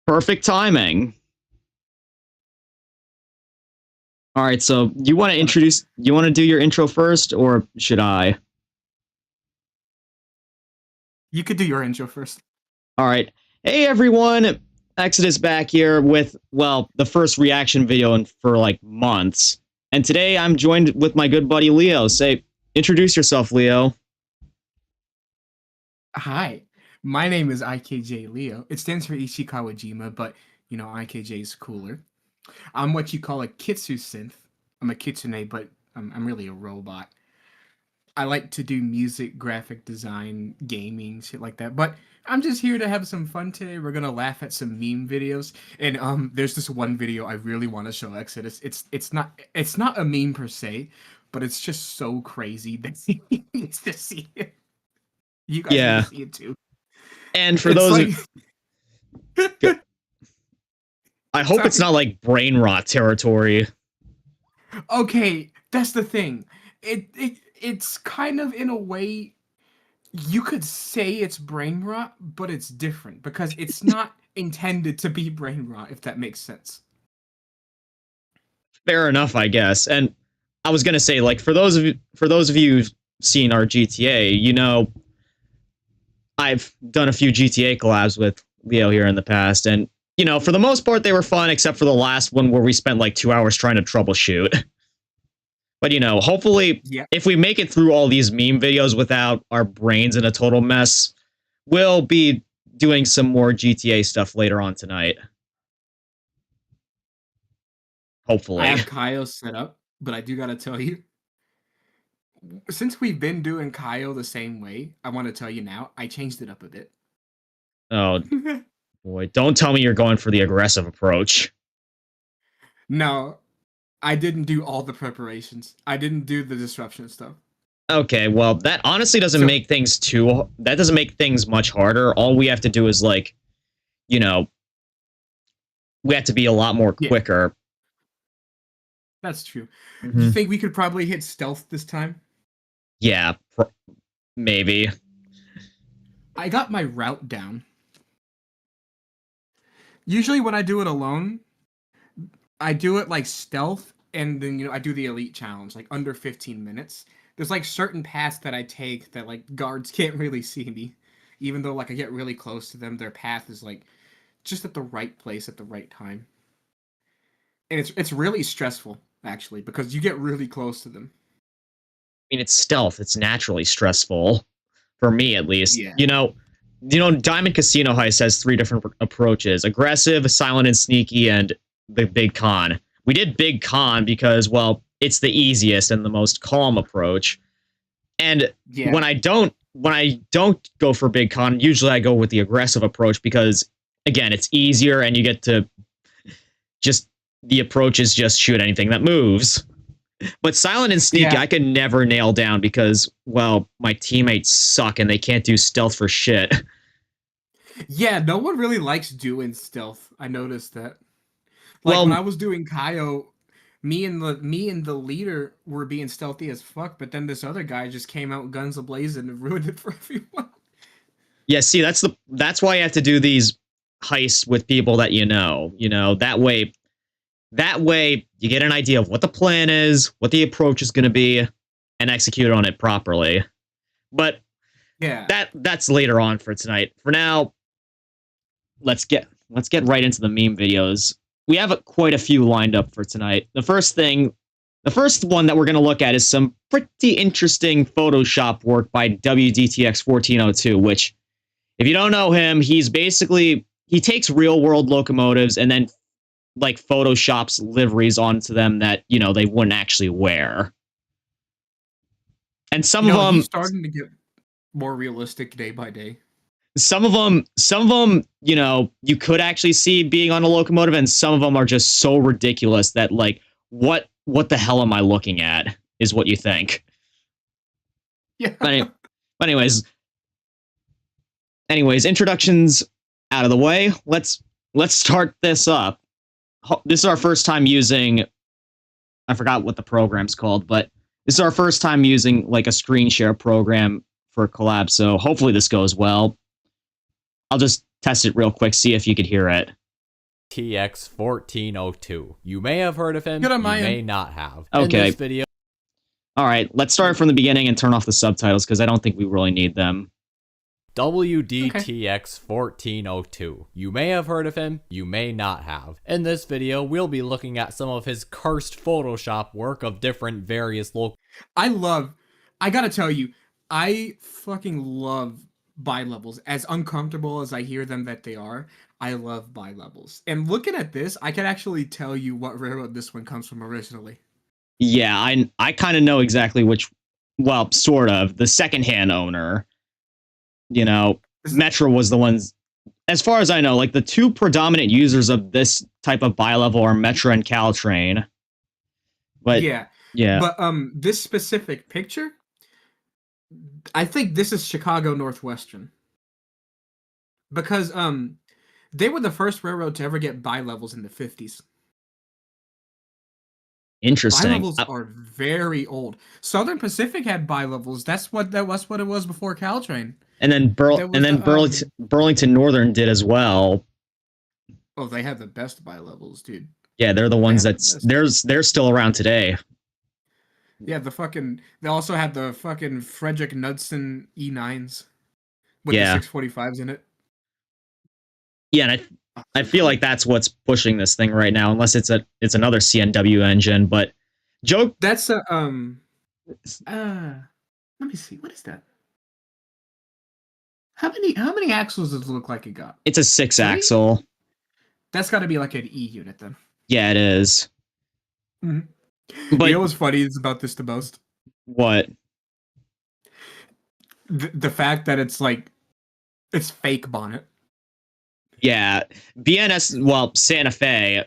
Perfect timing. All right, so you want to introduce, you want to do your intro first, or should I? You could do your intro first. All right. Hey, everyone. Exodus back here with, well, the first reaction video for like months. And today I'm joined with my good buddy Leo. Introduce yourself, Leo. Hi, my name is IKJ Leo. It stands for Ishikawajima, but you know, IKJ is cooler. I'm what you call a kitsu synth. I'm a kitsune, but I'm really a robot. I like to do music, graphic design, gaming, shit like that. But I'm just here to have some fun today. We're gonna laugh at some meme videos, and there's this one video I really want to show Exodus. It's not a meme per se, but it's just so crazy that he needs to see it. You guys need Yeah. to see it too. And for It's those like, I hope it's sorry. not like brain rot territory. Okay, that's the thing. It's kind of, in a way, you could say it's brain rot, but it's different because it's not intended to be brain rot, if that makes sense. Fair enough, I guess. And I was gonna say, like, for those of you who've seen our GTA, you know, I've done a few GTA collabs with Leo here in the past, and you know, for the most part, they were fun, except for the last one where we spent like 2 hours trying to troubleshoot. But you know, hopefully, Yeah. if we make it through all these meme videos without our brains in a total mess, we'll be doing some more GTA stuff later on tonight. I Hopefully. have Kyle set up, but I do gotta tell you, since we've been doing Kyle the same way, I want to tell you now, I changed it up a bit. Oh boy, don't tell me you're going for the aggressive approach. No, I didn't do all the preparations. I didn't do the disruption stuff. Okay, well, that honestly doesn't So make things that doesn't make things much harder. All we have to do is like, you know, we have to be a lot more yeah, quicker. that's true. You Mm-hmm. think we could probably hit stealth this time? Yeah, maybe. I got my route down. Usually when I do it alone, I do it like stealth, and then I do the elite challenge like under 15 minutes. There's like certain paths that I take that like guards can't really see me, even though like I get really close to them. Their path is like just at the right place at the right time, and it's really stressful actually because you get really close to them. I mean, it's stealth. It's naturally stressful for me, at least. Yeah. Diamond Casino Heist has 3 different approaches: aggressive, silent, and sneaky, and the Big Con. We did Big Con because, well, it's the easiest and the most calm approach. And Yeah. when I don't go for Big Con, usually I go with the aggressive approach because, again, it's easier and you get to just the approach is just shoot anything that moves. But silent and sneaky, Yeah. I can never nail down because, well, my teammates suck and they can't do stealth for shit. Yeah, no one really likes doing stealth. I noticed that. Like when I was doing Kaio, me and the leader were being stealthy as fuck, but then this other guy just came out guns ablazing and ruined it for everyone. Yeah, see, that's why you have to do these heists with people that you know. That way you get an idea of what the plan is, what the approach is going to be, and execute on it properly. But yeah, that's later on for tonight. For now, let's get right into the meme videos. We have quite a few lined up for tonight. The first one that we're going to look at is some pretty interesting Photoshop work by WDTX1402, which, if you don't know him, he takes real world locomotives and then like Photoshops liveries onto them that, they wouldn't actually wear. And some of them, he's starting to get more realistic day by day. Some of them, you could actually see being on a locomotive, and some of them are just so ridiculous that, like, what the hell am I looking at? Is what you think. Yeah. But anyways, introductions out of the way. Let's start this up. This is our first time using, I forgot what the program's called, but this is our first time using like a screen share program for a collab. So hopefully this goes well. I'll just test it real quick, see if you could hear it. TX1402. You may have heard of him, you may not have. Okay. In this video, all right, let's start from the beginning and turn off the subtitles because I don't think we really need them. WDTX1402. You may have heard of him, you may not have. In this video, we'll be looking at some of his cursed Photoshop work of different various local. I gotta tell you, I fucking love bi-levels. As uncomfortable as I hear them that they are, I love bi-levels. And looking at this, I can actually tell you what railroad this one comes from originally. Yeah, I kind of know exactly which, well, sort of, the secondhand owner. Metro was the ones, as far as I know, like the 2 predominant users of this type of bi-level are Metro and Caltrain. But yeah, Yeah. But this specific picture, I think this is Chicago Northwestern. Because they were the first railroad to ever get bi-levels in the 50s. Interesting. Bi-levels are very old. Southern Pacific had bi-levels. That's what it was before Caltrain. And then There was the Burlington Northern did as well. oh, they had the best bi-levels, dude. Yeah, they're the ones they're still around today. Yeah, they also had the fucking Frederick Knudsen E9s with Yeah. the 645s in it. Yeah, and I feel like that's what's pushing this thing right now, unless it's another CNW engine. But joke. That's a let me see, what is that? How many axles does it look like it got? It's a 6-axle. That's got to be like an E unit then. Yeah, it is. Mm-hmm. But you know what's funny is about this the most? What? The fact that it's fake bonnet. Yeah, BNS. Well, Santa Fe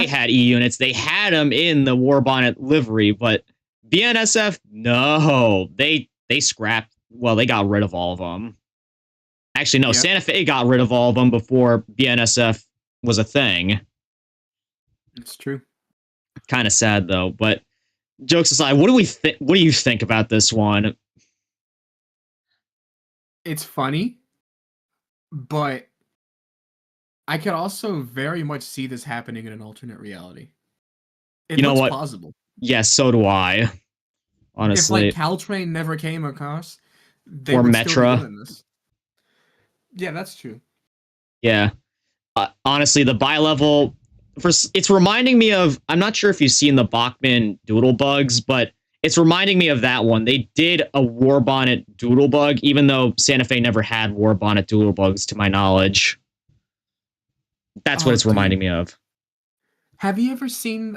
had E units. They had them in the war bonnet livery, but BNSF, no, they scrapped. Well, they got rid of all of them. Actually, no, Santa Fe got rid of all of them before BNSF was a thing. It's true. Kind of sad though, but jokes aside, what do you think about this one? It's funny, but I could also very much see this happening in an alternate reality. It looks possible. Yes, so do I. Honestly, if Caltrain never came across, or Metra. Doing this. Yeah, that's true. Yeah, honestly, the bi-level it's reminding me of. I'm not sure if you've seen the Bachmann Doodle Bugs, but it's reminding me of that one. They did a war bonnet Doodle Bug, even though Santa Fe never had war bonnet Doodle Bugs, to my knowledge. That's what it's reminding me of. Have you ever seen?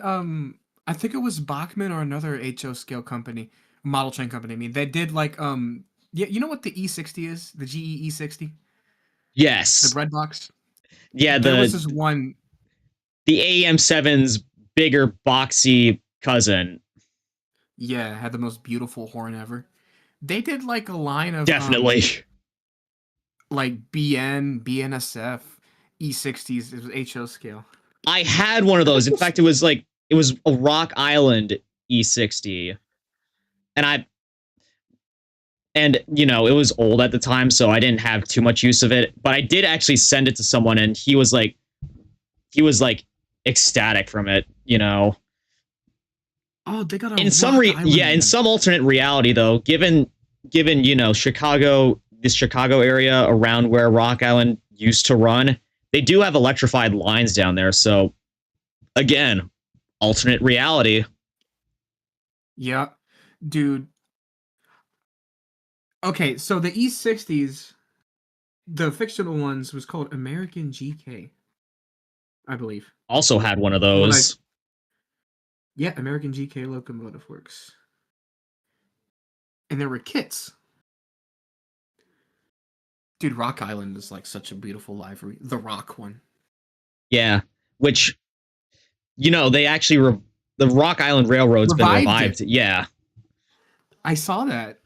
I think it was Bachmann or another HO scale company, model train company. I mean, they did yeah, you know what the E60 is? The GE E60? Yes. The bread box? Yeah, there was this one. The AEM7's bigger, boxy cousin. Yeah, had the most beautiful horn ever. They did like a line of definitely like BNSF, E60s. It was HO scale. I had one of those. In fact, it was a Rock Island E60. And you know, it was old at the time, so I didn't have too much use of it. But I did actually send it to someone, and he was like ecstatic from it, you know. Oh, they got a in some alternate reality though, given you know, this Chicago area around where Rock Island used to run, they do have electrified lines down there. So again, alternate reality. Yeah, dude. Okay, so the E60s, the fictional ones, was called American GK, I believe. Also had one of those. Yeah, American GK Locomotive Works. And there were kits. Dude, Rock Island is like such a beautiful livery. The Rock one. Yeah, which, you know, they actually the Rock Island Railroad's been revived. Yeah, I saw that.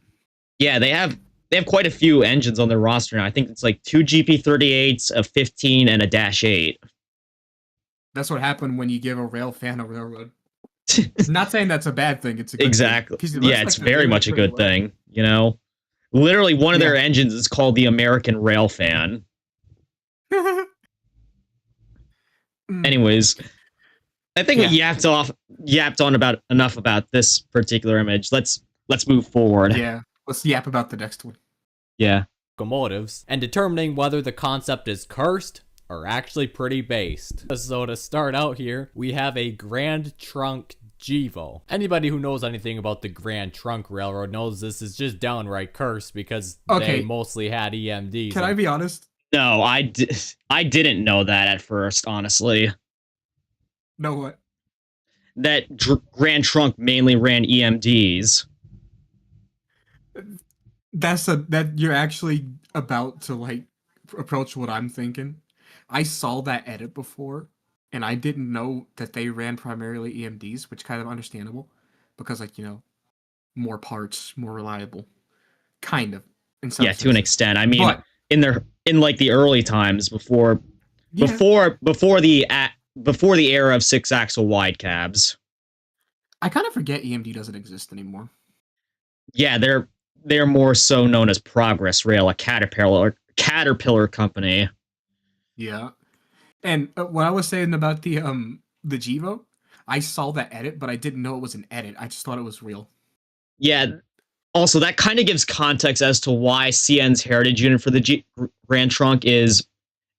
Yeah, they have quite a few engines on their roster now. I think it's like 2 GP38s, a 15, and a -8. That's what happened when you give a rail fan a railroad. Not saying that's a bad thing. It's a good exactly. thing. Yeah, it's very much a good thing. You know, literally one of their engines is called the American Rail Fan. Anyways, I think we yapped on enough about this particular image. Let's move forward. Yeah, let's yap about the next one. Yeah. Locomotives and determining whether the concept is cursed or actually pretty based. So to start out here, we have a Grand Trunk Gevo. Anybody who knows anything about the Grand Trunk Railroad knows this is just downright cursed because they mostly had EMDs. Can I be honest? No, I didn't know that at first, honestly. Know what? That Grand Trunk mainly ran EMDs. That you're actually about to like approach what I'm thinking. I saw that edit before, and I didn't know that they ran primarily EMDs, which kind of understandable. because, like, more parts, more reliable, kind of, in some Yeah, to an senses. extent. I mean, But in like the early times before yeah, before the era of 6-axle wide cabs. I kind of forget EMD doesn't exist anymore. Yeah, they're more so known as Progress Rail, a Caterpillar company. Yeah, and what I was saying about the Jivo, I saw that edit, but I didn't know it was an edit. I just thought it was real. Yeah. Also, that kind of gives context as to why CN's heritage unit for the Grand Trunk is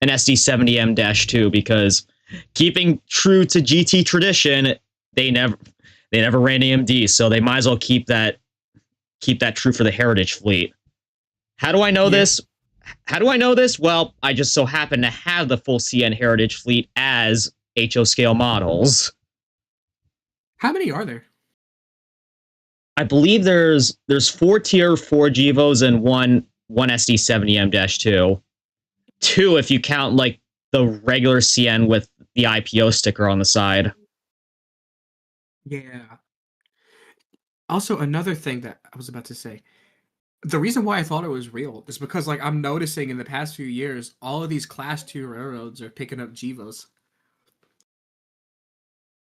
an SD70M-2, because keeping true to GT tradition, they never ran AMD, so they might as well keep that true for the heritage fleet. How do I know this? Well, I just so happen to have the full CN heritage fleet as HO scale models. How many are there? I believe there's 4 tier 4 Gevos and one SD70M-2. 2 if you count like the regular CN with the IPO sticker on the side. Yeah. Also, another thing that I was about to say, the reason why I thought it was real is because, like, I'm noticing in the past few years, all of these Class 2 railroads are picking up Gevos.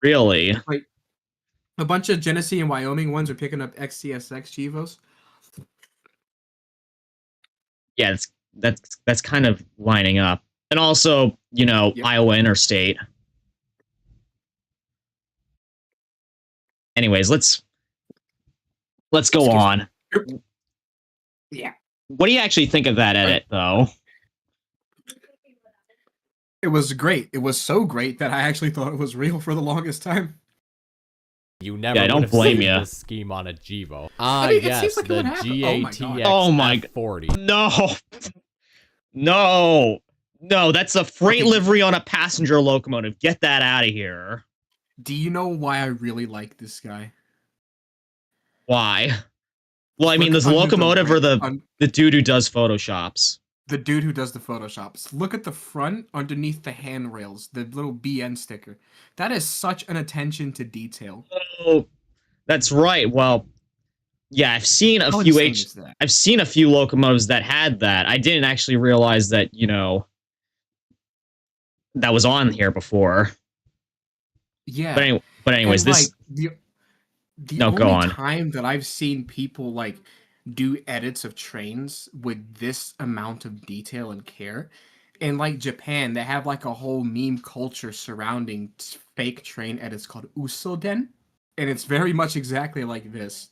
Really? Like, a bunch of Genesee and Wyoming ones are picking up XCSX Gevos. Yeah, that's kind of lining up. And also, Yep. Iowa Interstate. Anyways, let's go on. Yeah. What do you actually think of that edit, though? It was great. It was so great that I actually thought it was real for the longest time. You never don't would have blame seen ya. this scheme on a Gevo. I mean, it Yes, seems like it the would happen. GATX Oh my God. F40. No, that's a freight Okay. livery on a passenger locomotive. Get that out of here. Do you know why I really like this guy? Why? Well, I mean, Look does the under locomotive or the on dude who does photoshops? the dude who does the photoshops. Look at the front underneath the handrails, the little BN sticker. That is such an attention to detail. Oh, that's right. Well, yeah, I've seen a How few insane is that? I've seen a few locomotives that had that. I didn't actually realize that, that was on here before. Yeah. But anyways, And, this like, the No, go only on. time that I've seen people, like, do edits of trains with this amount of detail and care, in, like, Japan, they have, like, a whole meme culture surrounding fake train edits called usoden, and it's very much exactly like this.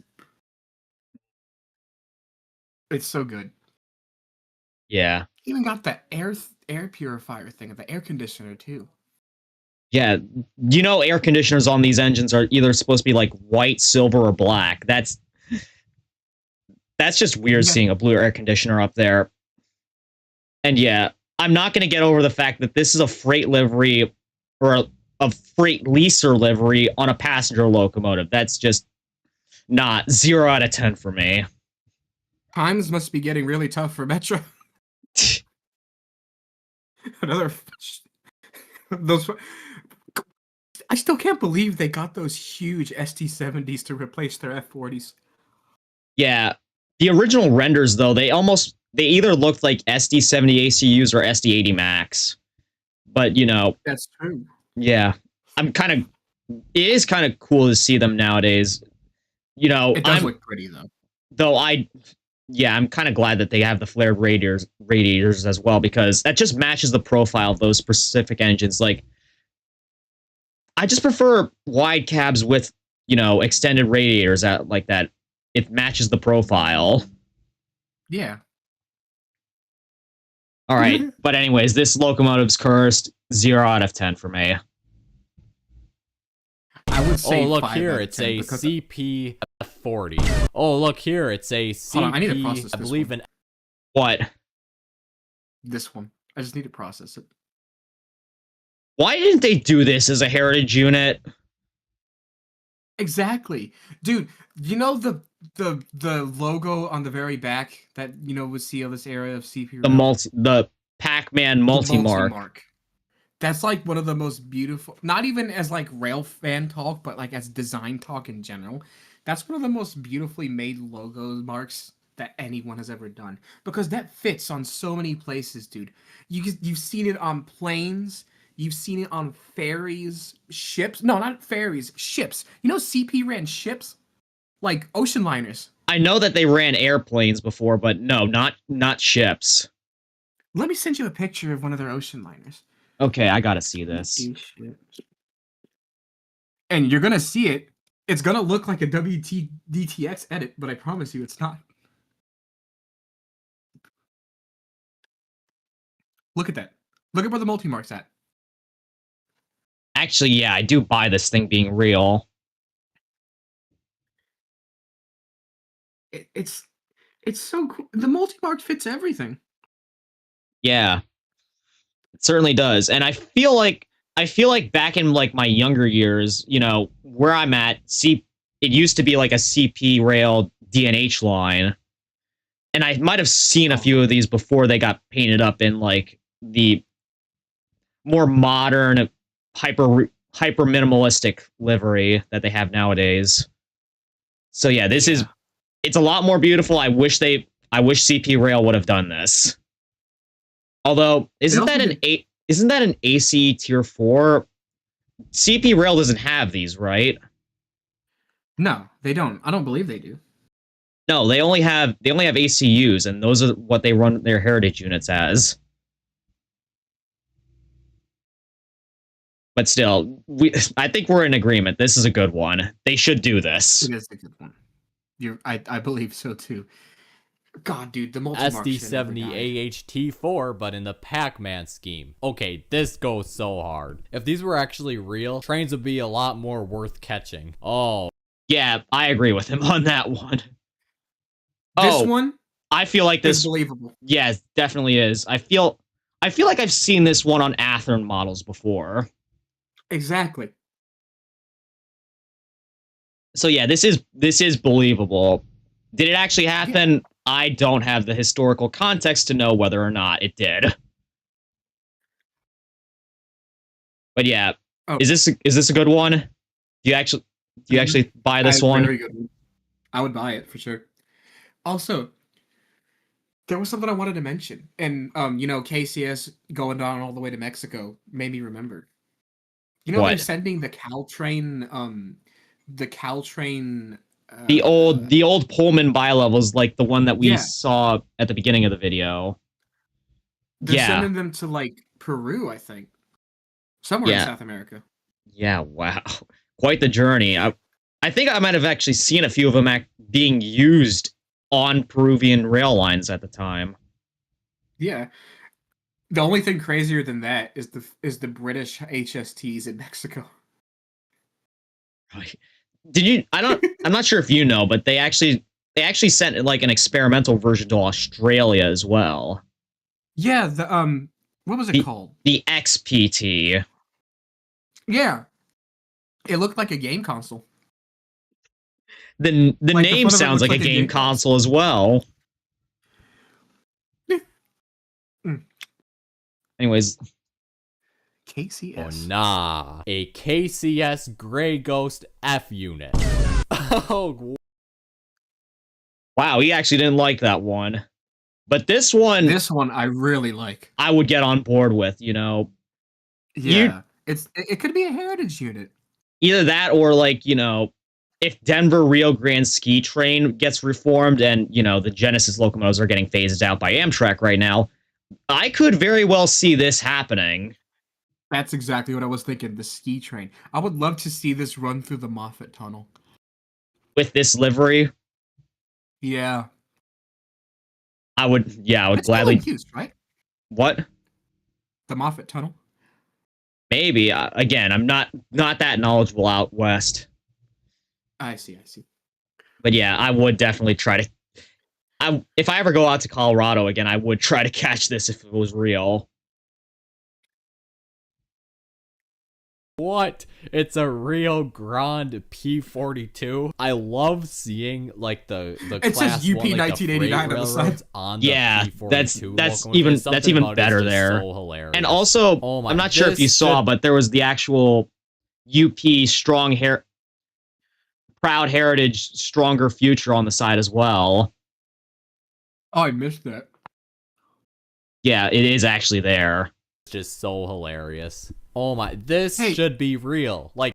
It's so good. yeah. Even got the air purifier thing, the air conditioner too. Yeah, air conditioners on these engines are either supposed to be like white, silver, or black. That's just weird seeing a blue air conditioner up there. And yeah, I'm not going to get over the fact that this is a freight livery or a freight leaser livery on a passenger locomotive. That's just not 0 out of 10 for me. Times must be getting really tough for Metro. Another those. I still can't believe they got those huge ST70s to replace their F40s. Yeah, the original renders though, they either looked like SD70 ACUs or SD80 Max. But That's true. yeah, it is kind of cool to see them nowadays. It does look pretty though. I'm kind of glad that they have the flared radiators as well, because that just matches the profile of those specific engines. Like, I just prefer wide cabs with, extended radiators out like that. It matches the profile. Yeah. All right. But anyways, this locomotive's cursed. 0 out of 10 for me. I would say. Oh, look here, it's a CP F40. Oh, look here, it's a CP. Hold on, I need to process I this believe one. an. What? This one. I just need to process it. Why didn't they do this as a heritage unit? Exactly, dude. You know the logo on the very back that would seal this area of CP. The Pac-Man multi-mark. That's like one of the most beautiful, not even as like rail fan talk, but like as design talk in general. That's one of the most beautifully made logo marks that anyone has ever done because that fits on so many places, dude. You've seen it on planes, you've seen it on ferries, ships. No, not ferries, ships. You know CP ran ships like ocean liners. I know that they ran airplanes before, but no, not ships. Let me send you a picture of one of their ocean liners. Okay, I gotta see this. And you're gonna see it. It's gonna look like a WTDTX edit, but I promise you it's not. Look at that. Look at where the multi-mark's at. Actually, yeah, I do buy this thing being real. It's so cool. The multi-mark fits everything. Yeah, it certainly does. And I feel like back in like my younger years, you know, where I'm at, it used to be like a CP rail DNH line. And I might have seen a few of these before they got painted up in like the more modern hyper minimalistic livery that they have nowadays. So yeah, it's a lot more beautiful. I wish CP Rail would have done this. Although isn't that an AC tier 4? CP Rail doesn't have these, right? No, they don't. I don't believe they do. No, they only have ACUs, and those are what they run their heritage units as. But still, I think we're in agreement. This is a good one. They should do this. It is a good one. I believe so too. God, dude, the multi-mark SD70 AHT4, but in the Pac-Man scheme. Okay, this goes so hard. If these were actually real, trains would be a lot more worth catching. Oh. Yeah, I agree with him on that one. This one? I feel like this is believable. Yeah, it definitely is. I feel like I've seen this one on Athearn models before. Exactly. So yeah, this is believable. Did it actually happen? Yeah. I don't have the historical context to know whether or not it did. But yeah, is this a good one? Do you actually buy this one? Very good one. I would buy it for sure. Also, there was something I wanted to mention, and you know, KCS going down all the way to Mexico made me remember. You know, they're sending the Caltrain, the old Pullman bi-levels, like the one that we saw at the beginning of the video. They're sending them to like Peru, I think, somewhere in South America. Yeah, wow, quite the journey. I think I might have actually seen a few of them being used on Peruvian rail lines at the time. Yeah. The only thing crazier than that is the British HSTs in Mexico. Right. I'm not sure if you know, but they actually sent like an experimental version to Australia as well. Yeah, what was it called? The XPT. Yeah. It looked like a game console. The name sounds like a game console as well. Anyways. KCS. Oh, nah. A KCS Grey Ghost F unit. Oh. Wow, he actually didn't like that one. But this one I really like. I would get on board with, you know. Yeah. It could be a heritage unit. Either that or like, you know, if Denver Rio Grande Ski Train gets reformed and, you know, the Genesis locomotives are getting phased out by Amtrak right now, I could very well see this happening. That's exactly what I was thinking, the ski train. I would love to see this run through the Moffat Tunnel. With this livery? Yeah. I would it's gladly used, right? What? The Moffat Tunnel? Maybe. Again, I'm not that knowledgeable out west. I see. But yeah, I would definitely try to... if I ever go out to Colorado again, I would try to catch this if it was real. What? It's a Rio Grande P42. I love seeing like the It class says UP one, like the freight 1989 on the side. railroads on the Yeah, P42 that's locomotive. It's something even about better it's just there. so hilarious. And also, oh my, I'm not sure if you this saw, should- but there was the actual UP proud heritage, stronger future on the side as well. Oh, I missed that. Yeah, it is actually there. it's just so hilarious. Oh my, this Hey. should be real. Like,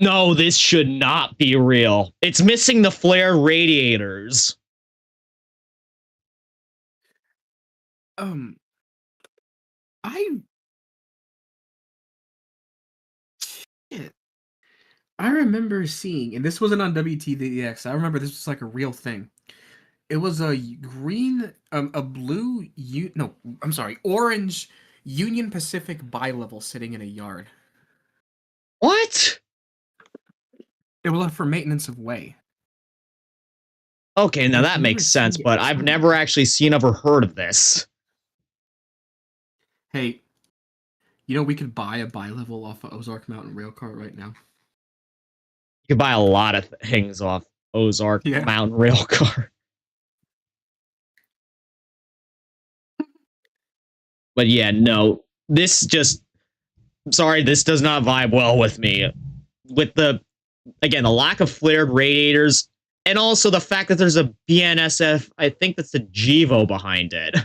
No, this should not be real. It's missing the flare radiators. I shit. I remember seeing, and this wasn't on WTDX. I remember this was like a real thing. It was a green, a blue, no, I'm sorry, orange Union Pacific bi-level sitting in a yard. What? It was for maintenance of way. Okay, now I've that never makes sense, seen it. but I've never actually seen or heard of this. Hey, you know we could buy a bi-level off of Ozark Mountain Railcar right now. You could buy a lot of things off Ozark Yeah. Mountain Railcar. But yeah, no, this just, sorry, this does not vibe well with me. With the, again, the lack of flared radiators, and also the fact that there's a BNSF, I think that's the Gevo behind it.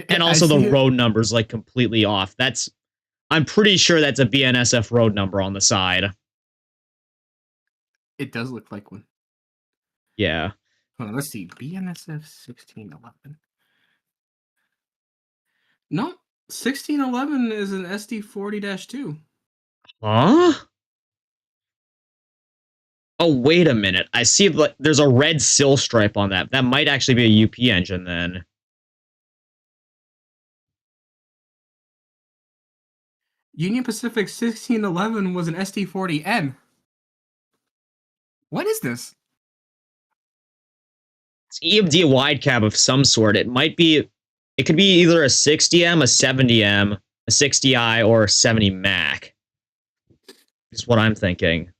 And also the road number's like completely off. I'm pretty sure that's a BNSF road number on the side. It does look like one. Yeah. Hold on, let's see. BNSF 1611. No, 1611 is an SD40-2. Huh? Oh, wait a minute. I see there's a red sill stripe on that. That might actually be a UP engine then. Union Pacific 1611 was an SD40N. What is this? It's EMD wide cab of some sort. It could be either a 60M, a 70M, a 60i, or a 70 Mac. Is what I'm thinking.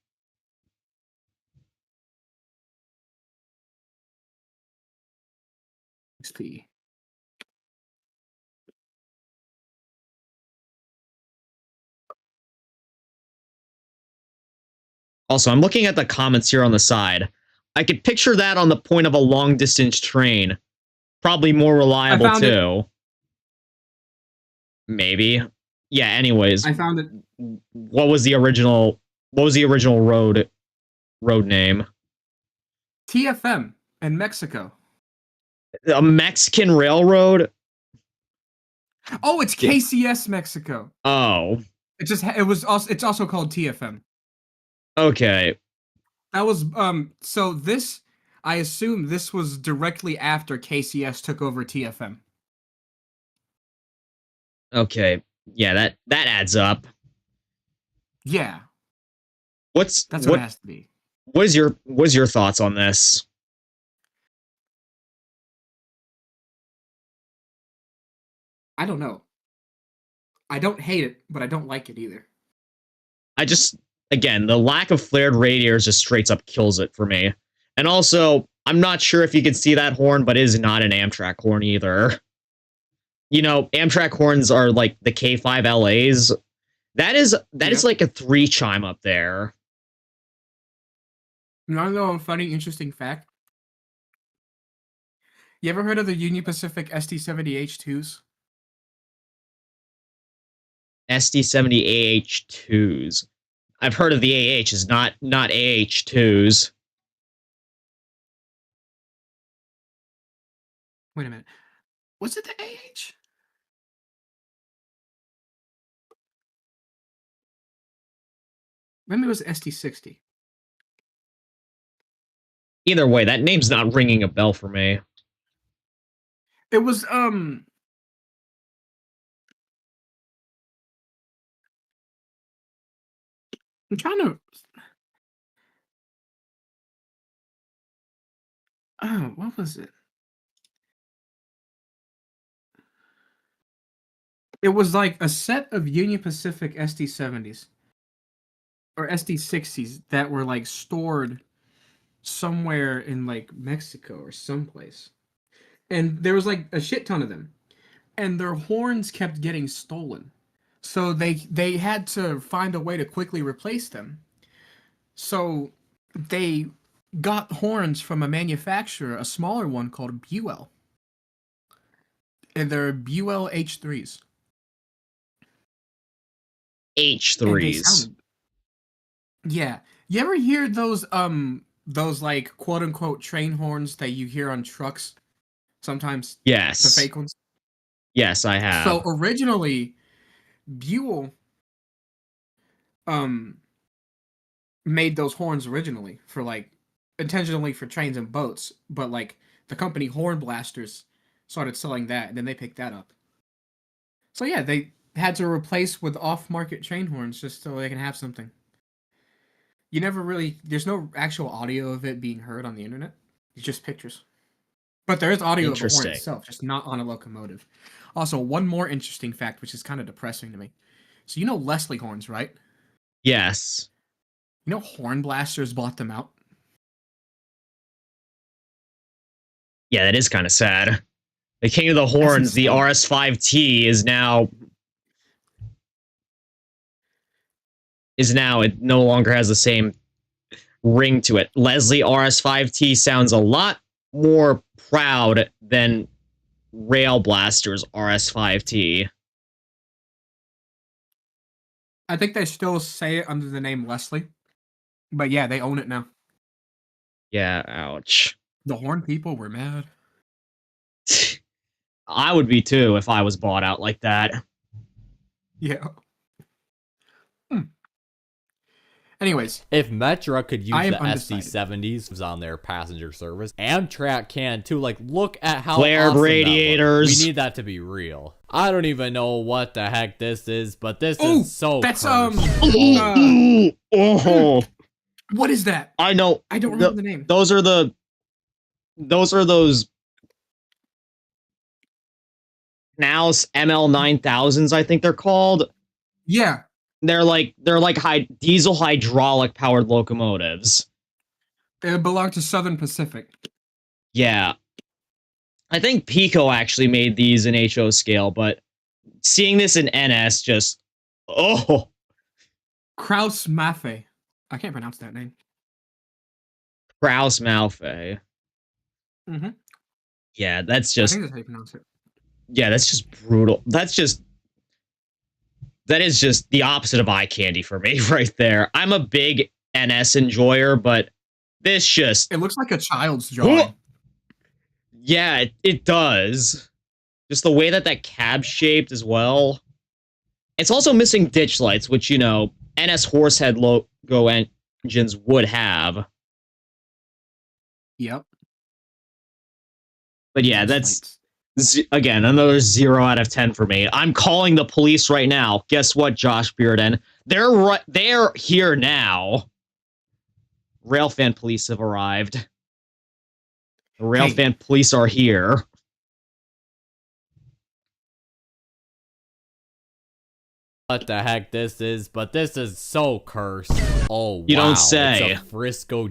XP. Also, I'm looking at the comments here on the side. I could picture that on the point of a long distance train. Probably more reliable too. Maybe. Yeah, anyways. I found it. What was the original road name? TFM in Mexico. A Mexican railroad? Oh, it's KCS Mexico. Oh. It's also called TFM. Okay. That was so this, I assume this was directly after KCS took over TFM. Okay. Yeah, that adds up. Yeah. That's what it has to be. What's your thoughts on this? I don't know. I don't hate it, but I don't like it either. Again, the lack of flared radiators just straight up kills it for me. And also, I'm not sure if you can see that horn, but it is not an Amtrak horn either. You know, Amtrak horns are like the K5 LAs. That is like a 3 chime up there. You want to know a funny, interesting fact? You ever heard of the Union Pacific SD70H2s? SD70 AH2s. I've heard of the AHs, not AH2s. Wait a minute. Was it the AH? Maybe it was SD60. Either way, that name's not ringing a bell for me. It was I'm trying to. Oh, what was it? It was like a set of Union Pacific SD70s. or SD60s that were like stored somewhere in like Mexico or someplace. And there was like a shit ton of them. And their horns kept getting stolen. So they had to find a way to quickly replace them. So they got horns from a manufacturer, a smaller one called Buell. And they're Buell H3s. And they H3s. sounded, yeah. You ever hear those like quote unquote train horns that you hear on trucks sometimes? The Yes. fake ones? Yes, I have. So originally Buell um made those horns originally for like intentionally for trains and boats, but like the company Horn Blasters started selling that and then they picked that up. So yeah, they had to replace with off-market train horns just so they can have something. You never really there's no actual audio of it being heard on the internet. It's just pictures. But there is audio of the horn Interesting. itself, just not on a locomotive. Also, one more interesting fact, which is kind of depressing to me. So you know Leslie horns, right? Yes. You know Horn Blasters bought them out? Yeah, that is kind of sad. The King of the Horns, the insane. RS5T, is now it no longer has the same ring to it. Leslie RS5T sounds a lot more proud than Rail Blaster's RS5T. I think they still say it under the name Leslie. But yeah, they own it now. Yeah, ouch. The Horn people were mad. I would be too if I was bought out like that. Yeah. Anyways, If Metra could use I am the undecided. SD70s on their passenger service, Amtrak can too. Like, look at how Flared awesome that radiators. looks. We need that to be real. I don't even know what the heck this is, but this Oh, is so that's cursed. Oh, what is that? I know. I don't remember the name. Those are those Knaus ML9000s, I think they're called. Yeah. They're like diesel hydraulic powered locomotives. They belong to Southern Pacific. Yeah. I think Pico actually made these in HO scale, but seeing this in NS just Kraus Maffei. I can't pronounce that name. Kraus Malfay. Mm-hmm. Yeah, that's I just think that's how you pronounce it. yeah, that's just brutal. That is just the opposite of eye candy for me right there. I'm a big NS enjoyer, but this just It looks like a child's drawing. yeah, it does. Just the way that cab's shaped as well. It's also missing ditch lights, which, you know, NS Horsehead logo engines would have. Yep. But yeah, that's again another 0 out of 10 for me. I'm calling the police right now. Guess what, Josh Bearden? They're here now. Railfan police have arrived. The Railfan police are here. What the heck this is, but this is so cursed. Oh, You wow. don't say. It's a Frisco.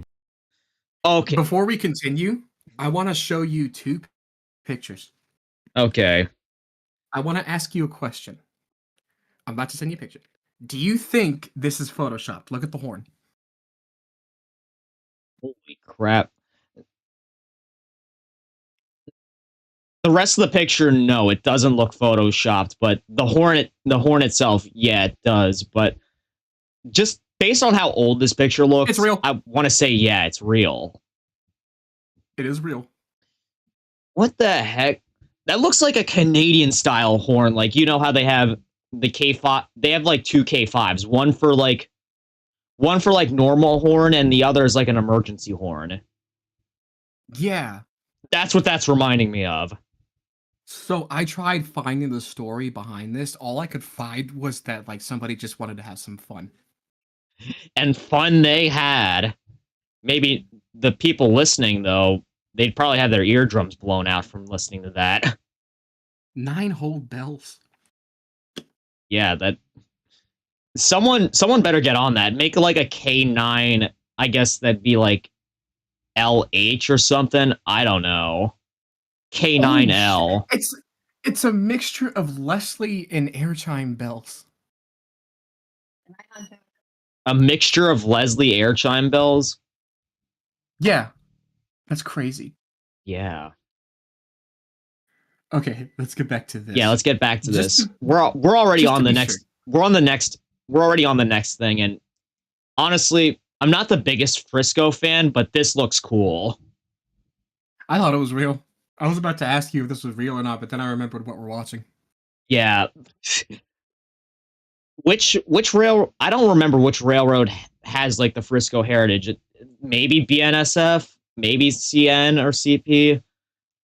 Okay. Before we continue, I want to show you two pictures. Okay. I want to ask you a question. I'm about to send you a picture. Do you think this is photoshopped? Look at the horn. Holy crap. The rest of the picture, no, it doesn't look photoshopped, but the horn itself, yeah, it does. But just based on how old this picture looks, It's real. I want to say, yeah, it's real. It is real. What the heck? That looks like a Canadian style horn. Like, you know how they have the K5, they have like two K5s, one for like normal horn and the other is like an emergency horn. Yeah. That's what that's reminding me of. So I tried finding the story behind this. All I could find was that like somebody just wanted to have some fun. And fun they had. Maybe the people listening, though, they'd probably have their eardrums blown out from listening to that. 9-hole bells. Yeah, that someone better get on that. Make like a K9. I guess that'd be like LH or something. I don't know. K9L. It's a mixture of Leslie and airchime bells. A mixture of Leslie airchime bells. Yeah, that's crazy. Yeah. Okay, let's get back to this. Yeah, let's get back to Just this. to- We're already just on to the be next. sure. We're already on the next thing, and honestly, I'm not the biggest Frisco fan, but this looks cool. I thought it was real. I was about to ask you if this was real or not, but then I remembered what we're watching. Yeah. Which rail? I don't remember which railroad has like the Frisco heritage. Maybe BNSF, maybe CN or CP.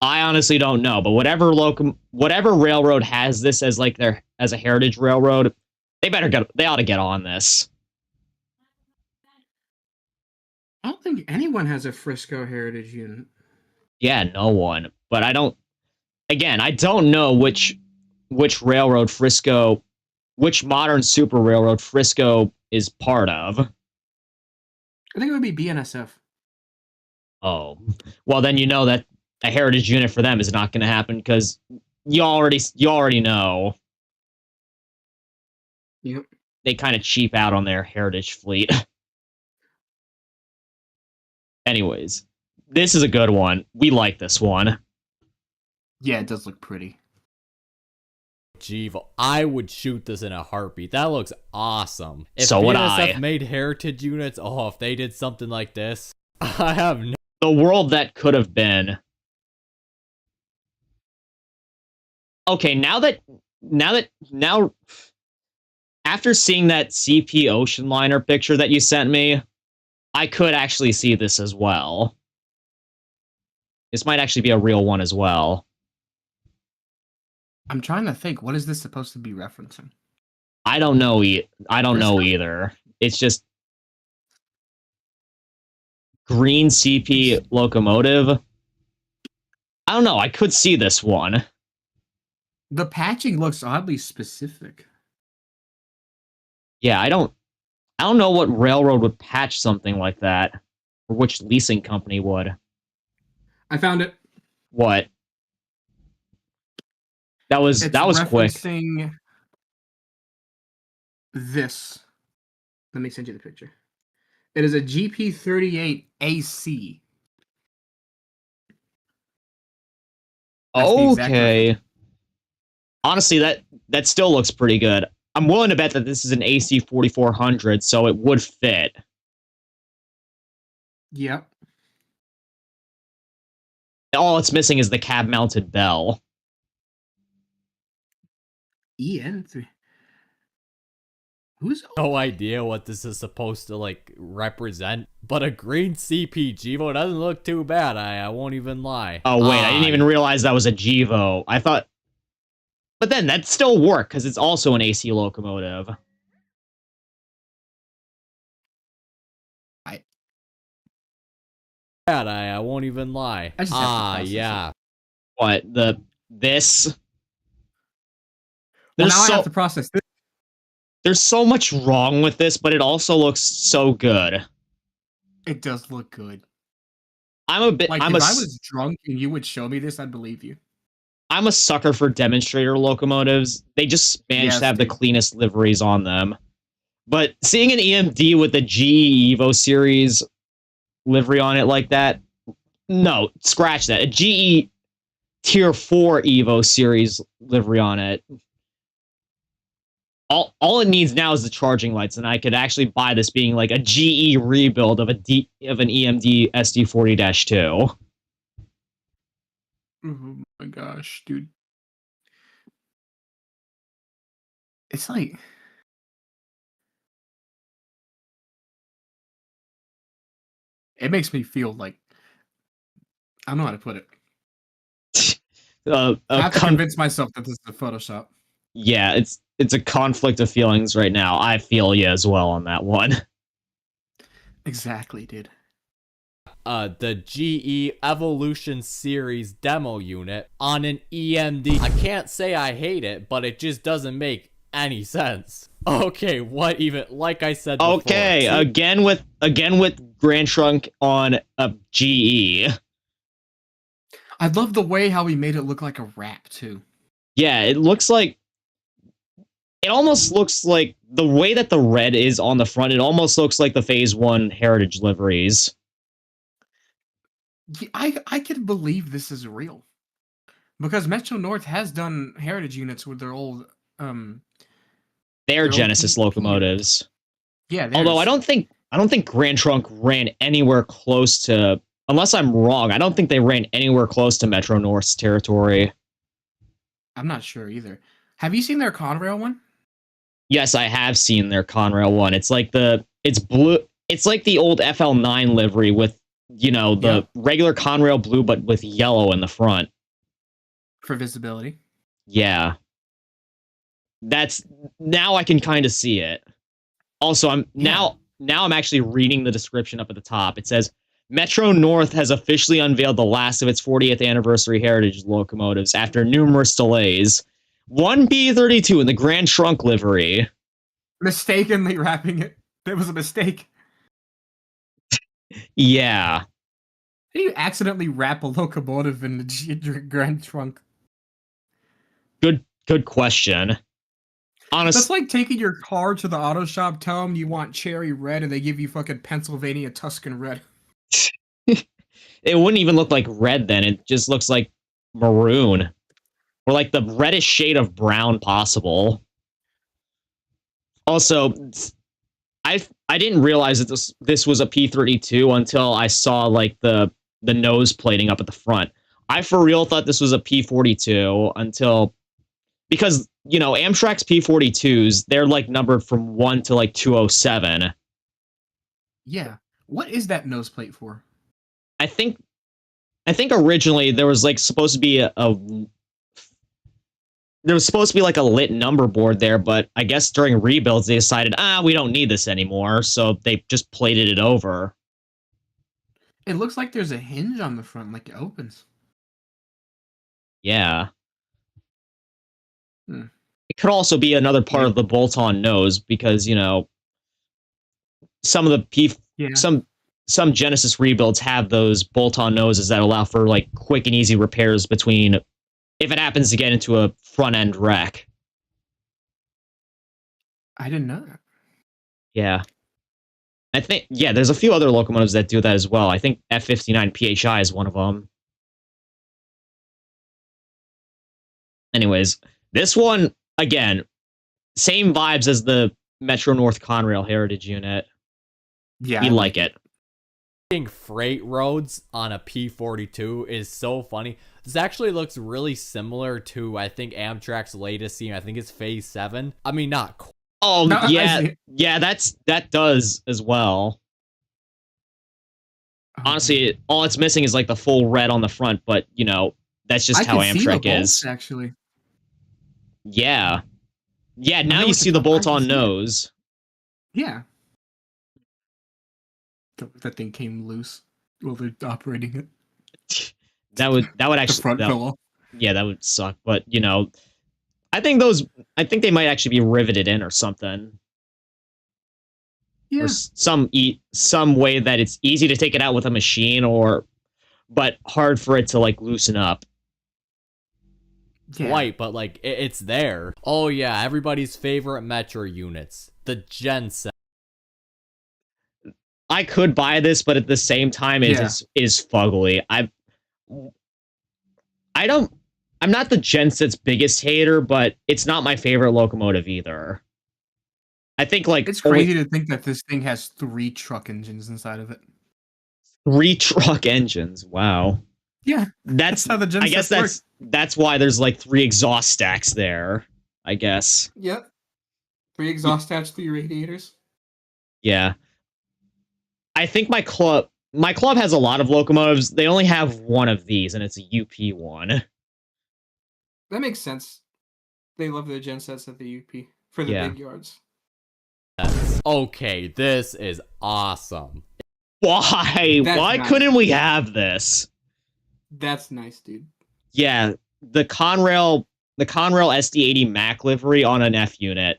I honestly don't know, but whatever railroad has this as like their as a heritage railroad, they ought to get on this. I don't think anyone has a Frisco heritage unit. Yeah, no one. But I don't know which railroad Frisco, which modern super railroad Frisco is part of. I think it would be BNSF. Oh. Well, then you know that a heritage unit for them is not going to happen because you already know. Yep. They kind of cheap out on their heritage fleet. Anyways, this is a good one. We like this one. Yeah, it does look pretty. Jeevo, I would shoot this in a heartbeat. That looks awesome. If So would BNSF I. made heritage units, oh, if they did something like this, I have no. The world that could have been. Okay, now after seeing that CP Ocean Liner picture that you sent me, I could actually see this as well. This might actually be a real one as well. I'm trying to think. What is this supposed to be referencing? I don't know. I don't know either. It's just green CP locomotive. I don't know. I could see this one. The patching looks oddly specific. Yeah, I don't know what railroad would patch something like that, or which leasing company would. I found it. What? That was quick. Referencing this. Let me send you the picture. It is a GP38 AC. That's the exact Okay. Honestly, that still looks pretty good. I'm willing to bet that this is an AC 4400, so it would fit. Yep. All it's missing is the cab-mounted bell. EN3. Who's No idea what this is supposed to like represent, but a green CP Jeevo doesn't look too bad. I won't even lie. Oh wait, I didn't even realize that was a Jevo. I thought, but then that still work because it's also an AC locomotive. I won't even lie. I just have to process yeah. What this? Well, There's now I have to process this. There's so much wrong with this, but it also looks so good. It does look good. I'm a bit. Like, if I was drunk and you would show me this, I'd believe you. I'm a sucker for demonstrator locomotives. They just manage to have the cleanest liveries on them. But seeing an EMD with the GE Evo series livery on it like that, no, scratch that. A GE Tier 4 Evo series livery on it. All it needs now is the charging lights, and I could actually buy this being like a GE rebuild of an EMD SD40-2. Oh my gosh, dude. It's like... It makes me feel like... I don't know how to put it. I have to convince myself that this is a Photoshop. Yeah, it's a conflict of feelings right now. I feel you as well on that one. Exactly, dude. The GE Evolution Series demo unit on an EMD. I can't say I hate it, but it just doesn't make any sense. Okay, what even? Like I said before. Okay, again with Grand Trunk on a GE. I love the way how he made it look like a wrap too. Yeah, it almost looks like the way that the red is on the front. It almost looks like the Phase 1 Heritage liveries. Yeah, I can believe this is real. Because Metro North has done heritage units with their old They're old Genesis P- locomotives. Yeah, Although I don't think Grand Trunk ran anywhere close to, unless I'm wrong, I don't think they ran anywhere close to Metro North's territory. I'm not sure either. Have you seen their Conrail one? Yes, I have seen their Conrail one. It's blue. It's like the old FL9 livery with, the regular Conrail blue, but with yellow in the front. For visibility. Yeah. Now I can kind of see it. Also, now I'm actually reading the description up at the top. It says, Metro North has officially unveiled the last of its 40th anniversary heritage locomotives after numerous delays. One P32 in the Grand Trunk livery. Mistakenly wrapping it. That was a mistake. Yeah. How do you accidentally wrap a locomotive in the Grand Trunk? Good question. Honestly, That's like taking your car to the auto shop, tell them you want cherry red, and they give you fucking Pennsylvania Tuscan red. it wouldn't even look like red then. It just looks like maroon. Or like the reddest shade of brown possible. Also, I didn't realize that this was a P32 until I saw like the nose plating up at the front. I for real thought this was a P42 until, because Amtrak's P42s, they're like numbered from 1 to like 207. Yeah. What is that nose plate for? I think originally there was like supposed to be there was supposed to be like a lit number board there, but I guess during rebuilds they decided, we don't need this anymore, so they just plated it over. It looks like there's a hinge on the front, like it opens. Yeah. It could also be another part of the bolt-on nose because, some of the some Genesis rebuilds have those bolt-on noses that allow for like quick and easy repairs between if it happens to get into a front-end wreck. I didn't know that. Yeah. I think, there's a few other locomotives that do that as well. I think F59 PHI is one of them. Anyways, this one, again, same vibes as the Metro North Conrail Heritage unit. Yeah. We like it. Freight roads on a P42 is so funny. This actually looks really similar to, I think, Amtrak's latest scene. I think it's Phase 7. I mean, not quite. Oh, no, yeah, that does as well. Honestly, all it's missing is like the full red on the front, but that's just how Amtrak is. Actually. Yeah. Yeah, now you see the bolt-on nose. Yeah. That thing came loose while they're operating it. That would actually the front fell off. Yeah, that would suck, but I think they might actually be riveted in or something. Yeah. Or some way that it's easy to take it out with a machine but hard for it to like loosen up. Yeah. Right, but like it's there. Oh yeah, everybody's favorite Metro units, the Genset. I could buy this, but at the same time, it is fugly. I'm not the Genset's biggest hater, but it's not my favorite locomotive either. I think like it's crazy to think that this thing has 3 truck engines inside of it. 3 truck engines. Wow. Yeah, that's how the Genset I guess that's why there's like 3 exhaust stacks there. I guess. Yep. 3 exhaust stacks, 3 radiators. Yeah. I think my club has a lot of locomotives. They only have one of these, and it's a UP one. That makes sense. They love their gensets at the UP for the big yards. Okay, this is awesome. Why? Why couldn't we have this? That's nice, dude. Yeah, the Conrail SD80 Mac livery on an F unit.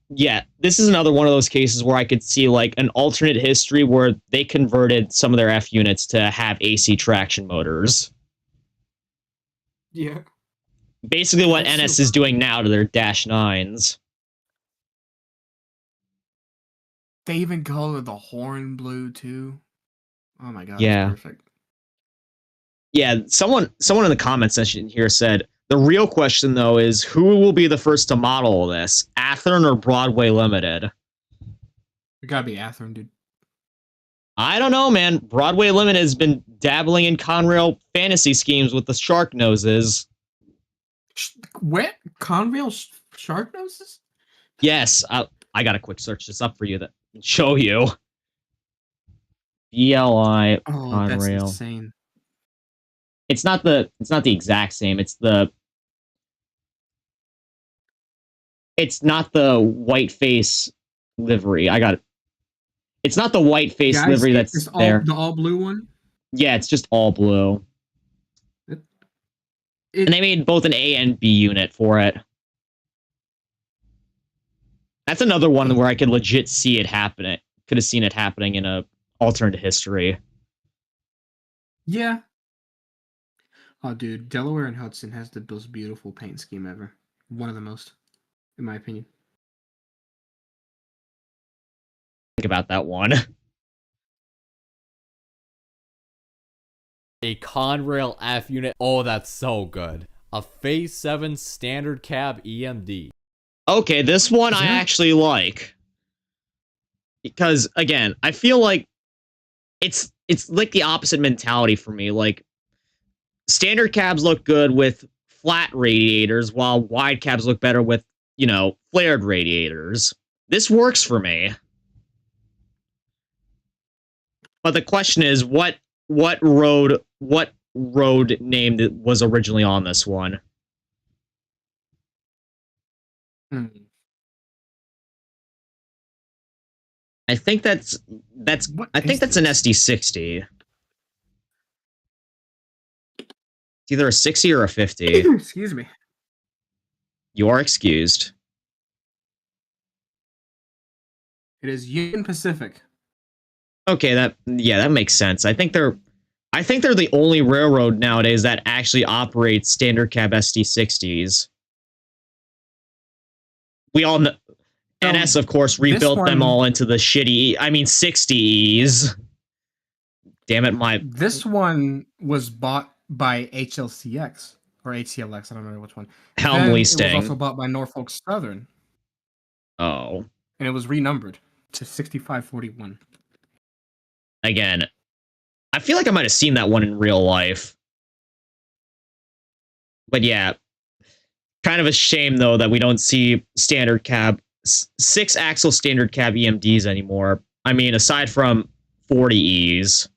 yeah, this is another one of those cases where I could see like an alternate history where they converted some of their F units to have AC traction motors. Yeah. Basically what That's NS so is doing now to their Dash 9s. They even color the horn blue too. Oh my god, Yeah. that's perfect. Yeah, someone in the comment section here said, the real question though is who will be the first to model this? Athearn or Broadway Limited? It gotta be Athearn, dude. I don't know, man. Broadway Limited has been dabbling in Conrail fantasy schemes with the shark noses. What? Conrail shark noses? Yes, I gotta quick search this up for you that show you. BLI Oh, that's Conrail. insane. It's not the exact same. It's not the white face livery. I got it. It's not the white face Guys, livery that's it's there. the all blue one. Yeah, it's just all blue. And they made both an A and B unit for it. That's another one where I could legit see it happen. Could have seen it happening in a alternate history. Yeah. Oh, dude, Delaware and Hudson has the most beautiful paint scheme ever. One of the most, in my opinion. Think about that one. A Conrail F unit. Oh, that's so good. A Phase 7 standard cab EMD. Okay, this one I actually like. Because, again, I feel like it's like the opposite mentality for me. Like, standard cabs look good with flat radiators, while wide cabs look better with, you know, flared radiators. This works for me. But the question is, what road name was originally on this one? I think that's an SD60. It's either a 60 or a 50. Excuse me. You are excused. It is Union Pacific. Okay, that makes sense. I think they're the only railroad nowadays that actually operates standard cab SD60s. We all know NS, of course, rebuilt them all into the shitty, 60Es. Damn it, This one was bought by HLCX or HCLX. I don't remember which one. Helmley It Sting. was also bought by Norfolk Southern. Oh. And it was renumbered to 6541. Again, I feel like I might have seen that one in real life. But yeah, kind of a shame, though, that we don't see standard cab, 6-axle standard cab EMDs anymore. I mean, aside from 40Es.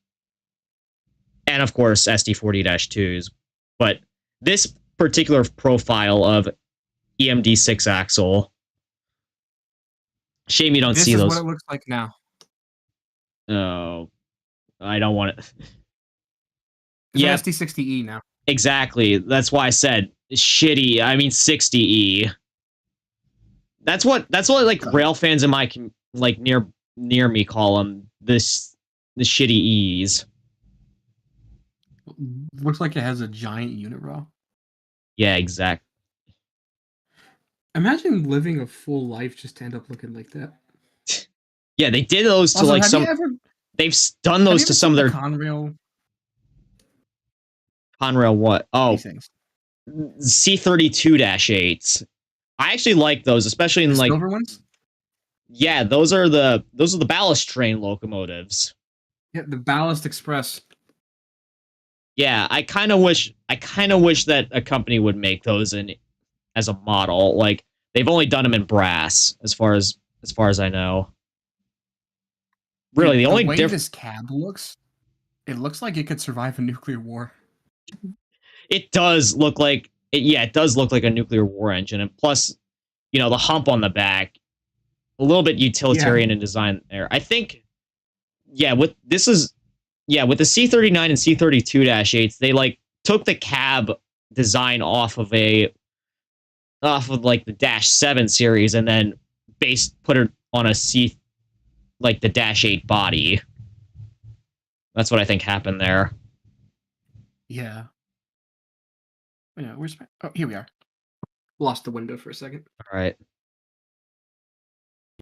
And, of course, SD40-2s. But this particular profile of EMD 6-axle, shame you don't see those. This is what it looks like now. Oh, I don't want it. Yeah, SD60E now. Exactly. That's why I said shitty. 60E. That's what like rail fans in my near me call them. The shitty E's. Looks like it has a giant unit row. Yeah, exactly. Imagine living a full life just to end up looking like that. Yeah, they did those to like some. They've done those to some of their Conrail. Conrail what? Oh, C32-8s. I actually like those, especially in like silver ones. Yeah, those are the ballast train locomotives. Yeah, the Ballast Express. Yeah, I kind of wish that a company would make those as a model. Like they've only done them in brass, as far as I know. Really, the only way this cab looks, it looks like it could survive a nuclear war. It does look like it does look like a nuclear war engine, and plus, you know, the hump on the back, a little bit utilitarian in design there. I think, with the C39 and C32-8s, they like took the cab design off of a off of like the Dash 7 series and then put it on a C, like the Dash 8 body. That's what I think happened there. Yeah. Yeah, where's my... Oh, here we are. Lost the window for a second. All right.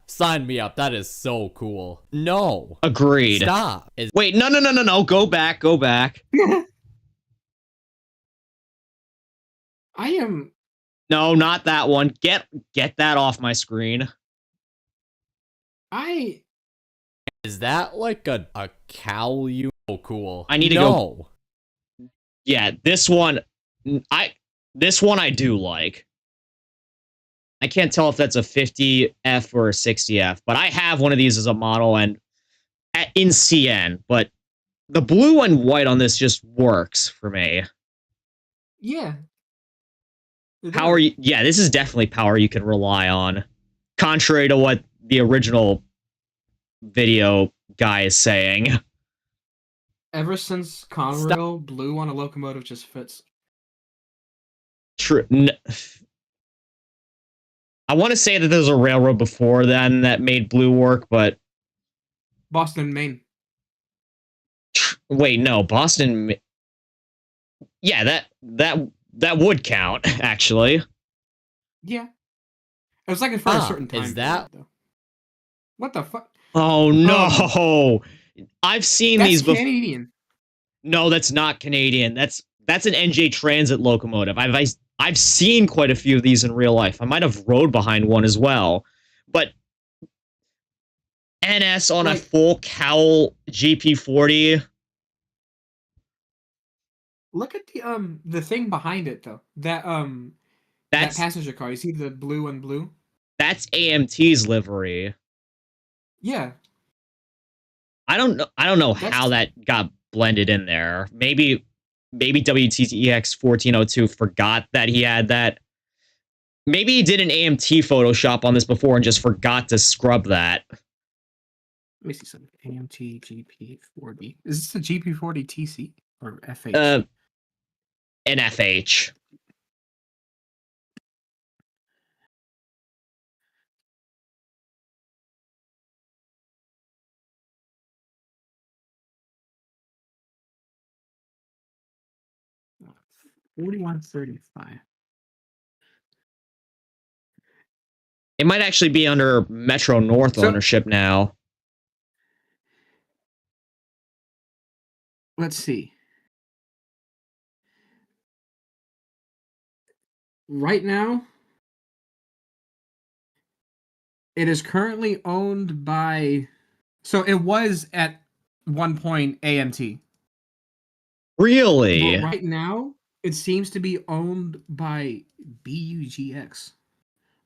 Sign me up. That is so cool. No. Agreed. Stop. Wait, no. Go back. I am... No, not that one. Get that off my screen. Is that like a cowl you? Oh, cool. I need to go. Yeah, this one I do like. I can't tell if that's a 50F or a 60F, but I have one of these as a model and in CN, but the blue and white on this just works for me. Yeah. Power, yeah, this is definitely power you can rely on. Contrary to what the original video guy is saying. Ever since Conrail, blue on a locomotive just fits. True. I want to say that there's a railroad before then that made blue work, but Boston, Maine. Wait, no, Boston. Yeah, that would count actually. Yeah, it was like for a certain time. Is that? Though. What the fuck? Oh no! I've seen these before. Canadian. No, that's not Canadian. That's an NJ Transit locomotive. I've seen quite a few of these in real life. I might have rode behind one as well, but NS on a full cowl GP40. Look at the thing behind it though. That passenger car. You see the blue and blue? That's AMT's livery. Yeah. I don't know how that got blended in there. Maybe WTTX 1402 forgot that he had that. Maybe he did an AMT Photoshop on this before and just forgot to scrub that. Let me see something. AMT GP40. Is this a GP40 TC or FH? An FH. $41.35. It might actually be under Metro North ownership now. Let's see. Right now, it is currently owned by... So it was at one point AMT. Really? But right now, it seems to be owned by BUGX.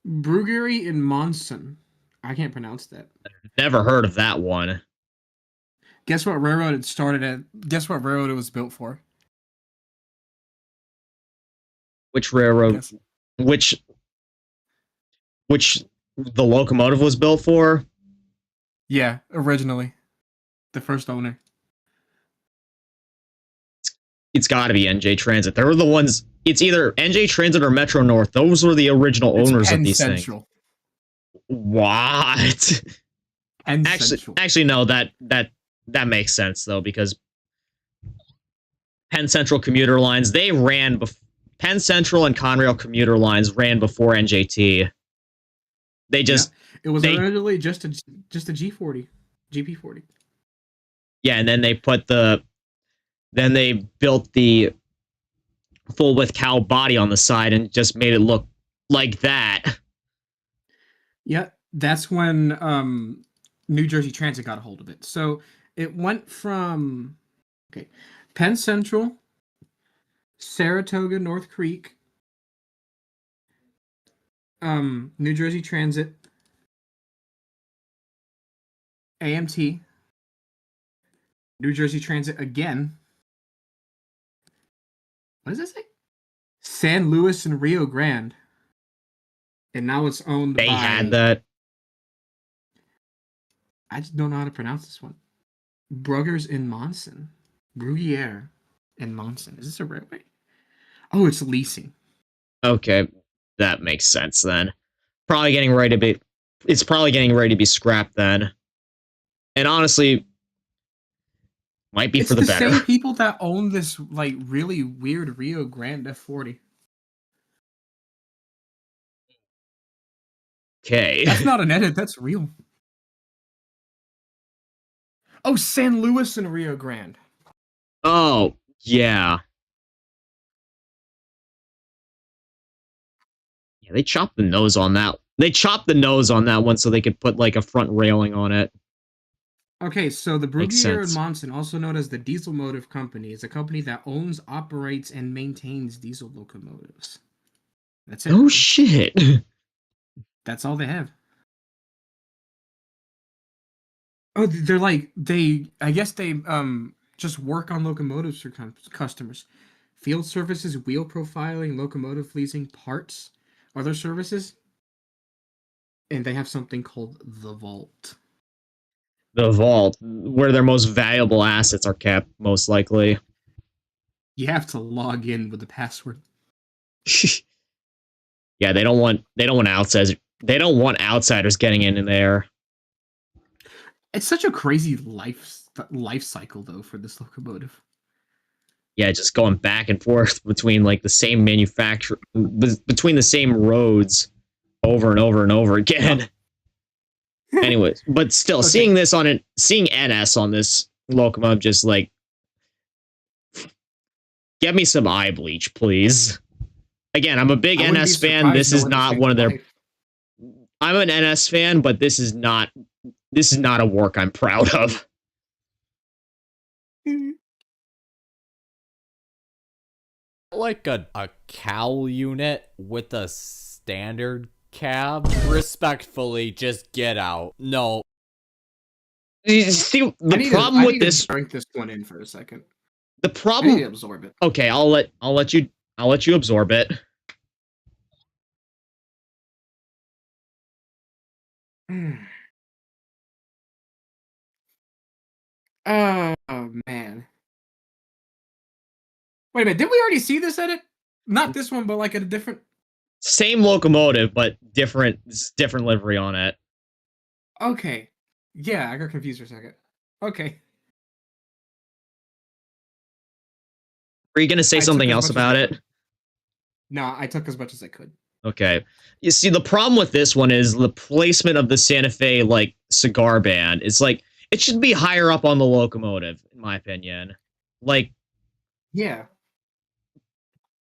Brewery in Monson. I can't pronounce that. Never heard of that one. Guess what railroad it started at? Guess what railroad it was built for? Which railroad? Yes. Which the locomotive was built for? Yeah, originally. The first owner. It's got to be NJ Transit. They were the ones. It's either NJ Transit or Metro North. Those were the original owners of these things. What? Actually, no. That makes sense though, because Penn Central commuter lines, they ran Penn Central and Conrail commuter lines ran before NJT. They just it was originally just a G40, GP40. Yeah, and then they built the full width cowl body on the side and just made it look like that. Yeah, that's when New Jersey Transit got a hold of it. So it went from Penn Central, Saratoga, North Creek, New Jersey Transit, AMT, New Jersey Transit again. What does that say? San Luis and Rio Grande. And now it's owned by... They had that. I just don't know how to pronounce this one. Bruggers in Monson. Bruggier in Monson. Is this a railway? Oh, it's leasing. Okay. that makes sense then. Probably getting ready to be. It's probably getting ready to be scrapped then. And honestly, might be It's for the the better. same people that own this like really weird Rio Grande F40. Okay. That's not an edit. That's real. Oh, San Luis and Rio Grande. Oh, yeah. Yeah, they chopped the nose on that. They chopped the nose on that one so they could put like a front railing on it. Okay, so the Makes Bruguiere and sense. Monson, also known as the Diesel Motive Company, is a company that owns, operates, and maintains diesel locomotives. That's it. Oh shit. That's all they have. Oh, they're like I guess they just work on locomotives for customers. Field services, wheel profiling, locomotive leasing, parts, other services, and they have something called the Vault. The vault, where their most valuable assets are kept, most likely. You have to log in with the password. Yeah, they don't want outsiders getting in there. It's such a crazy life cycle though for this locomotive. Yeah, just going back and forth between like the same manufacturer, between the same roads over and over and over again. Anyways, but still, Okay. seeing NS on this locomotive, just like, get me some eye bleach, please. Again, I'm a big I wouldn't be NS fan. surprised This no is one has not saved one of their. life. I'm an NS fan, but this is not a work I'm proud of. Like a cowl unit with a standard cab. Respectfully, just get out. No. See, the problem with this. Drink this one in for a second. The I need problem. to absorb it. Okay, I'll let you absorb it. Oh man. Wait a minute, did we already see this edit? Not this one, but like at a different. Same locomotive, but different livery on it. Okay. Yeah, I got confused for a second. Okay. Were you gonna say something else about it? No, I took as much as I could. Okay. You see, the problem with this one is the placement of the Santa Fe, like, cigar band. It's like, it should be higher up on the locomotive, in my opinion. Like, Yeah.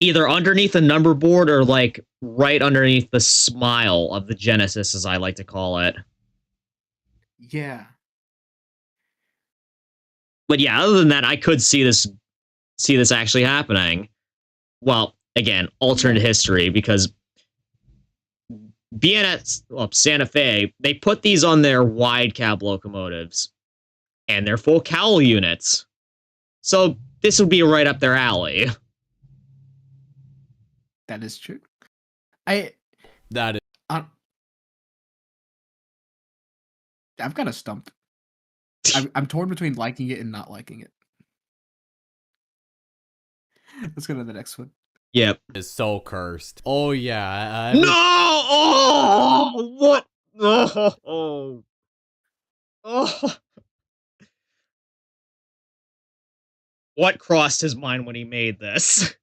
either underneath the number board or, like, right underneath the smile of the Genesis, as I like to call it. Yeah. But yeah, other than that, I could see this actually happening. Well, again, alternate history, because BNS, Santa Fe, they put these on their wide cab locomotives and their full cowl units. So this would be right up their alley. That is true. That is. I've got a stump. I'm torn between liking it and not liking it. Let's go to the next one. Yep. Is so cursed. Oh yeah. No! Oh! What? Oh. Oh. What crossed his mind when he made this?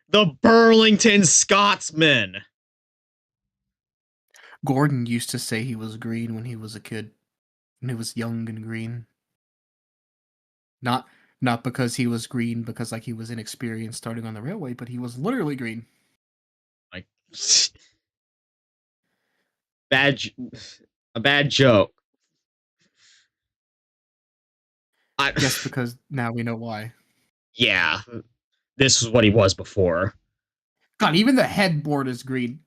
The Burlington Scotsman. Gordon used to say he was green when he was a kid. When he was young and green. Not because he was green because like he was inexperienced starting on the railway, but he was literally green. Like, a bad joke. Just because now we know why. Yeah, this was what he was before. God, even the headboard is green.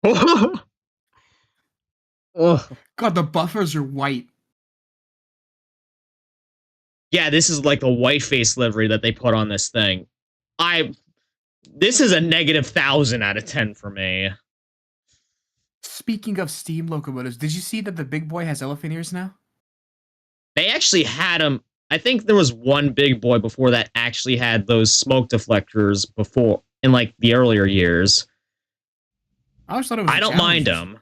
Oh. God, the buffers are white. Yeah, this is like the white face livery that they put on this thing. This is a -1,000 out of 10 for me. Speaking of steam locomotives, did you see that the big boy has elephant ears now? They actually had them. I think there was one big boy before that actually had those smoke deflectors before, in like the earlier years. I always thought it was. I don't mind them.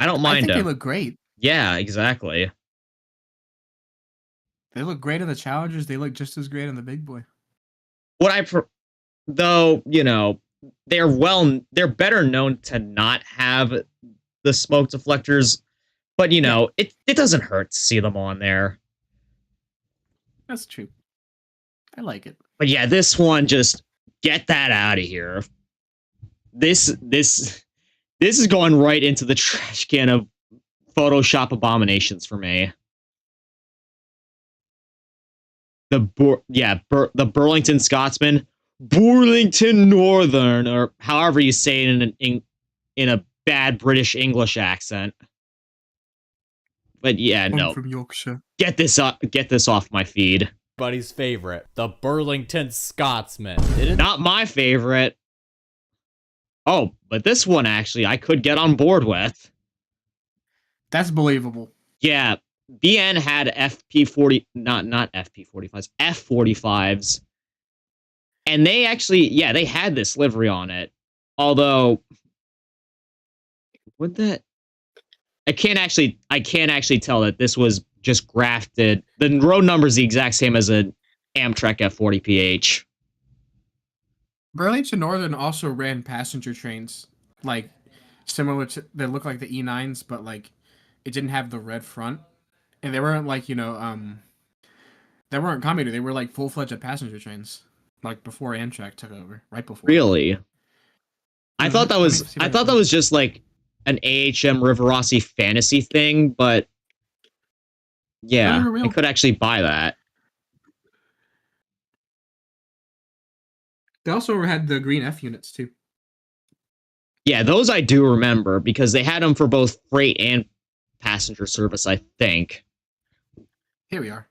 I don't I mind think they them. look great. Yeah, exactly. They look great in the Challengers. They look just as great in the Big Boy. Though, you know, they're better known to not have the smoke deflectors, but you know, it doesn't hurt to see them on there. That's true. I like it. But yeah, this one, just get that out of here. This is going right into the trash can of Photoshop abominations for me. The Burlington Scotsman, Burlington Northern, or however you say it in a bad British English accent. But yeah, I'm no. from Yorkshire. Get this off my feed. Buddy's favorite, the Burlington Scotsman. Not my favorite. Oh, but this one actually I could get on board with. That's believable. Yeah, BN had FP40, not FP45s, F45s. And they actually, yeah, they had this livery on it. Although, would that? I can't actually tell that this was just grafted. The road number is the exact same as an Amtrak F40PH. Burlington Northern also ran passenger trains, like similar to, they look like the E9s, but like it didn't have the red front, and they weren't like, you know, they weren't commuter. They were like full-fledged passenger trains, like before Amtrak took over, right before. Really? I thought that was just like an AHM Rivarossi fantasy thing, but yeah, I could actually buy that. They also had the green F units too. Yeah, those I do remember because they had them for both freight and passenger service, I think. Here we are.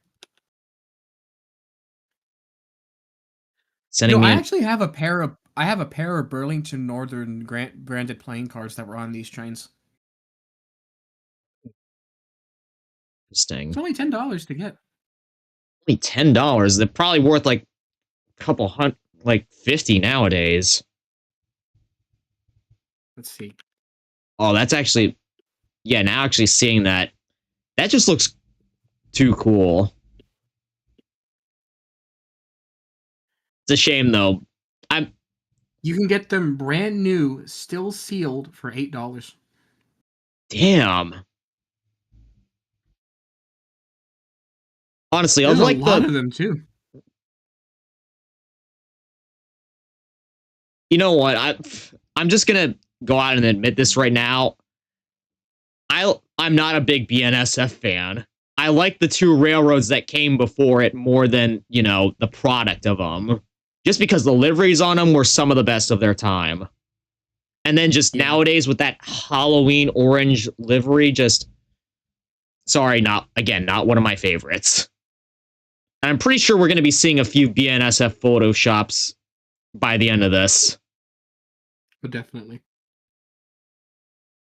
Sending me. I actually have a pair of Burlington Northern branded playing cards that were on these trains. Interesting. It's only $10 to get. Only $10. They're probably worth like a couple hundred, like 50 nowadays. Let's see. Oh, that's actually, yeah. Now actually seeing that just looks too cool. It's a shame though. You can get them brand new, still sealed for $8. Damn. Honestly, There's I like a lot of them too. You know what? I'm just gonna go out and admit this right now. I'm not a big BNSF fan. I like the two railroads that came before it more than, you know, the product of them. Just because the liveries on them were some of the best of their time. And then just nowadays with that Halloween orange livery, just sorry, not one of my favorites. And I'm pretty sure we're going to be seeing a few BNSF photoshops by the end of this. But definitely.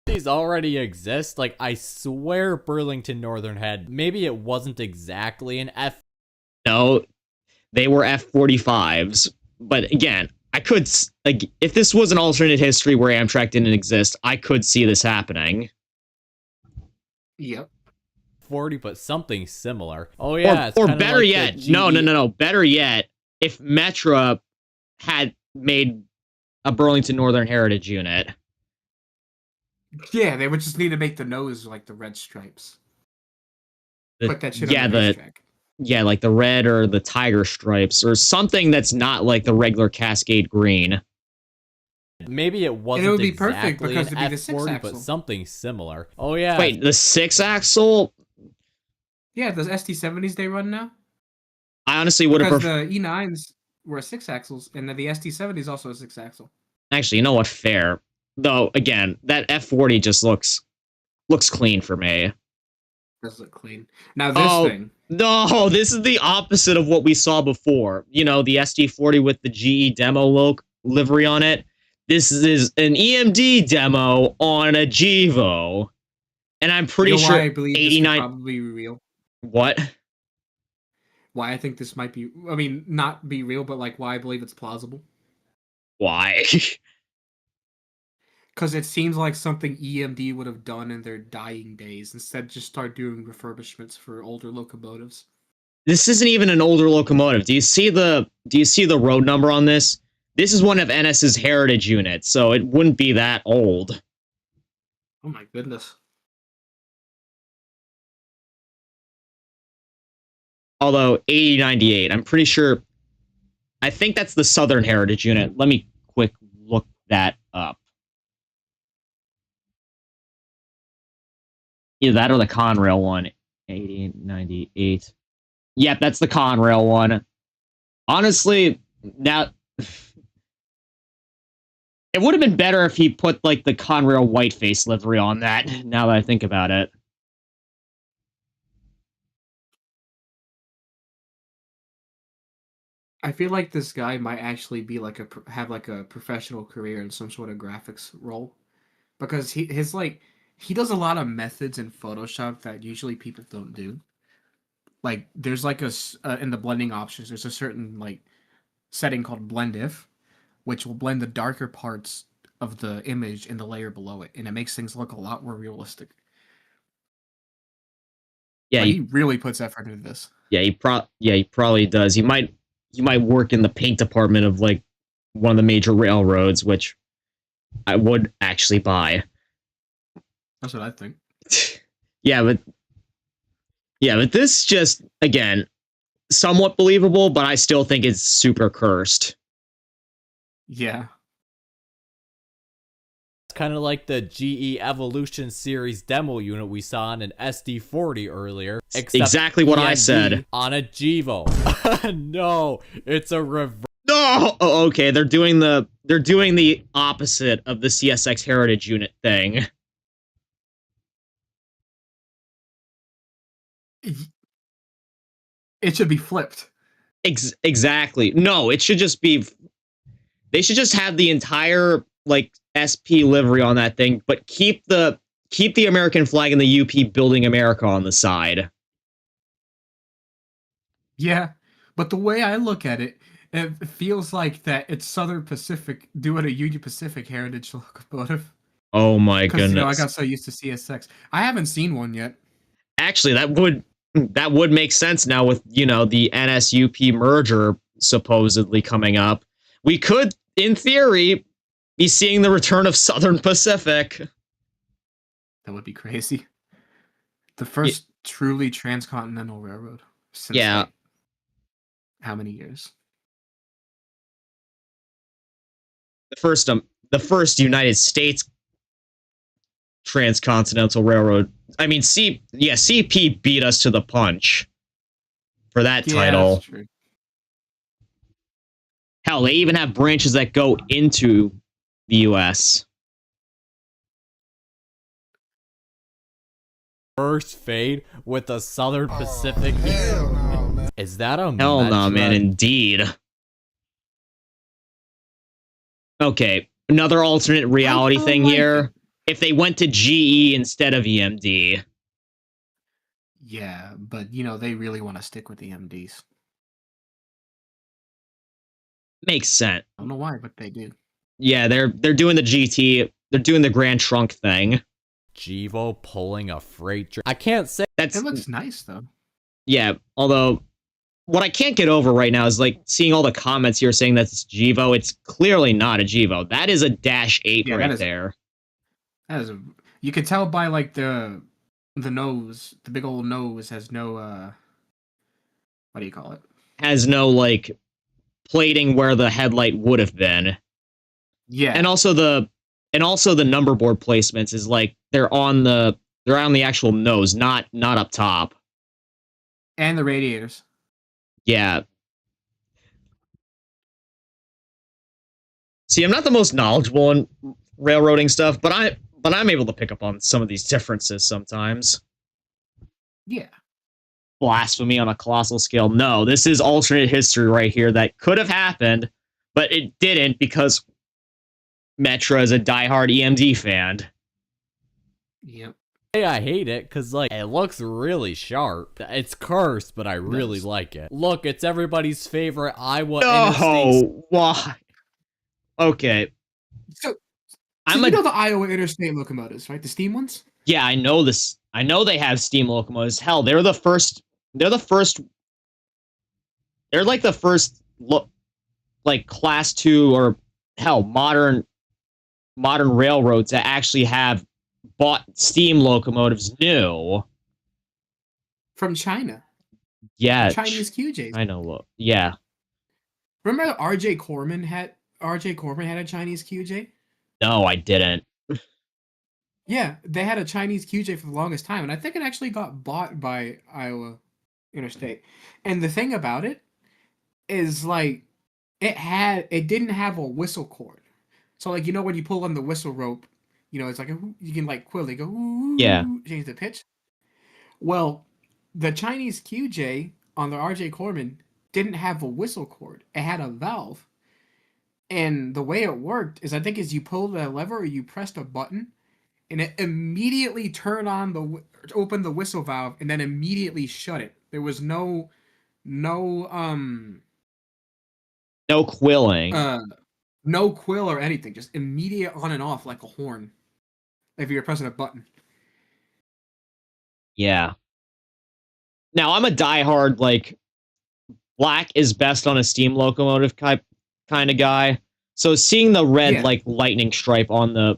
These already exist. Like, I swear Burlington Northern had, maybe it wasn't exactly an F. No, they were F45s. But again, I could, like, if this was an alternate history where Amtrak didn't exist, I could see this happening. Yep. 40, but something similar. Oh yeah, or better like yet, no. Better yet, if Metra had made a Burlington Northern Heritage unit. Yeah, they would just need to make the nose like the red stripes. Put that shit on the racetrack. Yeah, like the red or the tiger stripes or something that's not like the regular Cascade green. Maybe it wasn't. And it would be exactly perfect because it'd be the F40, 6-axle. but something similar. Oh yeah. Wait, the 6-axle? Yeah, those ST70s they run now. I honestly would have preferred the E9s were 6-axles, and the ST70 is also a 6-axle. Actually, you know what? Fair. Though again, that F40 just looks clean for me. Does look clean. Now this thing. No, this is the opposite of what we saw before. You know, the SD40 with the GE demo livery on it. This is an EMD demo on a Gevo. And I'm pretty sure I believe 89 this probably real. What? Why I think this might be, I mean, not be real, but like why I believe it's plausible. Why? Because it seems like something EMD would have done in their dying days. Instead, just start doing refurbishments for older locomotives. This isn't even an older locomotive. Do you see the road number on this? This is one of NS's heritage units, so it wouldn't be that old. Oh my goodness. Although 8098, I'm pretty sure. I think that's the Southern Heritage unit. Let me quick look that up. Either that or the Conrail one. 8098. Yep, that's the Conrail one. Honestly, now it would have been better if he put like the Conrail whiteface livery on that. Now that I think about it. I feel like this guy might actually be like have like a professional career in some sort of graphics role, because he does a lot of methods in Photoshop that usually people don't do. Like there's like in the blending options, there's a certain like setting called blend if, which will blend the darker parts of the image in the layer below it, and it makes things look a lot more realistic. Yeah, Like, he really puts effort into this. yeah, he probably does. He might work in the paint department of like one of the major railroads, which I would actually buy. That's what I think. yeah, but this just again somewhat believable, but I still think it's super cursed. Yeah. It's kind of like the GE Evolution series demo unit we saw in an SD40 earlier. Except Exactly what I said. On a Gevo. No, it's a reverse. No, oh, okay. They're doing the opposite of the CSX Heritage Unit thing. It should be flipped. Exactly. No, it should just be. They should just have the entire like SP livery on that thing, but keep the American flag and the UP Building America on the side. Yeah, but the way I look at it, it feels like that it's Southern Pacific doing a Union Pacific heritage locomotive. Oh my Because goodness! I got so used to CSX. I haven't seen one yet. Actually, that would make sense now with the NSUP merger supposedly coming up. We could, in theory, be seeing the return of Southern Pacific. That would be crazy. The first truly transcontinental railroad since like, how many years? The first United States transcontinental railroad. I mean, CP beat us to the punch for that title. That's true. Hell, they even have branches that go into the U.S. First fade with the Southern Pacific. No, is that a hell no, man? Indeed. Okay, another alternate reality thing here. If they went to GE instead of EMD. Yeah, but they really want to stick with the EMDs. Makes sense. I don't know why, but they do. Yeah, they're doing the GT. They're doing the Grand Trunk thing. Gevo pulling a freight train. I can't say it looks nice though. Yeah, although what I can't get over right now is like seeing all the comments here saying that it's Gevo. It's clearly not a Gevo. That is a -8 right there. That is you could tell by like the nose, the big old nose has no what do you call it? Has no like plating where the headlight would have been. Yeah. And also the number board placements is like they're on the actual nose, not up top. And the radiators. Yeah. See, I'm not the most knowledgeable in railroading stuff, but I'm able to pick up on some of these differences sometimes. Yeah. Blasphemy on a colossal scale. No, this is alternate history right here that could have happened, but it didn't because Metra is a diehard EMD fan. Yep. Hey, I hate it because like it looks really sharp. It's cursed, but I really like it. Look, it's everybody's favorite Iowa. No, why? Okay. So I'm you a know the Iowa interstate locomotives, right? The steam ones? yeah, I know this. I know they have steam locomotives. Hell, they're the first. They're the first. They're like the first like class two or hell modern railroads that actually have bought steam locomotives new. From China. The Yeah, Chinese QJs. I know. Yeah, Remember RJ Corman had a Chinese QJ? no, I didn't. Yeah, they had a Chinese QJ for the longest time, and I think it actually got bought by Iowa Interstate. And the thing about it is like it didn't have a whistle cord. So like when you pull on the whistle rope, it's like you can like quill, they go Yeah, ooh, change the pitch. Well, the Chinese QJ on the RJ Corman didn't have a whistle cord. It had a valve. And the way it worked is I think is you pulled a lever or you pressed a button and it immediately turned on opened the whistle valve and then immediately shut it. There was no no quilling. uh no quill or anything, just immediate on and off like a horn if you're pressing a button. Yeah. Now I'm a diehard like black is best on a steam locomotive kind of guy. So seeing the red Yeah. like lightning stripe on the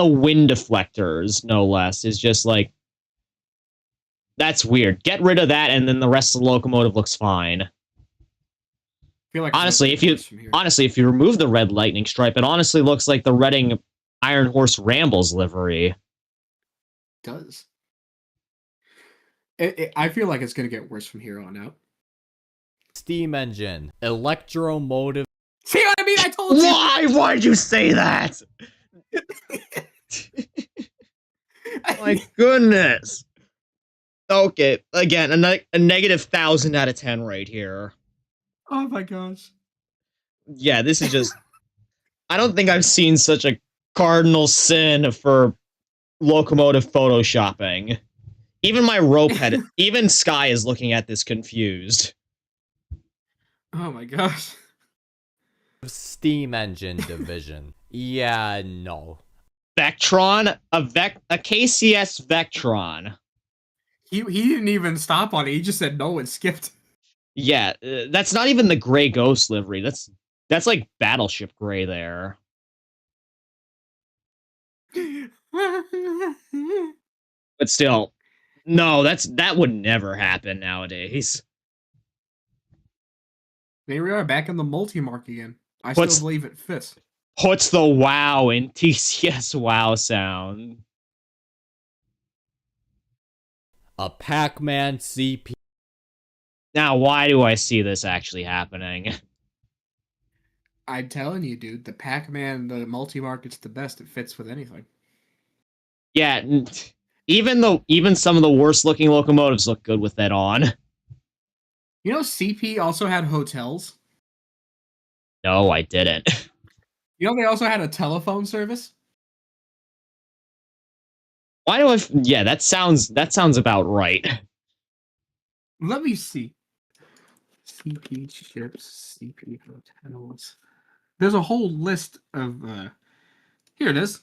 wind deflectors, no less, is just like that's weird. Get rid of that, and then the rest of the locomotive looks fine. I feel like Honestly, if you remove the red lightning stripe, it honestly looks like the Reading Iron Horse Rambles livery. It does. I feel like it's gonna get worse from here on out. Steam engine, electromotive. See what I mean? I told you. Why? Why'd you say that? My goodness. Okay, again, a negative 1,000 out of 10 right here. Oh my gosh. Yeah, this is just. I don't think I've seen such a cardinal sin for locomotive photoshopping. Even my rope head, even Sky is looking at this confused. Oh my gosh. Steam engine division. Yeah, no. Vectron, a KCS Vectron. He didn't even stop on it. He just said no and skipped. Yeah, that's not even the Gray Ghost livery. That's like Battleship Gray there. But still, no, that would never happen nowadays. Here we are back in the multi-mark again. I What's- still believe it fits. Puts the wow in TCS wow sound. A Pac-Man CP. Now, why do I see this actually happening? I'm telling you, dude, the Pac-Man, the multi-market's the best. It fits with anything. Yeah, even some of the worst looking locomotives look good with that on. You know, CP also had hotels. No, I didn't. You know, they also had a telephone service. Why do I? Yeah, that sounds about right. Let me see. CP ships, CP hotels. There's a whole list of. Here it is.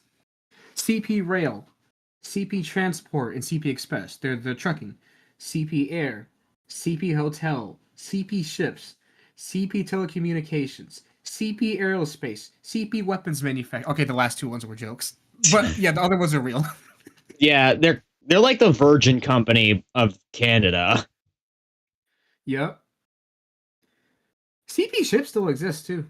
CP Rail, CP Transport, and CP Express. They're the trucking. CP Air, CP Hotel, CP Ships, CP Telecommunications, CP Aerospace, CP Weapons Manufacturing. Okay, the last two ones were jokes, but yeah, the other ones are real. Yeah, they're like the Virgin Company of Canada. Yep. CP Ships still exist too.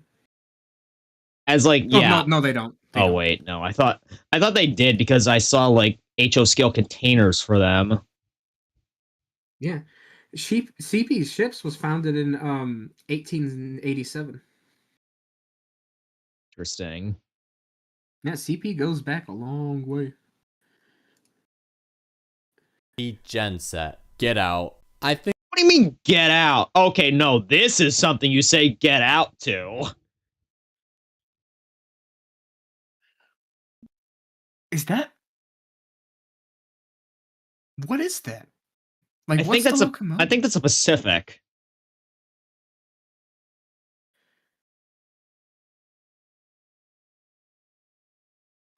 As like, yeah. Oh, no, they don't. They oh don't. wait, no. I thought they did because I saw like HO scale containers for them. Yeah. CP Ships was founded in 1887. Interesting. Yeah, CP goes back a long way. Genset. Get out. I think What do you mean get out? Okay, no, this is something you say get out to. Is that? What is that? Like, I what's think the locomotive? I think that's a Pacific.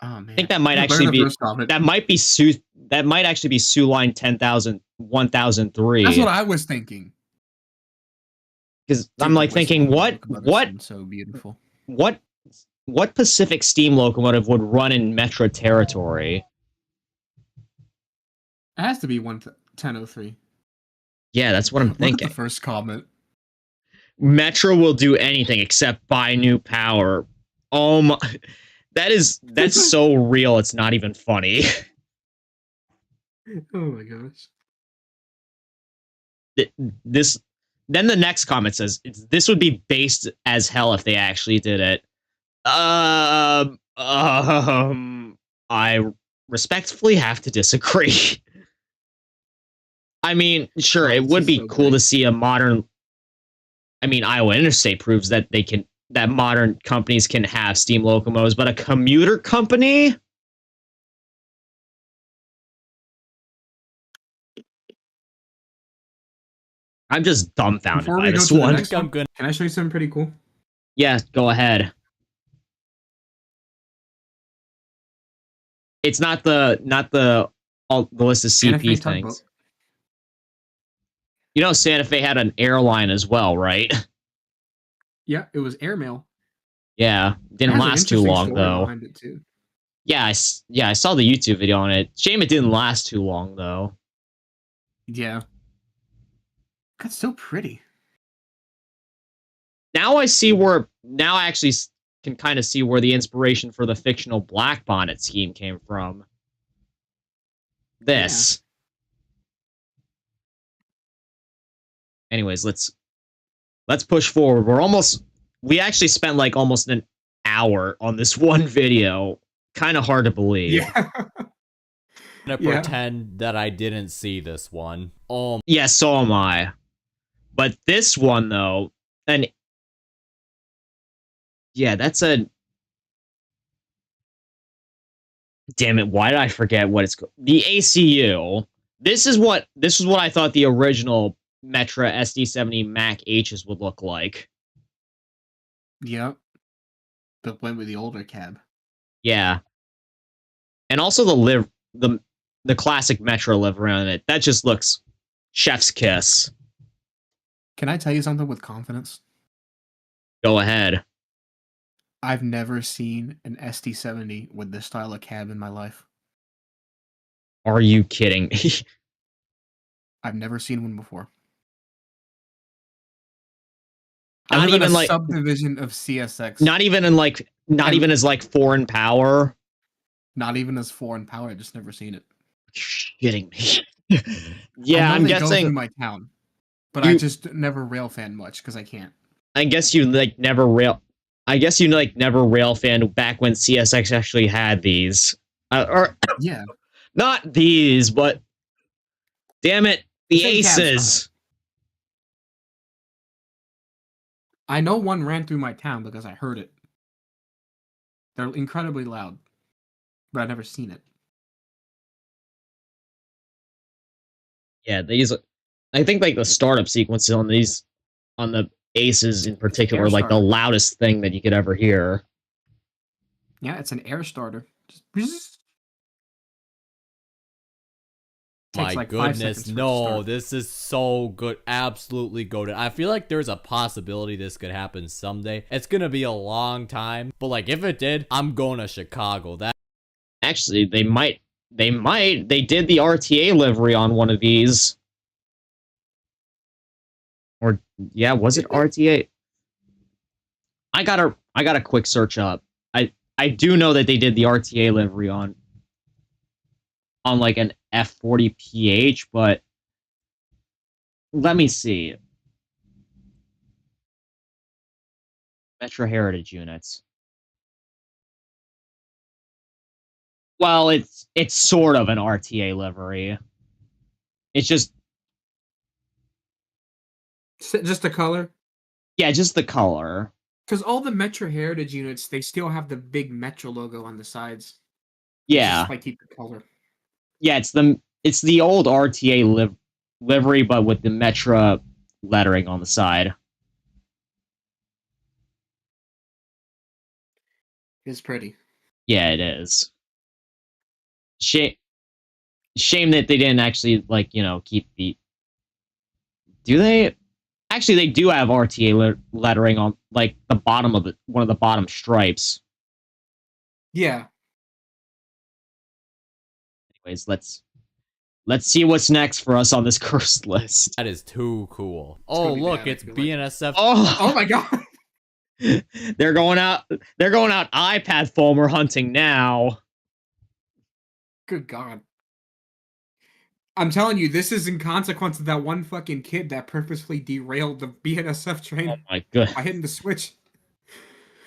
Oh man. I think that might actually be that might actually be Sioux Line 10,000 1003. That's what I was thinking. Because Dude, I'm the like whistle thinking, on the locomotive seemed so beautiful. what Pacific steam locomotive would run in Metro territory? It has to be 1003. Yeah, that's what I'm Look at thinking. the first comment. Metro will do anything except buy new power. Oh my, that's so real. It's not even funny. Oh my gosh. This then the next comment says this would be based as hell if they actually did it. I respectfully have to disagree. I mean, sure, it would be cool to see a modern. I mean, Iowa Interstate proves that that modern companies can have steam locomotives, but a commuter company? I'm just dumbfounded by this one. Can I show you something pretty cool? Yeah, go ahead. It's not the list of CP things. You know, Santa Fe had an airline as well, right? Yeah, it was airmail. Yeah, didn't last too long though. Yeah, I saw the YouTube video on it. Shame it didn't last too long though. Yeah, that's so pretty. Now I actually can kind of see where the inspiration for the fictional Black Bonnet scheme came from. This. Yeah. Anyways, let's push forward. We actually spent like almost an hour on this one video. Kind of hard to believe. Yeah. I'm gonna pretend that I didn't see this one. Yeah, so am I. But this one though, yeah, that's a. Damn it! Why did I forget what it's called? The ACU. This is what I thought the original Metra SD70 Mac H's would look like. Yep. But went with the older cab. Yeah. And also the classic Metro livery on it. That just looks chef's kiss. Can I tell you something with confidence? Go ahead. I've never seen an SD70 with this style of cab in my life. Are you kidding me? I've never seen one before. Not even like subdivision of CSX. Not even as like foreign power. Not even as foreign power. I've just never seen it. You're kidding me. Yeah, I'm guessing go through my town, but I just never rail fan much because I can't. I guess you never rail fan back when CSX actually had these. Yeah. Not these, but damn it, the Aces. I know one ran through my town because I heard it. They're incredibly loud, but I've never seen it. Yeah, I think like the startup sequences on the Aces in particular, like the loudest thing that you could ever hear. Yeah, it's an air starter. Just my like goodness, no, this is so good. Absolutely goated. I feel like there's a possibility this could happen someday. It's gonna be a long time, but like if it did, I'm going to Chicago. That actually, they might. They did the RTA livery on one of these. Or yeah, was it RTA? I got a quick search up. I do know that they did the RTA livery on like an F40 PH, but let me see. Metro Heritage units. Well, it's sort of an RTA livery. It's just the color? Yeah, just the color. Because all the Metro Heritage units, they still have the big Metro logo on the sides. Yeah. Just like keep the color. Yeah, it's the old RTA livery, but with the Metra lettering on the side. It's pretty. Yeah, it is. shame, shame that they didn't actually like keep the. Do they? Actually, they do have RTA lettering on like the bottom of one of the bottom stripes. Yeah. Anyways, let's see what's next for us on this cursed list. That is too cool. It's gonna Oh, be look, bad, I it's feel like. BNSF. Oh, Oh my god. they're going out. They're going out iPad foamer hunting now. Good god. I'm telling you, this is in consequence of that one fucking kid that purposefully derailed the BNSF train Oh my god. by hitting the switch.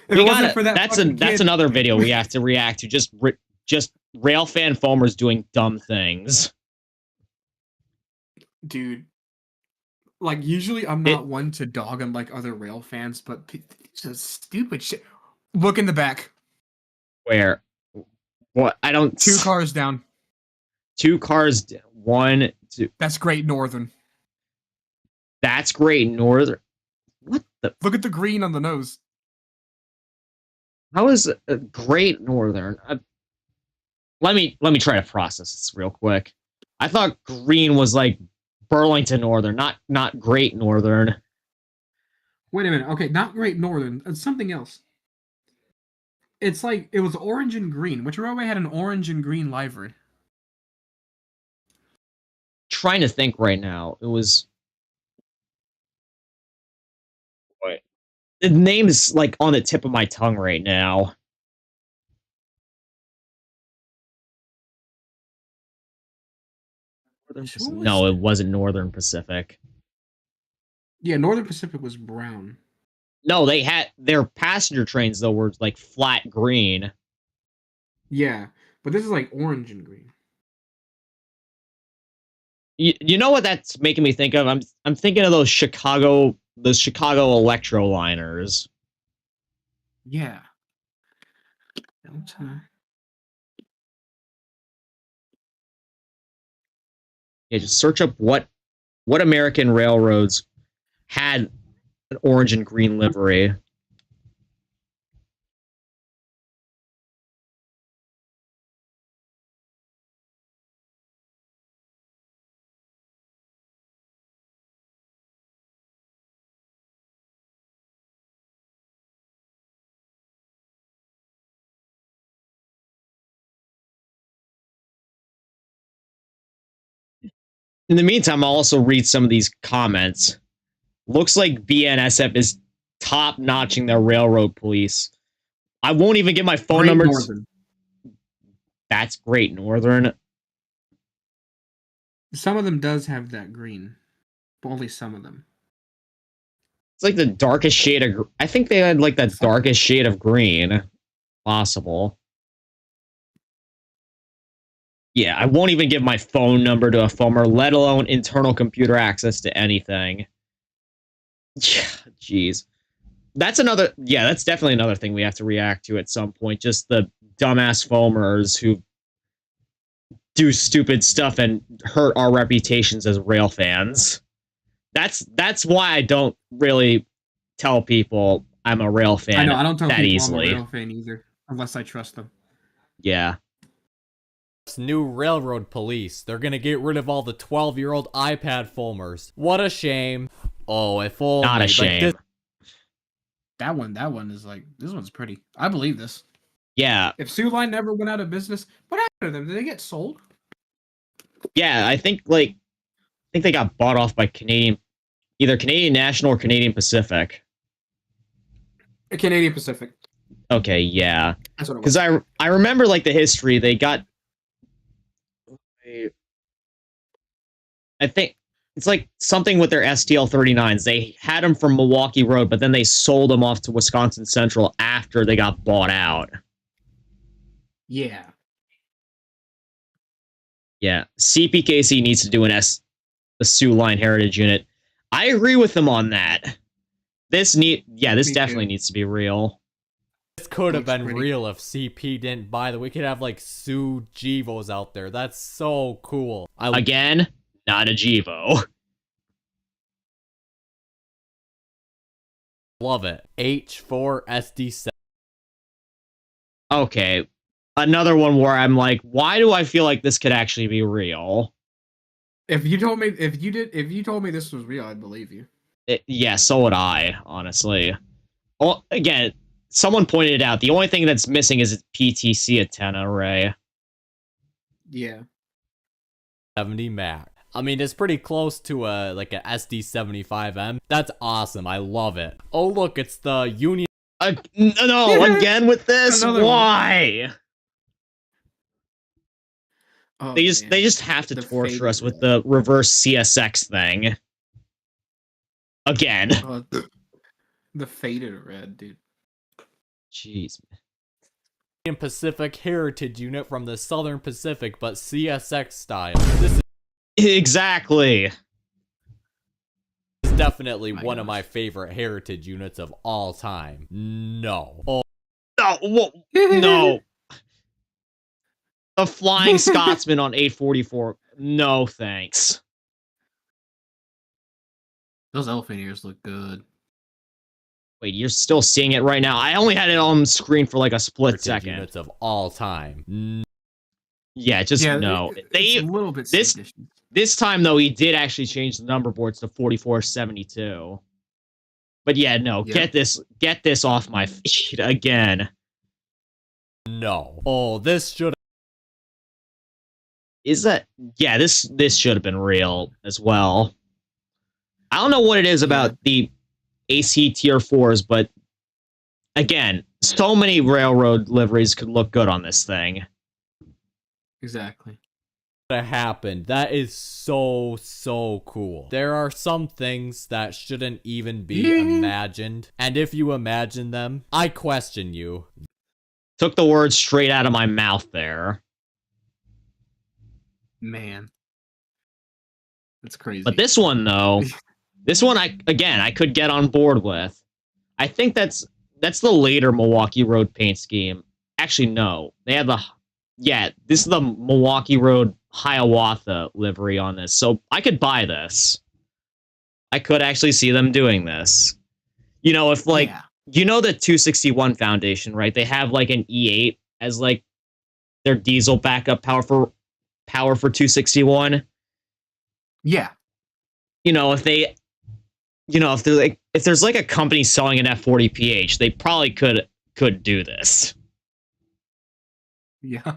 If We it got wasn't it. for that That's fucking that's kid, another video we have to react to. Just railfan foamers doing dumb things. dude. Like usually, I'm It not one to dog on like other rail fans, but just stupid shit. Look in the back. where what I don't 2 cars down. 2 cars 1 2. That's Great Northern. That's Great Northern. What the? Look at the green on the nose. How is a Great Northern? Let me try to process this real quick. I thought green was like Burlington Northern, not Great Northern. Wait a minute. Okay, not Great Northern. It's something else. It's like it was orange and green. Which railway had an orange and green livery? Trying to think right now. It was. Wait. The name is like on the tip of my tongue right now. No, it wasn't Northern Pacific. Yeah, Northern Pacific was brown. No, they had their passenger trains though were like flat green. Yeah, but this is like orange and green. You know what that's making me think of? I'm thinking of those Chicago Electro liners. Yeah. Delta. Yeah, just search up what American railroads had an orange and green livery. In the meantime, I'll also read some of these comments. Looks like BNSF is top notching their railroad police. I won't even get my phone Great number. Northern. That's Great Northern. Some of them does have that green, but only some of them. It's like the darkest shade of. I think they had like the darkest shade of green possible. Yeah, I won't even give my phone number to a foamer, let alone internal computer access to anything. Jeez. That's another. Yeah, that's definitely another thing we have to react to at some point. Just the dumbass foamers who do stupid stuff and hurt our reputations as rail fans. That's why I don't really tell people I'm a rail fan. I know, I don't tell that people easily. I'm a rail fan either, unless I trust them. Yeah. New railroad police. They're gonna get rid of all the 12-year-old iPad foamers. What a shame. Oh, if only. Not a shame. That one is like, this one's pretty. I believe this. Yeah. If Sioux Line never went out of business, what happened to them? Did they get sold? Yeah, I think they got bought off by either Canadian National or Canadian Pacific. Canadian Pacific. Okay, yeah. That's what it was. Because I remember like the history. They got. I think it's like something with their STL 39s. They had them from Milwaukee Road, but then they sold them off to Wisconsin Central after they got bought out. Yeah. Yeah, CPKC needs to do a Sioux Line Heritage Unit. I agree with them on that. This definitely needs to be real. This could have Looks been pretty. real if CP didn't buy them. We could have like Sioux Gevos out there. That's so cool. Again, not a Gevo. Love it. H4 SD7. Okay, another one where I'm like, why do I feel like this could actually be real? If you told me this was real, I'd believe you. Yeah, so would I, honestly. Well, again, someone pointed it out. The only thing that's missing is its PTC antenna array. Yeah. 70 Mac. I mean, it's pretty close to like a SD75M. That's awesome. I love it. Oh, look, it's the Union. No, again with this? Another one. Why? Oh, They just have to torture us with the reverse CSX thing. Again. The faded red, dude. Jeez. Pacific Heritage Unit from the Southern Pacific, but CSX style. This is Exactly. definitely one of my favorite heritage units of all time. No. Oh. No. No. The Flying Scotsman on 844. No, thanks. Those elephant ears look good. Wait, you're still seeing it right now? I only had it on screen for like a split second. Units of all time. Yeah, no. It's a little bit this time though, he did actually change the number boards to 4472. But yeah, no, get this off my feet again. No. Oh, this should. Is that? Yeah, this should have been real as well. I don't know what it is about the AC Tier 4s, but again, so many railroad liveries could look good on this thing. Exactly. That happened. That is so cool. There are some things that shouldn't even be imagined, and if you imagine them, I question you. Took the words straight out of my mouth there. Man. That's crazy. But this one though, I could get on board with. I think that's the later Milwaukee Road paint scheme. Actually, no. They have this is the Milwaukee Road Hiawatha livery on this. So I could buy this. I could actually see them doing this. You know, if like you know the 261 Foundation, right? They have like an E8 as like their diesel backup power for 261. Yeah. You know, if there's like a company selling an F40PH, they probably could do this. Yeah.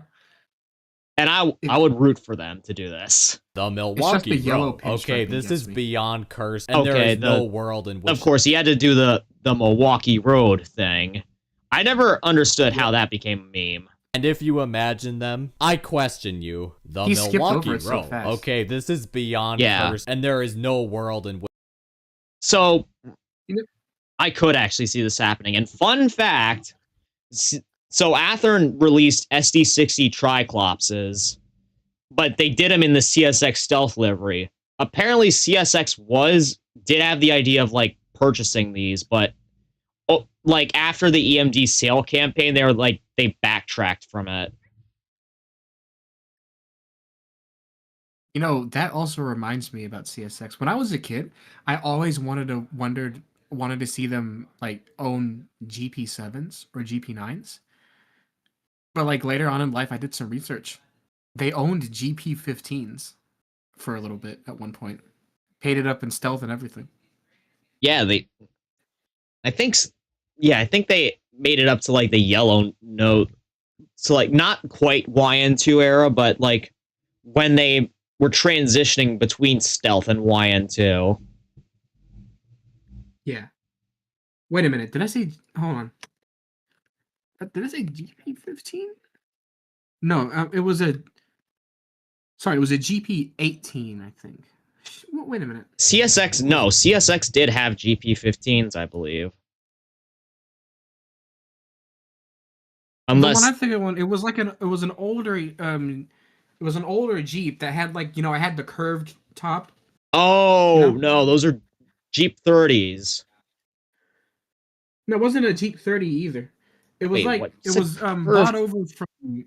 And I would root for them to do this. The Milwaukee Road. Okay, this is beyond cursed, and there is no world in which. Of course, he had to do the Milwaukee Road thing. I never understood how that became a meme. And if you imagine them, I question you. The Milwaukee Road. So okay, this is beyond cursed, and there is no world in which. So, I could actually see this happening. And fun fact, so Athearn released SD60 Triclopses, but they did them in the CSX Stealth livery. Apparently, CSX did have the idea of like purchasing these, but like after the EMD sale campaign, they backtracked from it. You know, that also reminds me about CSX. When I was a kid, I always wanted to see them like own GP7s or GP9s. But like later on in life, I did some research. They owned GP15s for a little bit at one point. Painted up in stealth and everything. Yeah, I think they made it up to like the yellow note. So like not quite YN2 era, but like when they were transitioning between stealth and YN2. Yeah. Wait a minute. Did I say? Hold on. Did I say GP15? No, it was a. Sorry, it was a GP18, I think. Wait a minute. CSX did have GP15s, I believe. Unless the one I'm thinking one, it was an older Jeep that had like, I had the curved top. Oh, no, those are Jeep 30s. No, it wasn't a Jeep 30 either. It was bought over from. You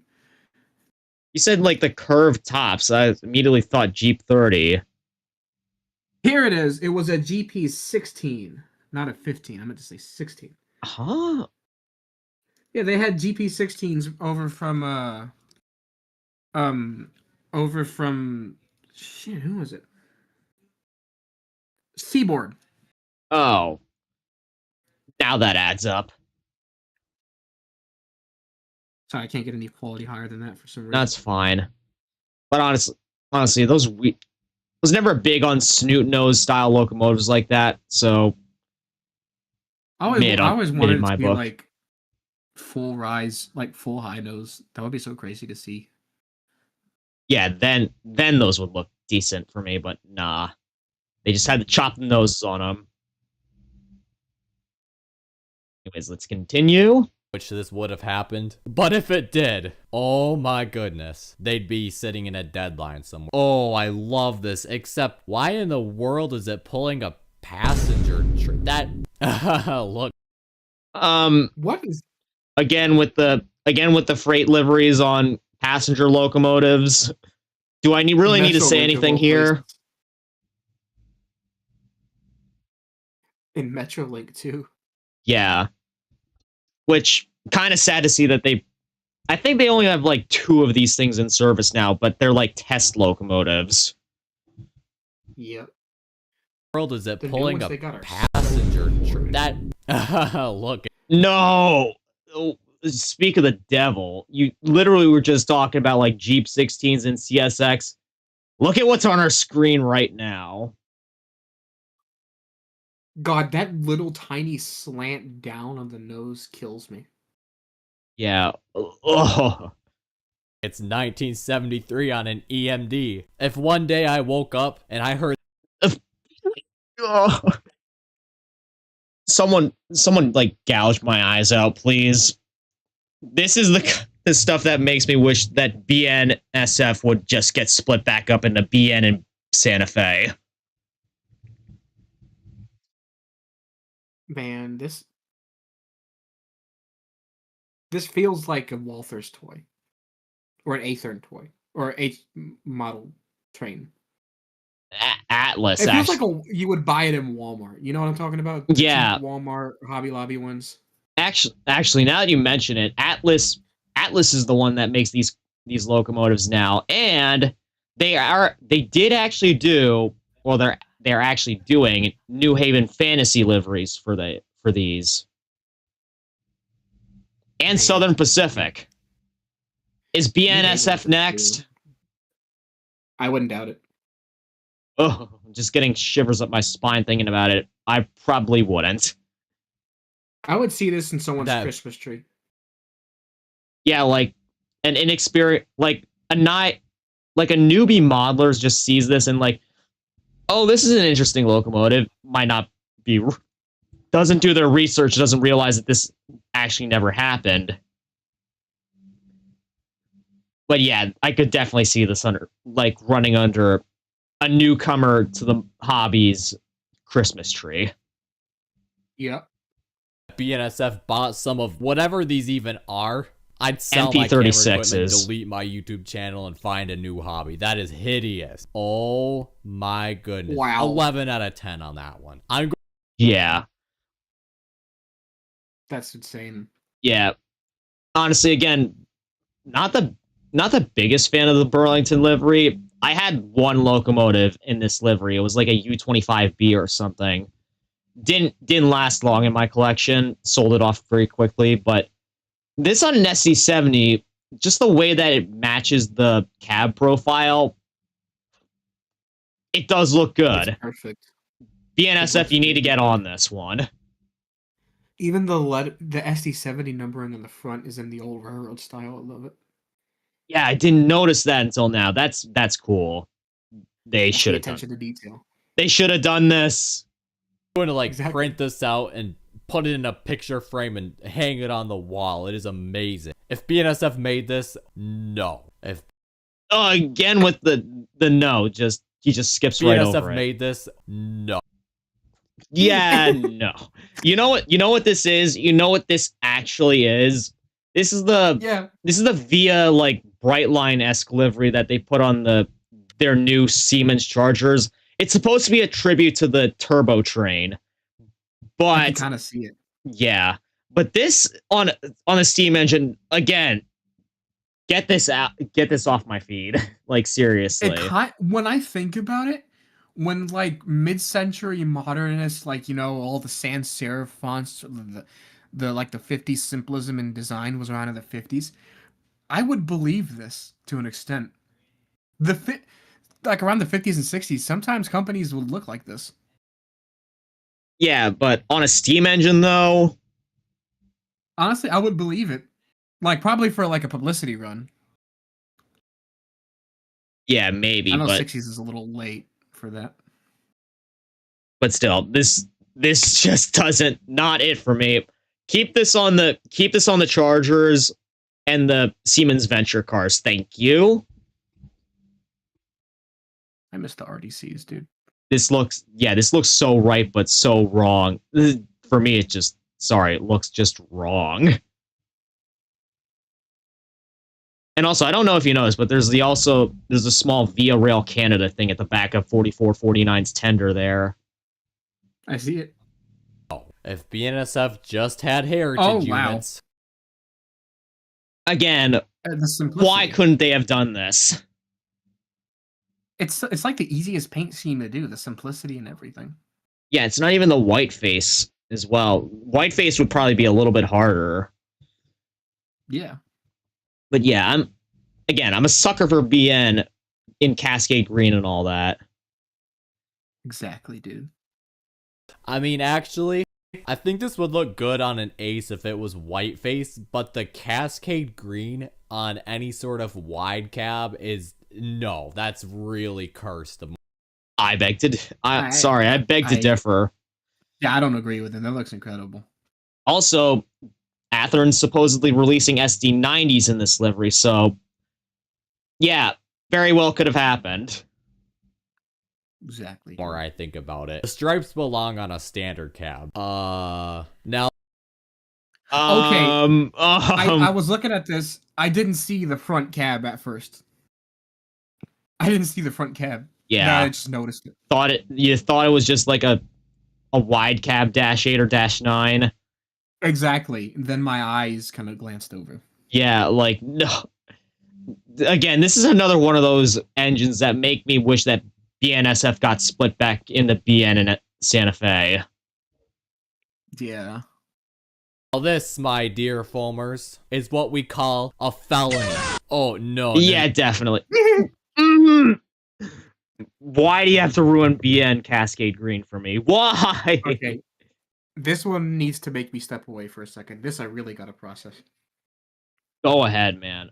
said like the curved tops. I immediately thought Jeep 30. Here it is. It was a GP 16, not a 15. I meant to say 16. Huh? Yeah, they had GP16s over from shit. Who was it? Seaboard. Oh, now that adds up. Sorry, I can't get any quality higher than that for some reason. That's fine. But honestly, those was never big on snoot nose style locomotives like that. So I mid always in wanted it my to be book. like full rise, like full high nose. That would be so crazy to see. Yeah, then those would look decent for me, but nah. They just had to chop the noses on them. Anyways, let's continue. Which this would have happened. But if it did, oh my goodness, they'd be sitting in a deadline somewhere. Oh, I love this, except why in the world is it pulling a passenger train? That, look. What is Again with the freight liveries on passenger locomotives. Do I really need to say anything here? In Metrolink too? Yeah. Which, kind of sad to see that I think they only have like 2 of these things in service now, but they're like test locomotives. Yep. World is it The new pulling ones a they got are passenger train? That, look. No! Oh, speak of the devil. You literally were just talking about like Jeep 16s and CSX. Look at what's on our screen right now. God, that little tiny slant down on the nose kills me. Yeah. Oh. It's 1973 on an EMD. If one day I woke up and I heard Oh. Someone like gouge my eyes out, please. This is the stuff that makes me wish that BNSF would just get split back up into BN and Santa Fe. Man, this feels like a Walther's toy. Or an Aethern toy. Or an H model train. Atlas, It feels actually. like you would buy it in Walmart. You know what I'm talking about? The Yeah. cheap Walmart, Hobby Lobby ones. Actually, now that you mention it, Atlas is the one that makes these locomotives now, and they did actually do, well, they're actually doing New Haven fantasy liveries for these, and Southern Pacific. Is BNSF next? I wouldn't doubt it. Oh, I'm just getting shivers up my spine thinking about it. I probably wouldn't. I would see this in someone's Christmas tree. Yeah, like an inexperienced, like a newbie modeler just sees this and like, oh, this is an interesting locomotive. Might not be, doesn't do their research, doesn't realize that this actually never happened. But yeah, I could definitely see this running under a newcomer to the hobby's Christmas tree. Yep. BNSF bought some of whatever these even are, I'd sell my camera equipment, delete my YouTube channel, and find a new hobby. That is hideous. Oh my goodness. Wow. 11 out of 10 on that one. Yeah. That's insane. Yeah. Honestly, again, not the biggest fan of the Burlington livery. I had one locomotive in this livery. It was like a U25B or something. Didn't last long in my collection. Sold it off very quickly. But this on an SC70, just the way that it matches the cab profile, it does look good. It's perfect. BNSF, you need to get on this one. Even the SD70 numbering on the front is in the old railroad style. I love it. Yeah, I didn't notice that until now. That's cool. They should have attention to detail. They should have done this. I'm going to print this out and put it in a picture frame and hang it on the wall. It is amazing. If BNSF made this, no. If again with the no, he just skips right over it. BNSF made this, no. Yeah, no. You know what this is? You know what this actually is? This is the Via like Brightline-esque livery that they put on their new Siemens Chargers. It's supposed to be a tribute to the turbo train, but I can kind of see it. Yeah, But this on a steam engine, again, get this out, get this off my feed. Like, seriously. When I think about it, when like mid-century modernists, like, you know, all the sans serif fonts, the like the 50s simplism in design was around in the 50s, I would believe this to an extent. Like around the 50s and 60s, sometimes companies would look like this. Yeah, but on a steam engine though, honestly, I would believe it. Like, probably for like a publicity run. Yeah, maybe. I know but 60s is a little late for that. But still, this just doesn't, not it for me. Keep this on the Chargers and the Siemens Venture cars. Thank you. I miss the RDCs, dude. This looks so right, but so wrong. For me, it just, sorry, it looks just wrong. And also, I don't know if you noticed, but there's a small Via Rail Canada thing at the back of 4449's tender there. I see it. Oh, if BNSF just had heritage units. Again, why couldn't they have done this? It's like the easiest paint scheme to do, the simplicity and everything. Yeah, it's not even the whiteface as well. Whiteface would probably be a little bit harder. Yeah. But yeah, I'm a sucker for BN in Cascade Green and all that. Exactly, dude. I mean, actually, I think this would look good on an Ace if it was whiteface, but the Cascade Green on any sort of wide cab is, no, that's really cursed. I beg to differ. Yeah, I don't agree with it. That looks incredible. Also, Athearn's supposedly releasing SD90s in this livery, so yeah, very well could have happened. Exactly. The more I think about it, the stripes belong on a standard cab. Now. Okay. I was looking at this. I didn't see the front cab at first. I didn't see the front cab. Yeah. I just noticed it. You thought it was just like a wide cab -8 or -9. Exactly. Then my eyes kind of glanced over. Yeah, like, no. Again, this is another one of those engines that make me wish that BNSF got split back into BN and Santa Fe. Yeah. Well, this, my dear foamers, is what we call a felony. Oh, no. Yeah, definitely. Why do you have to ruin BN Cascade Green for me? Why? Okay. This one needs to make me step away for a second. This I really gotta process. Go ahead, man.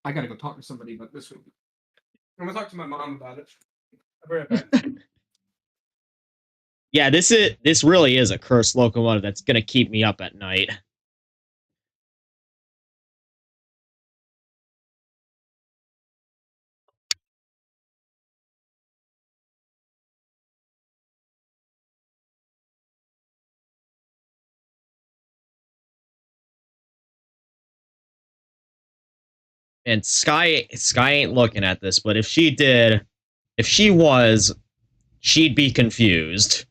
I gotta go talk to somebody about this one. I'm gonna talk to my mom about it. I'll be right back. Yeah, this really is a cursed locomotive that's gonna keep me up at night. And Sky ain't looking at this, but if she was, she'd be confused.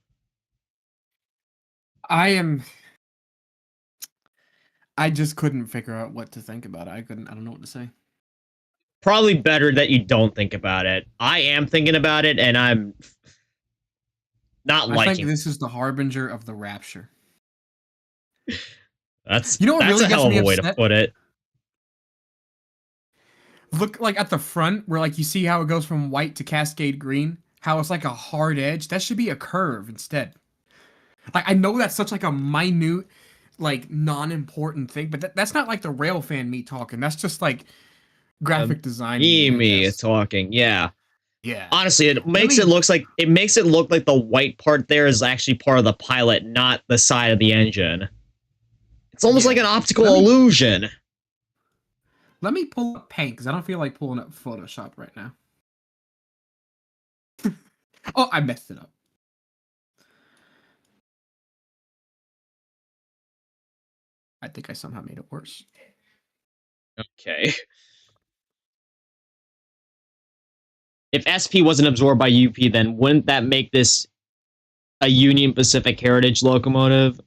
I just couldn't figure out what to think about it. I don't know what to say. Probably better that you don't think about it. I am thinking about it, and I'm not liking it. I think this is the harbinger of the rapture. That's a hell of a way to put it. Look, like, at the front, where, like, you see how it goes from white to Cascade Green? How it's like a hard edge? That should be a curve instead. Like, I know that's such, like, a minute, like, non-important thing, but that's not, like, the rail fan me talking. That's just, like, graphic design. Me talking, yeah. Yeah. Honestly, it makes it look like the white part there is actually part of the pilot, not the side of the engine. It's almost like an optical illusion. Let me pull up Paint, because I don't feel like pulling up Photoshop right now. Oh, I messed it up. I think I somehow made it worse. Okay. If SP wasn't absorbed by UP, then wouldn't that make this a Union Pacific Heritage locomotive?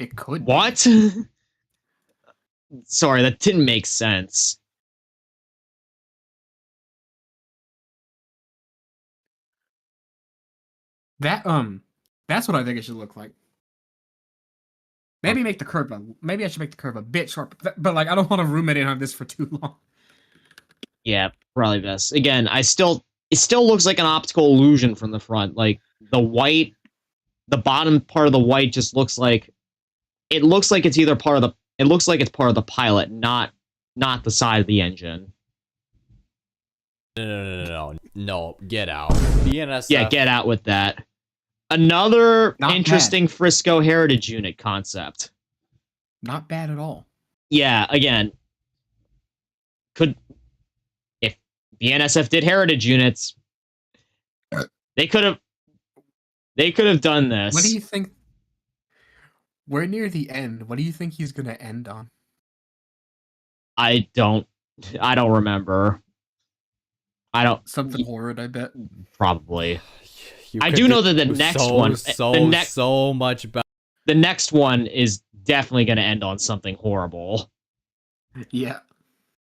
It could be. What? Sorry, that didn't make sense. That's what I think it should look like. Maybe make the curve maybe I should make the curve a bit sharper. But like I don't want to ruminate on this for too long. Yeah, probably best. Again, it still looks like an optical illusion from the front. Like the bottom part of the white just looks like it's either part of the it's part of the pilot, not the side of the engine. No, get out. BNSF. Yeah, get out with that. Another Not interesting bad. Frisco Heritage unit concept. Not bad at all. Yeah, again, if the NSF did Heritage units, they could have done this. What do you think? We're near the end. What do you think he's gonna end on? I don't remember. Something horrid, I bet. Probably. I do know that the next one, so much better. The next one is definitely going to end on something horrible. Yeah.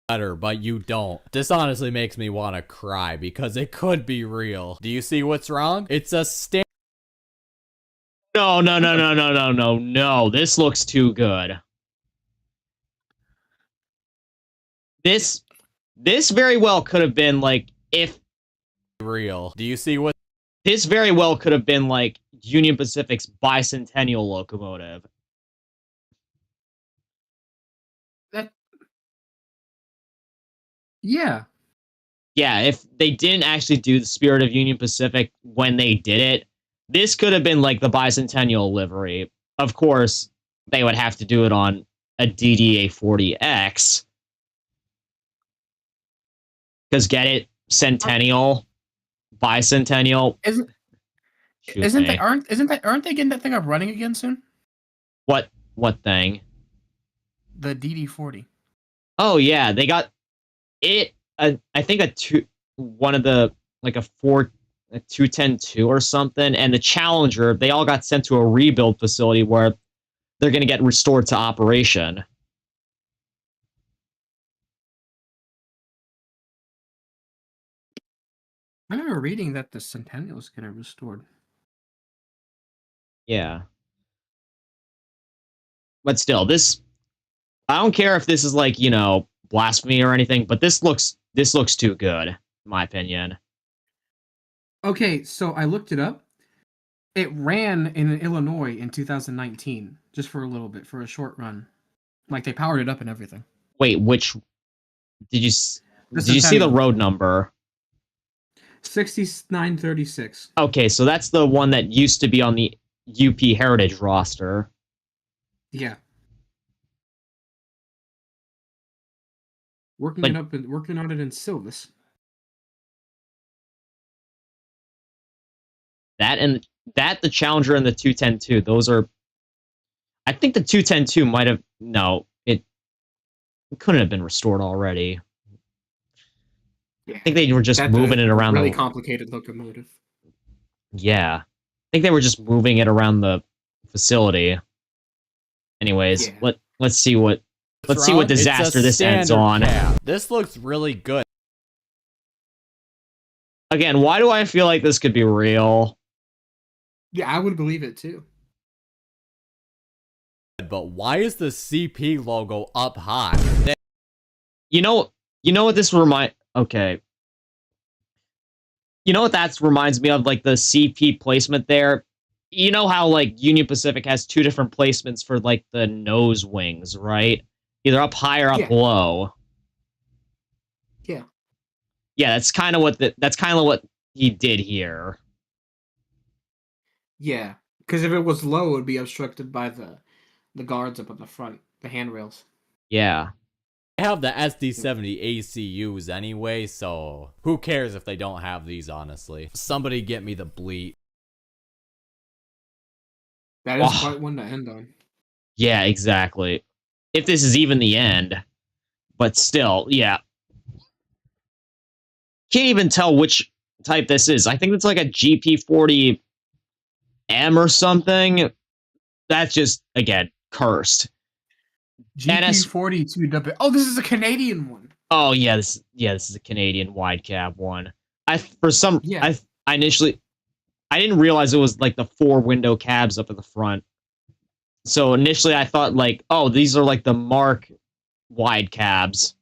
But you don't. This honestly makes me want to cry because it could be real. Do you see what's wrong? It's a No. This looks too good. This very well could have been like if real. Do you see what? This very well could have been like Union Pacific's bicentennial locomotive. Yeah. Yeah, if they didn't actually do the Spirit of Union Pacific when they did it, this could have been like the bicentennial livery. Of course, they would have to do it on a DDA-40X. Because get it? Centennial, bicentennial. Aren't they getting that thing up running again soon? What thing? The DD-40. Oh yeah, they got it. I think a 210-2 or something, and the Challenger. They all got sent to a rebuild facility where they're going to get restored to operation. I remember reading that the Centennial is going to restored. Yeah. But still, I don't care if this is like, blasphemy or anything, but this looks too good, in my opinion. Okay, so I looked it up. It ran in Illinois in 2019, just for a little bit, for a short run. Like they powered it up and everything. Wait, which did you see the road number? 6936. Okay, so that's the one that used to be on the UP Heritage roster. Yeah. Working on it in Silvis. The Challenger and the 210-2, those are. I think the 210-2 might have. No, it couldn't have been restored already. Yeah. I think they were just moving it around. Really complicated locomotive. Yeah, I think they were just moving it around the facility. Anyways, Yeah. let's see what disaster this ends on. This looks really good. Again, why do I feel like this could be real? Yeah, I would believe it too. But why is the CP logo up high? You know what this okay. You know what that reminds me of? Like the CP placement there. You know how like Union Pacific has two different placements for like the nose wings, right? Either up high or up low. Yeah. Yeah, that's kind of what he did here. Yeah, because if it was low, it would be obstructed by the guards up on the front, the handrails. Yeah. I have the SD70 ACUs anyway, so who cares if they don't have these, honestly. Somebody get me the bleat. That is quite one to end on. Yeah, exactly. If this is even the end. But still, yeah. Can't even tell which type this is. I think it's like a GP40M or something. that's just, again, cursed. GP42W. Oh, this is a Canadian one. Oh yeah, this is a Canadian wide cab one. I initially I didn't realize it was like the 4-window cabs up at the front. So initially I thought like, oh, these are like the Mark wide cabs.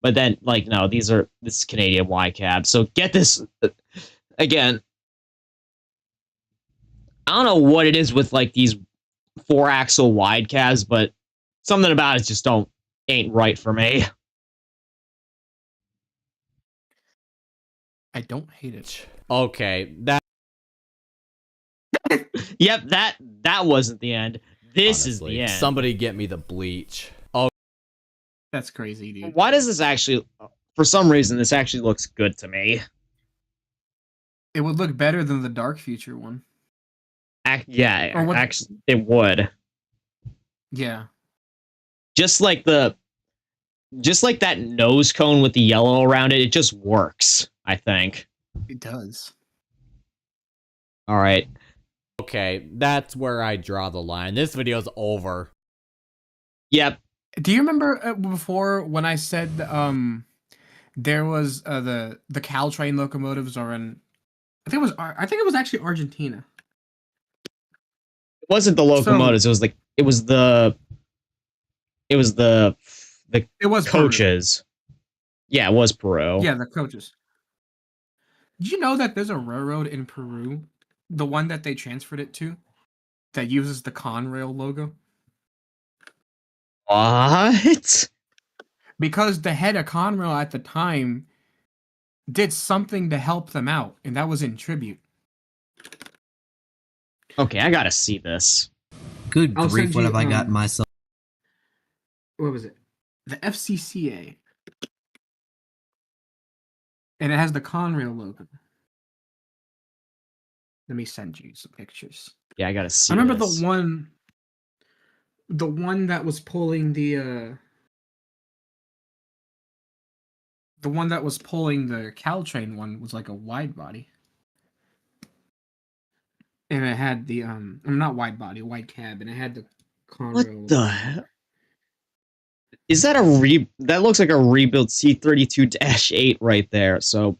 But then like no, this is Canadian wide cab. So get this again. I don't know what it is with like these 4-axle wide cabs, but something about it just ain't right for me. I don't hate it. Okay, that Yep, that wasn't the end. This is honestly, the end. somebody get me the bleach. Oh, That's crazy, dude. Why does this actually, for some reason, this actually looks good to me? It would look better than the Dark Future one. Yeah, Or what- actually, it would. Yeah. Just like that nose cone with the yellow around it, it just works, I think. It does. All right. okay, that's where I draw the line. This video's over. Yep. Do you remember before when I said there was the Caltrain locomotives are in I think it was actually Argentina. It wasn't the locomotives, it was the coaches. Peru. Yeah, it was Peru. Yeah, the coaches. Did you know that there's a railroad in Peru, the one that they transferred it to, that uses the Conrail logo? What? Because the head of Conrail at the time did something to help them out, and that was in tribute. Okay, I gotta see this. Good I'll grief, send what you, have I got myself? What was it? The FCCA. And it has the Conrail logo. Let me send you some pictures. Yeah, I gotta see I remember this. the one that was pulling the one that was pulling the Caltrain one was like a wide body. And it had the not wide body, wide cab, and it had the What Conrail. the hell? Is that that looks like a rebuilt C32-8 right there. So,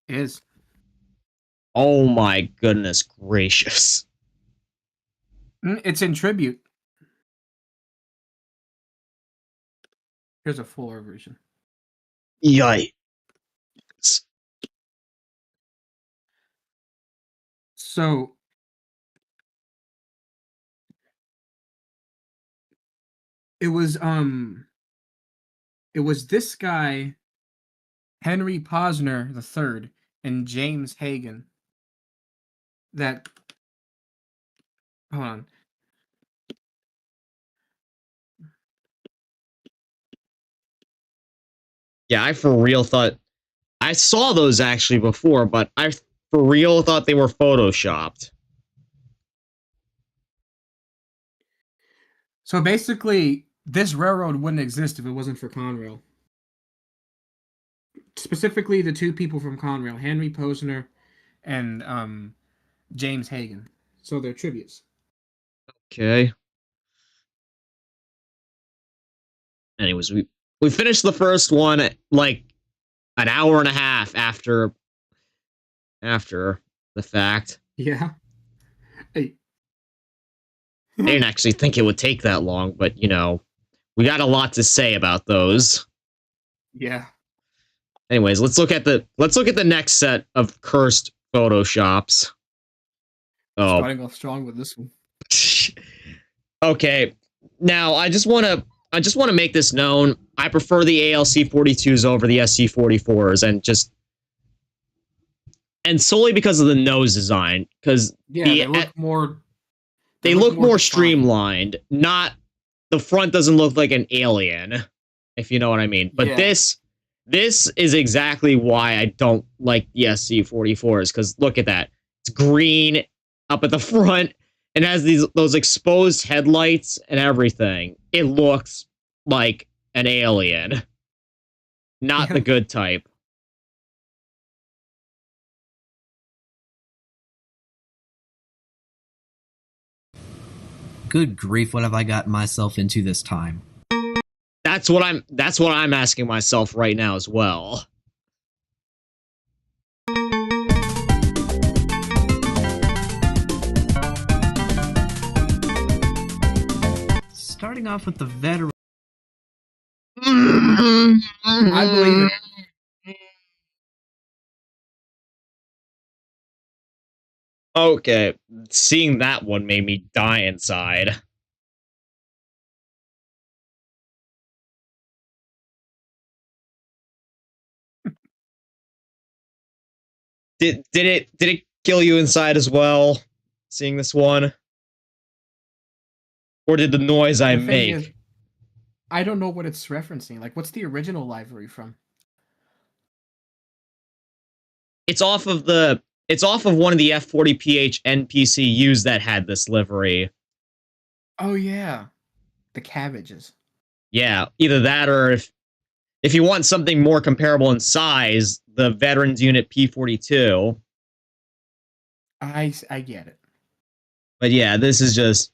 It is. oh my goodness gracious. It's in tribute. Here's a fuller version. Yikes. So it was this guy, Henry Posner III, and James Hagen, that hold on. Yeah, I for real thought I saw those actually before, but I for real thought they were photoshopped. So basically, this railroad wouldn't exist if it wasn't for Conrail. Specifically, the two people from Conrail, Henry Posner and James Hagen. So they're tributes. Okay. Anyways, we finished the first one like an hour and a half after the fact. Yeah. Hey. I didn't actually think it would take that long, but you know, we got a lot to say about those. Yeah. Anyways, let's look at the next set of cursed photoshops. Oh. Starting off strong with this one. Okay. Now, I just want to make this known. I prefer the ALC 42s over the SC 44s and solely because of the nose design, cuz yeah, they look more they look more defined. streamlined. Not the front doesn't look like an alien, if you know what I mean. But Yeah. this is exactly why I don't like the SC 44s, cuz look at that. It's green up at the front and has those exposed headlights and everything. It looks like an alien. Not the good type. Good grief, what have I gotten myself into this time? That's what I'm asking myself right now as well. Starting off with the veteran. I believe it. Okay, seeing that one made me die inside. Did it kill you inside as well? Seeing this one, or did the noise I The thing make? is, I don't know what it's referencing. Like, what's the original livery from? It's off of one of the F40PH NPCUs that had this livery. Oh yeah, the cabbages. Yeah, either that or if you want something more comparable in size, the Veterans Unit P42. I get it. But yeah, this is just...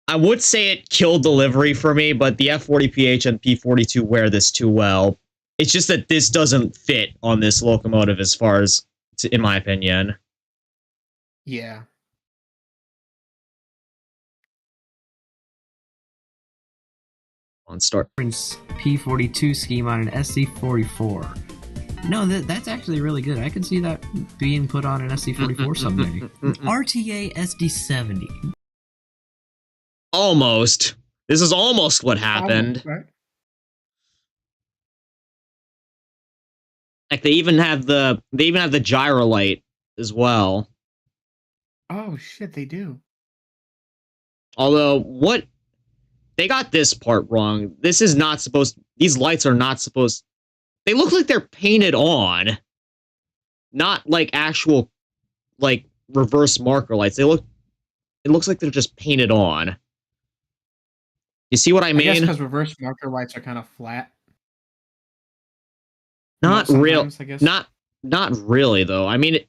I would say it killed delivery for me, but the F40PH and P42 wear this too well. It's just that this doesn't fit on this locomotive as far as, in my opinion. Yeah. On start. P42 scheme on an SC44. No, that's actually really good. I can see that being put on an SC44 someday. RTA SD70. Almost. This is almost what happened. Right? Like they even have the gyro light as well. Oh shit, they do. Although what they got this part wrong. This is not supposed... These lights are not supposed... They look like they're painted on. Not like actual, like, reverse marker lights. It looks like they're just painted on. You see what I mean? I guess because reverse marker lights are kind of flat. Not real. I guess. Not really, though. I mean,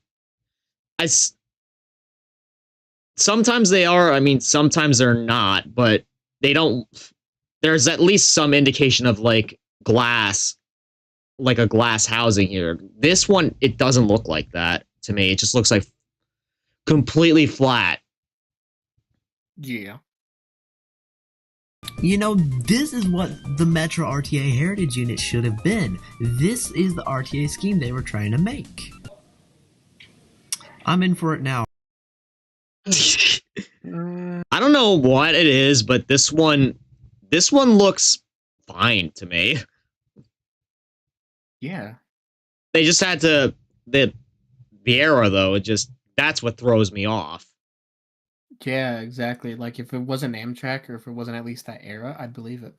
sometimes they are. I mean, sometimes they're not, but they don't... There's at least some indication of, like, glass... like a glass housing here. This one, it doesn't look like that to me. It just looks like completely flat. Yeah. You know, this is what the Metro RTA Heritage Unit should have been. This is the RTA scheme they were trying to make. I'm in for it now. I don't know what it is, but this one looks fine to me. Yeah. They just had to... The era, though, that's what throws me off. Yeah, exactly. Like, if it wasn't Amtrak, or if it wasn't at least that era, I'd believe it.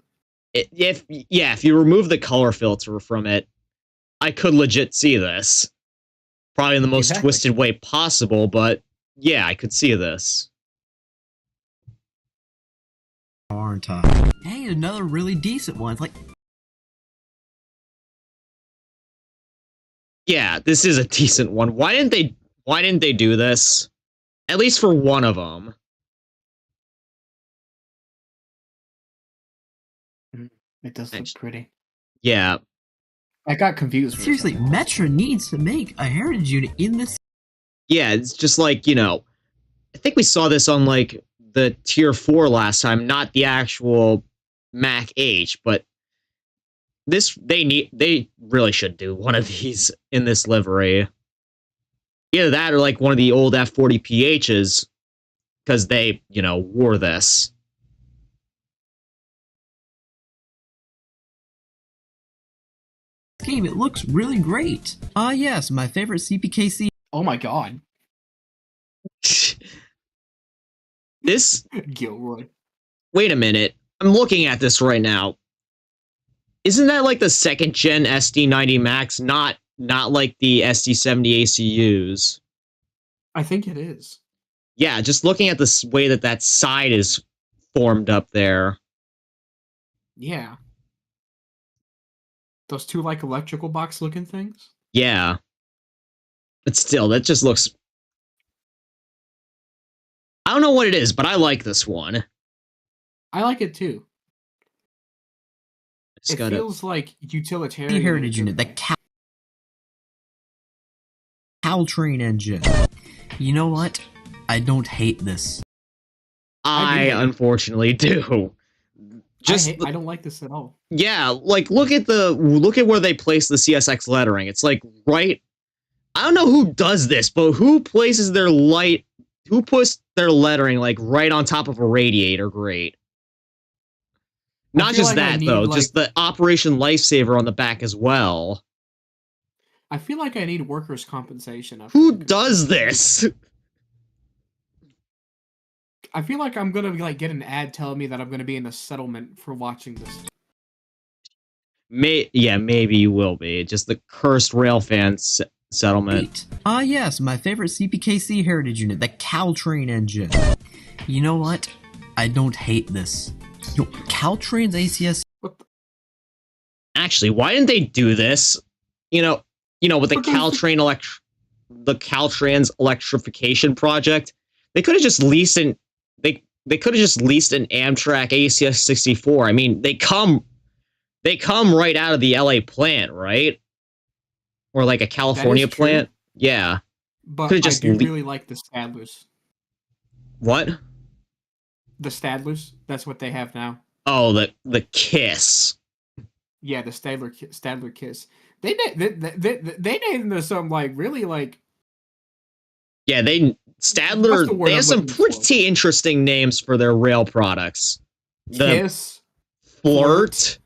If you remove the color filter from it, I could legit see this. Probably in the most twisted way possible, but yeah, I could see this. Aren't I? Hey, another really decent one. Like... Yeah, this is a decent one. Why didn't they do this? At least for one of them. It does look pretty. Yeah. I got confused. Seriously, Metro needs to make a heritage unit in this. Yeah, it's just like, you know, I think we saw this on, like, the Tier 4 last time, not the actual Mac H, but they really should do one of these in this livery. Either that or like one of the old F40PHs, because they, you know, wore this. Game, it looks really great. Ah, yes, my favorite CPKC. Oh my god. This... Gilroy. Wait a minute. I'm looking at this right now. Isn't that like the second gen SD90 Max, not like the SD70 ACUs? I think it is. Yeah, just looking at the way that side is formed up there. Yeah. Those two, like, electrical box looking things? Yeah. But still, that just looks... I don't know what it is, but I like this one. I like it too. Just It gotta... feels like utilitarian. Heritage unit, the Caltrain engine. You know what? I don't hate this. I unfortunately do. I don't like this at all. Yeah, like look at where they place the CSX lettering. It's like right. I don't know who does this, but who places their who puts their lettering like right on top of a radiator grate? Not just that though, just the Operation Lifesaver on the back as well. I feel like I need workers' compensation. Who does this? I feel like I'm gonna like get an ad telling me that I'm gonna be in a settlement for watching this. Yeah, maybe you will be. Just the cursed railfan settlement. Yes, my favorite CPKC heritage unit, the Caltrain engine. You know what? I don't hate this. Yo, Caltrain's ACS. Actually, why didn't they do this? You know, with the Caltrain's electrification project, they could have just leased an Amtrak ACS 64. I mean, they come right out of the LA plant, right? Or like a California plant. Yeah. But I do really like the Stadlers. What? The Stadlers. That's what they have now. Oh, the Kiss. Yeah, the Stadler Kiss. They named them some like really like. Yeah, Stadler. They have some pretty interesting names for their rail products. Kiss. Flirt.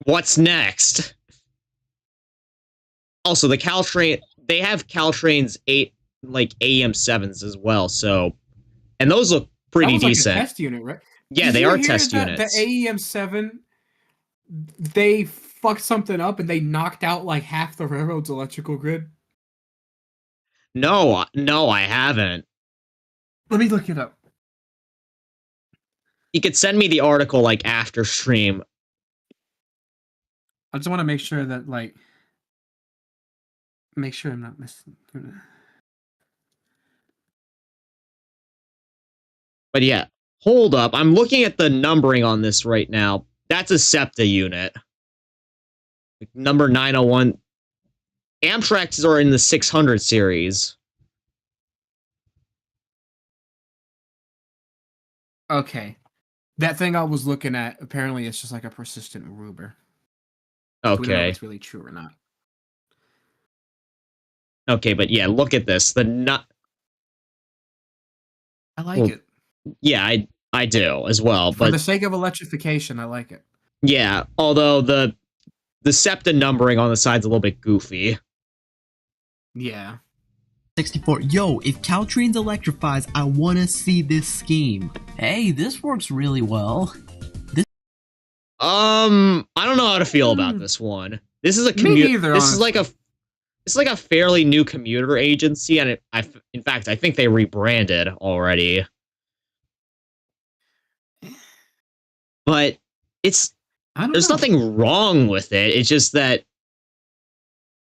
What's next? Also, the Caltrain. They have Caltrain's 8 like AM7s as well. So, and those look pretty decent. Like a test unit, right? Yeah, they are test units. The AEM7, they fucked something up and they knocked out like half the railroad's electrical grid. No, I haven't. Let me look it up. You could send me the article like after stream. I just want to make sure that make sure I'm not missing. But yeah, hold up. I'm looking at the numbering on this right now. That's a SEPTA unit. Number 901. Amtrak's are in the 600 series. Okay. That thing I was looking at, apparently it's just like a persistent Ruber. Okay. We don't know if it's really true or not. Okay, but yeah, look at this. I like it. Yeah, I do as well. For the sake of electrification, I like it. Yeah, although the SEPTA numbering on the side's a little bit goofy. Yeah. 64. Yo, if Caltrains electrifies, I want to see this scheme. Hey, this works really well. I don't know how to feel about this one. This is a commuter. This is like a fairly new commuter agency, and in fact, I think they rebranded already. But there's nothing wrong with it. It's just that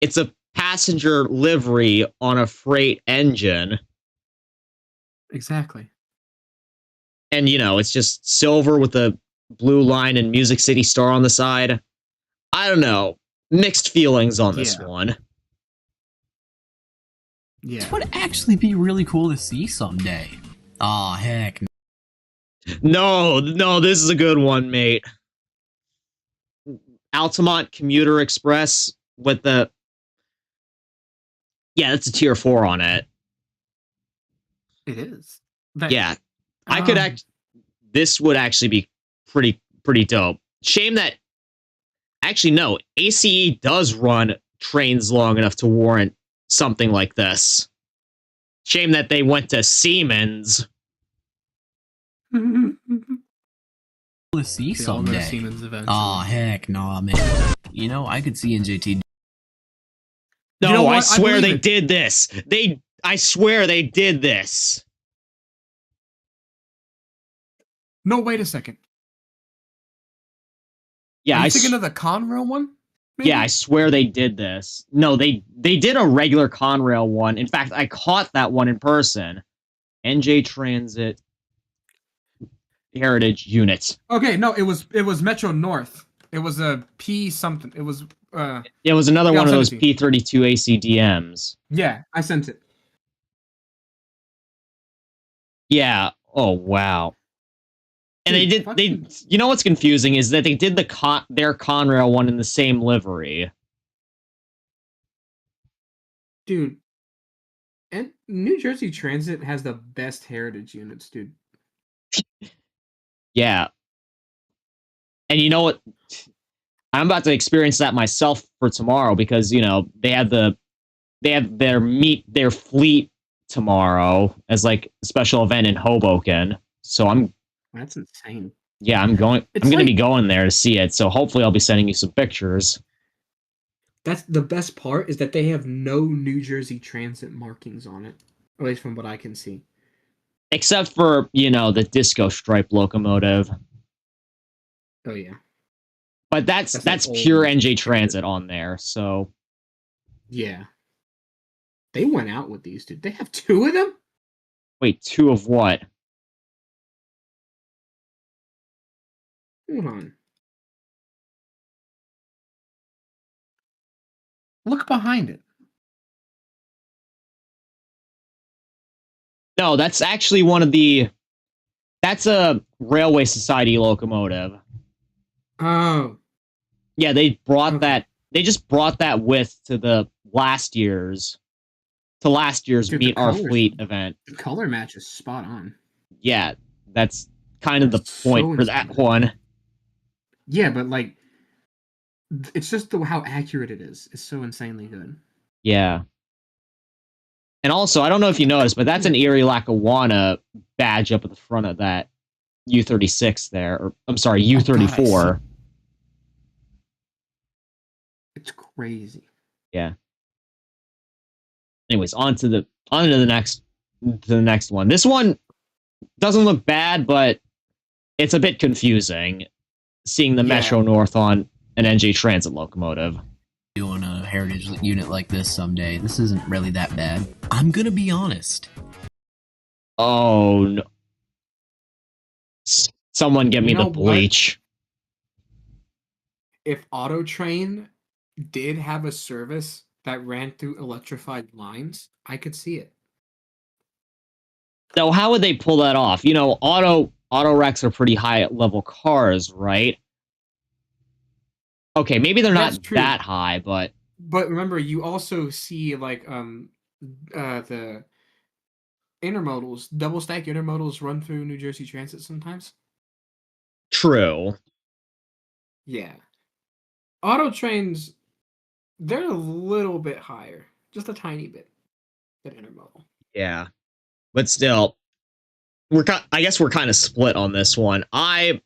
it's a passenger livery on a freight engine. Exactly. And, it's just silver with a blue line and Music City Star on the side. I don't know. Mixed feelings on this one. Yeah. This would actually be really cool to see someday. Aw, heck. No, this is a good one, mate. Altamont Commuter Express with the... Yeah, that's a tier 4 on it. It is. Yeah. I could this would actually be pretty dope. Shame that... Actually, no. ACE does run trains long enough to warrant something like this. Shame that they went to Siemens. To see someday. Aw, heck, nah, man. I could see NJT. No, I swear they did this. I swear they did this. No, wait a second. Yeah, Are you thinking of the Conrail one? Maybe? Yeah, I swear they did this. No, they did a regular Conrail one. In fact, I caught that one in person. NJ Transit Heritage Unit. Okay, no, it was Metro North. It was a P something. It was It was another yeah, one I'll of send those it to you. P32 ACDMs. Yeah, I sent it. Yeah. Oh wow. And Dude, they you know what's confusing is that they did their Conrail one in the same livery. Dude, and New Jersey Transit has the best heritage units, dude. Yeah. And you know what? I'm about to experience that myself for tomorrow because, you know, they have their fleet tomorrow as like a special event in Hoboken. So That's insane. yeah, I'm going to be going there to see it. So hopefully I'll be sending you some pictures. That's the best part is that they have no New Jersey Transit markings on it, at least from what I can see. Except for, you know, the disco stripe locomotive. Oh yeah. But that's like pure old NJ Transit on there. So yeah. They went out with these, dude. They have two of them? wait, two of what? Hold on. Look behind it. No, that's actually one of the that's a Railway Society locomotive. Oh. Yeah, they brought Okay. that. They just brought that with to the last year's Dude, Meet Our Fleet event. The color match is spot on. Yeah, that's kind of the That's point so for that insane. one. Yeah, but like, it's just how accurate it is. It's so insanely good. Yeah. And also, I don't know if you noticed, but that's an Erie Lackawanna badge up at the front of that U-36 there. Or, I'm sorry, U-34. It's crazy. Yeah. Anyways, on to the next one. This one doesn't look bad, but it's a bit confusing seeing the Metro North on an NJ Transit locomotive. Doing a heritage unit like this someday. This isn't really that bad. I'm gonna be honest. Oh no. Someone get me the bleach. If Auto Train did have a service that ran through electrified lines, I could see it. So how would they pull that off? You know, auto wrecks are pretty high level cars, right? Okay, maybe they're not that high, but remember, you also see like the intermodals, double stack intermodals run through New Jersey Transit sometimes. True. Yeah. Auto trains, they're a little bit higher, just a tiny bit than intermodal. Yeah. But still, I guess we're kind of split on this one. I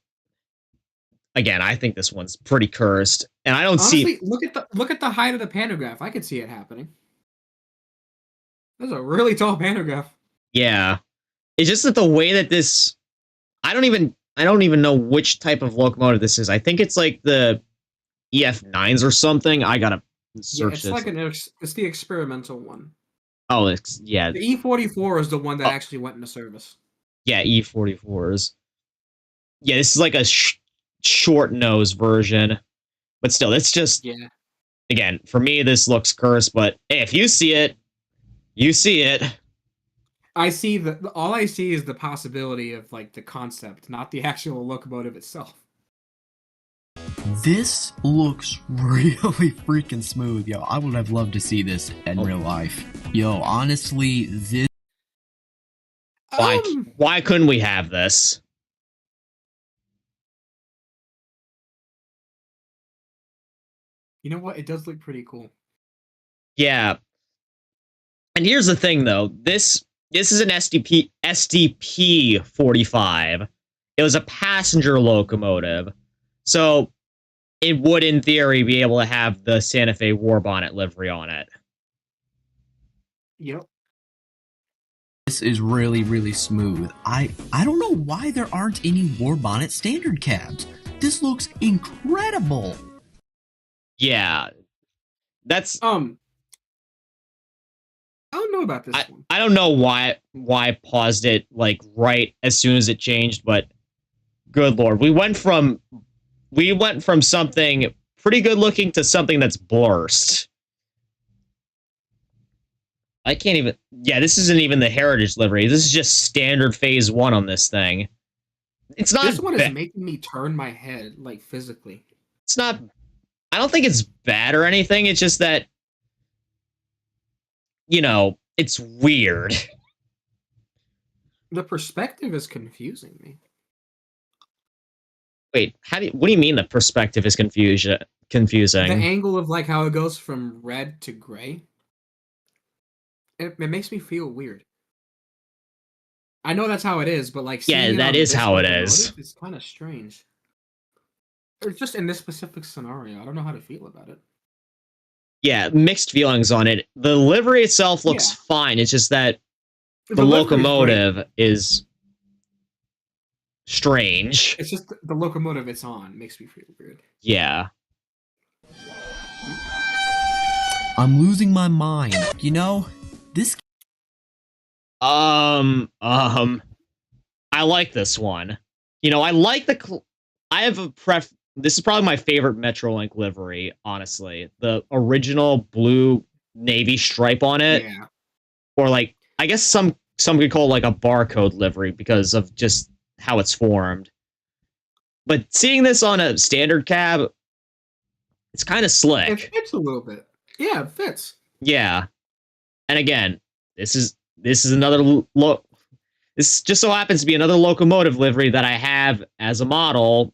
think this one's pretty cursed, and I don't see. Look at the height of the pantograph. I could see it happening. That's a really tall pantograph. Yeah, it's just that the way that this, I don't even know which type of locomotive this is. I think it's like the EF9s or something. I gotta search it's this. like it's the experimental one. Oh, it's yeah. The E44 is the one that actually went into service. Yeah, E44s. Yeah, this is like a short nose version, but still, it's just Again, for me, this looks cursed. But hey, if you see it, you see it. I see all I see is the possibility of like the concept, not the actual locomotive itself. This looks really freaking smooth, yo. I would have loved to see this in real life. Yo, honestly, this... Why couldn't we have this? You know what? It does look pretty cool. Yeah. And here's the thing, though. This is an SDP 45. It was a passenger locomotive. So it would, in theory, be able to have the Santa Fe War Bonnet livery on it. Yep. This is really smooth. I don't know why there aren't any War Bonnet standard cabs. This looks incredible. Yeah. That's I don't know about this one. I don't know why I paused it like right as soon as it changed, but good lord, we went from something pretty good looking to something that's blurst. I can't even. Yeah, this isn't even the heritage livery. This is just standard phase 1 on this thing. It's not. This one is making me turn my head like physically. It's not. I don't think it's bad or anything. It's just that, you know, it's weird. The perspective is confusing me. Wait, what do you mean the perspective is confusing? The angle of like how it goes from red to gray. It makes me feel weird. I know that's how it is, but like yeah, that is how it is. It's kind of strange. It's just in this specific scenario, I don't know how to feel about it. Yeah, mixed feelings on it. The livery itself looks fine. It's just that the locomotive is strange. It's just the locomotive it's on makes me feel weird. Yeah. I'm losing my mind. You know, this. I like this one. You know, I like I have a this is probably my favorite Metrolink livery, honestly. The original blue navy stripe on it. Yeah. Or like, I guess some could call it like a barcode livery because of just how it's formed. But seeing this on a standard cab, it's kind of slick. It fits a little bit. Yeah, it fits. Yeah. And again, this is another this just so happens to be another locomotive livery that I have as a model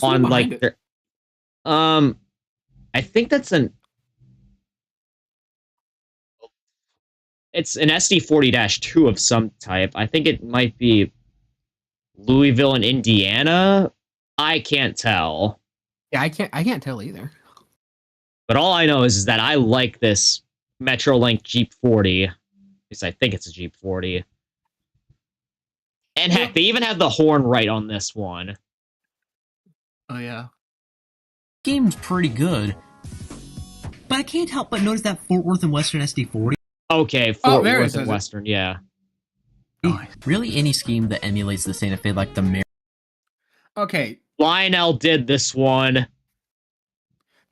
on like it? I think that's it's an SD40-2 of some type. I think it might be Louisville and Indiana. I can't tell. Yeah, I can't tell either. But all I know is that I like this Metrolink Jeep 40. At least I think it's a Jeep 40. And heck, they even have the horn right on this one. Oh, yeah. Game's pretty good. But I can't help but notice that Fort Worth and Western SD40. Okay, Fort Worth and Western, yeah. Really any scheme that emulates the Santa Fe like the Okay. Lionel did this one.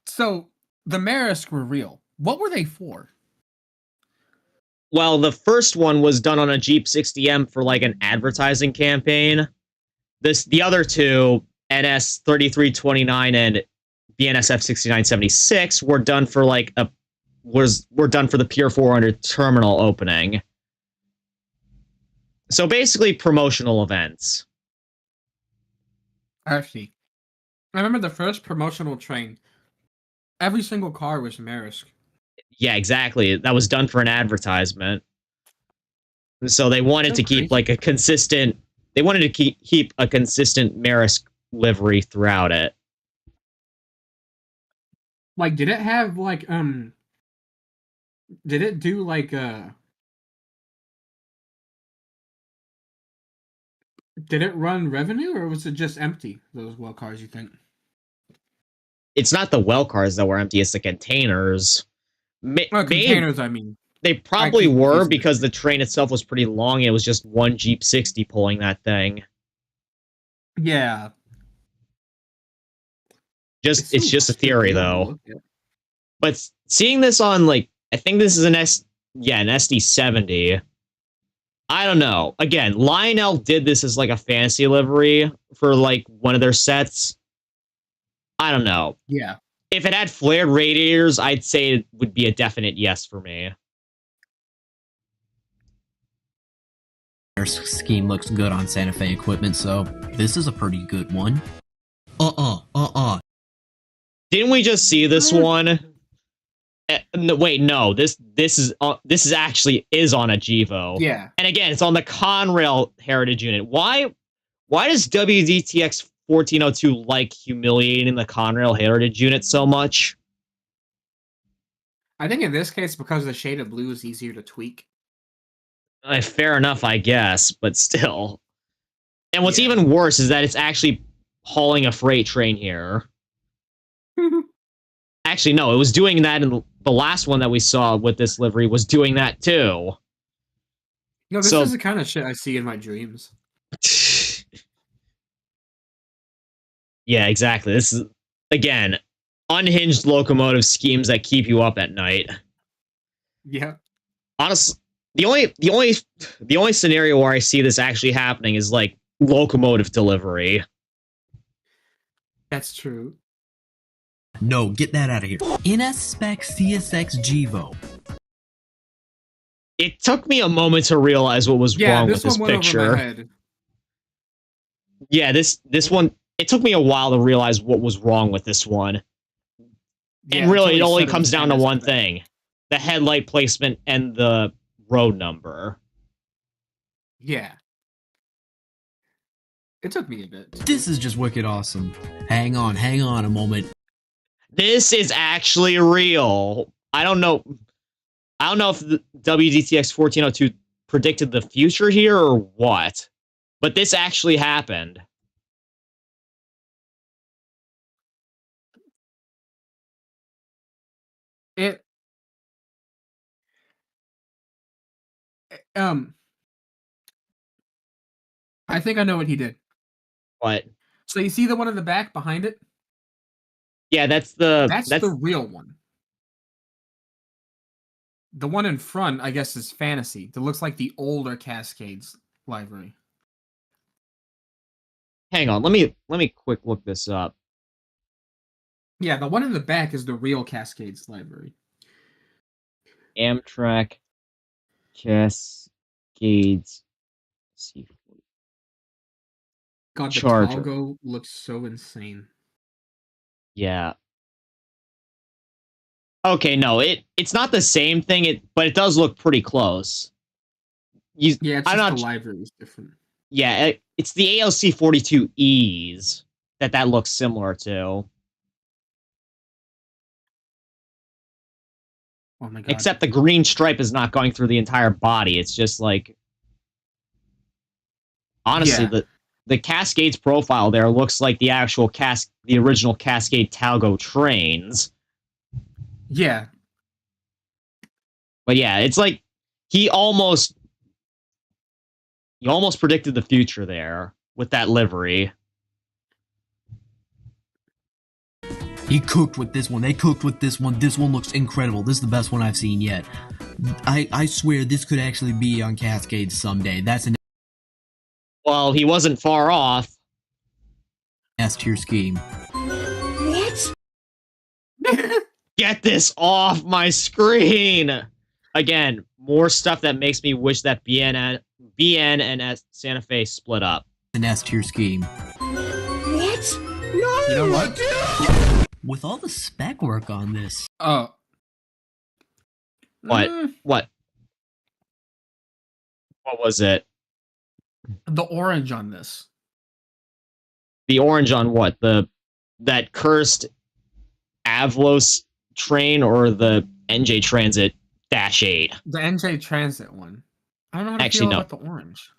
So, the Marisk were real. What were they for? Well, the first one was done on a Jeep 60M for like an advertising campaign. The other two, NS 3329 and BNSF 6976, were done for like were done for the Pier 400 terminal opening. So basically promotional events. Actually, I remember the first promotional train. Every single car was Marisk. Yeah, exactly. That was done for an advertisement. So they wanted to keep like a consistent. They wanted to keep a consistent Marisk livery throughout it. Like, did it have like Did it do like Did it run revenue or was it just empty? Those well cars, you think? It's not the well cars that were empty; it's the containers. Containers, I mean. They probably were because the train itself was pretty long. And it was just one Jeep 60 pulling that thing. Yeah. It's just a theory, though. But seeing this on like, I think this is an SD70. I don't know. Again, Lionel did this as like a fantasy livery for like one of their sets. I don't know. Yeah. If it had flared radiators, I'd say it would be a definite yes for me. Scheme looks good on Santa Fe equipment, so this is a pretty good one. Didn't we just see this one? No, wait, no. This is actually on a Gevo. Yeah. And again, it's on the Conrail Heritage unit. Why does WDTX 1402 like humiliating the Conrail Heritage unit so much? I think in this case, because the shade of blue is easier to tweak. Fair enough, I guess, but still. And what's even worse is that it's actually hauling a freight train here. Actually, no, it was doing that the last one that we saw with this livery was doing that too. No, this So- is the kind of shit I see in my dreams. Yeah, exactly. This is, again, unhinged locomotive schemes that keep you up at night. Yeah. Honestly, the only scenario where I see this actually happening is like locomotive delivery. That's true. No, get that out of here. NS Spec CSX Givo. It took me a moment to realize what was Yeah, wrong this with this one went over my picture. head. Yeah, this one, it took me a while to realize what was wrong with this one. Yeah, And really, until it he only said was comes down to NS one Spec. thing: the headlight placement and the road number. Yeah. It took me a bit. This is just wicked awesome. Hang on a moment. This is actually real. I don't know if the WDTX 1402 predicted the future here or what, but this actually happened. It I think I know what he did. What? So you see the one in the back behind it? Yeah, that's The real one. The one in front, I guess, is Fantasy. That looks like the older Cascades library. hang on, let me quick look this up. Yeah, the one in the back is the real Cascades library. Amtrak Cascades C40. God, the Charger. Talgo looks so insane. Yeah. Okay, no, it's not the same thing, but it does look pretty close. Yeah, it's I'm just not the library is different. Yeah, it's the ALC 42Es that looks similar to. Oh my god. Except the green stripe is not going through the entire body. It's just like, honestly, Yeah. the Cascades profile there looks like the actual the original Cascade Talgo trains. Yeah. But yeah, it's like he almost predicted the future there with that livery. He cooked with this one. They cooked with this one. This one looks incredible. This is the best one I've seen yet. I swear this could actually be on Cascades someday. That's an Well, he wasn't far off. S tier scheme. What? Get this off my screen! Again, more stuff that makes me wish that BN and Santa Fe split up. An S tier scheme. What? You know what? With all the spec work on this. Oh. What? Mm, What was it? the orange on this. The orange on what? That cursed Avlos train or the NJ Transit -8? The NJ Transit one. I don't know how to Actually, feel no. about the orange.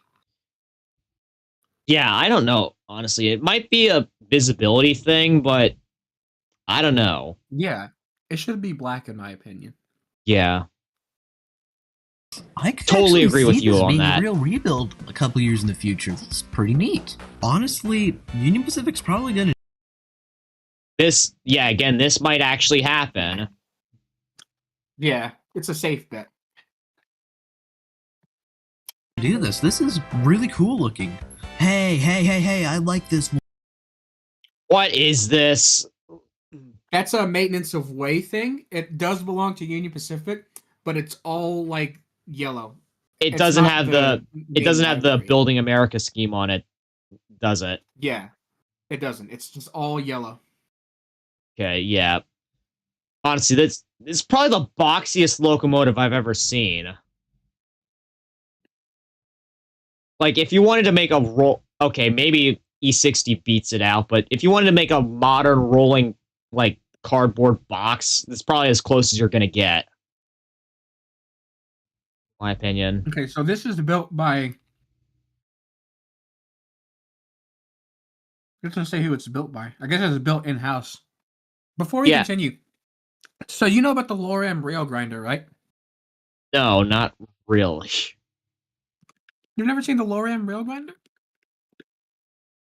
Yeah, I don't know. Honestly, it might be a visibility thing, but I don't know. Yeah. It should be black in my opinion. Yeah. I could Totally actually agree with see you this on being that. a real rebuild a couple years in the future. It's pretty neat. Honestly, Union Pacific's probably gonna Again, this might actually happen. Yeah. It's a safe bet. do this. This is really cool looking. Hey, I like this one. What is this? That's a maintenance of way thing. It does belong to Union Pacific, but it's all like yellow. It It's doesn't not have the it doesn't have the library. Building America scheme on it, does it? Yeah. It doesn't. It's just all yellow. Okay, yeah. Honestly, this is probably the boxiest locomotive I've ever seen. Like, if you wanted to make a roll, okay, maybe E60 beats it out, but if you wanted to make a modern rolling, like, cardboard box, that's probably as close as you're gonna get. In my opinion. Okay, so this is built by. It doesn't say who it's built by. I guess it's built in house. Before we Yeah. continue, So you know about the Lorem rail grinder, right? No, not really. You've never seen the Lorem rail grinder?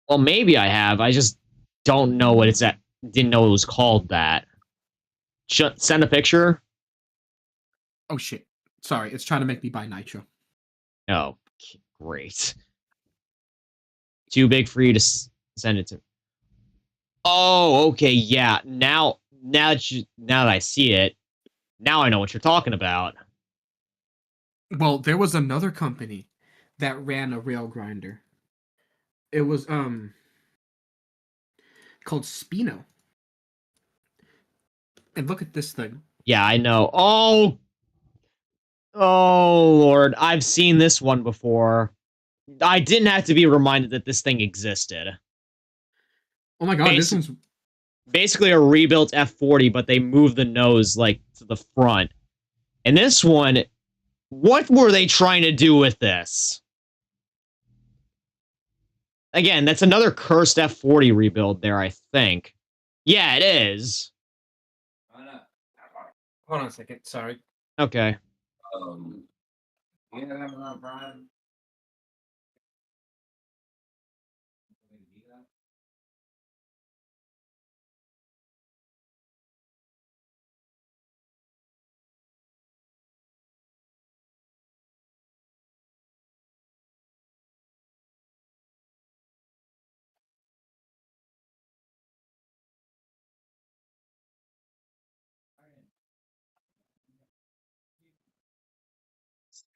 Well, maybe I have. I just don't know what it's at. Didn't know it was called that. Send a picture. Oh shit. Sorry, it's trying to make me buy Nitro. Oh, great. Too big for you to send it to. Oh, okay, yeah. Now that I see it, now I know what you're talking about. Well, there was another company that ran a rail grinder. It was called Spino. And look at this thing. Yeah, I know. Oh, Lord. I've seen this one before. I didn't have to be reminded that this thing existed. Oh my god, this one's Basically a rebuilt F40, but they moved the nose, like, to the front. And this one, what were they trying to do with this? Again, that's another cursed F40 rebuild there, I think. Yeah, it is. Hold on a second, sorry. Okay.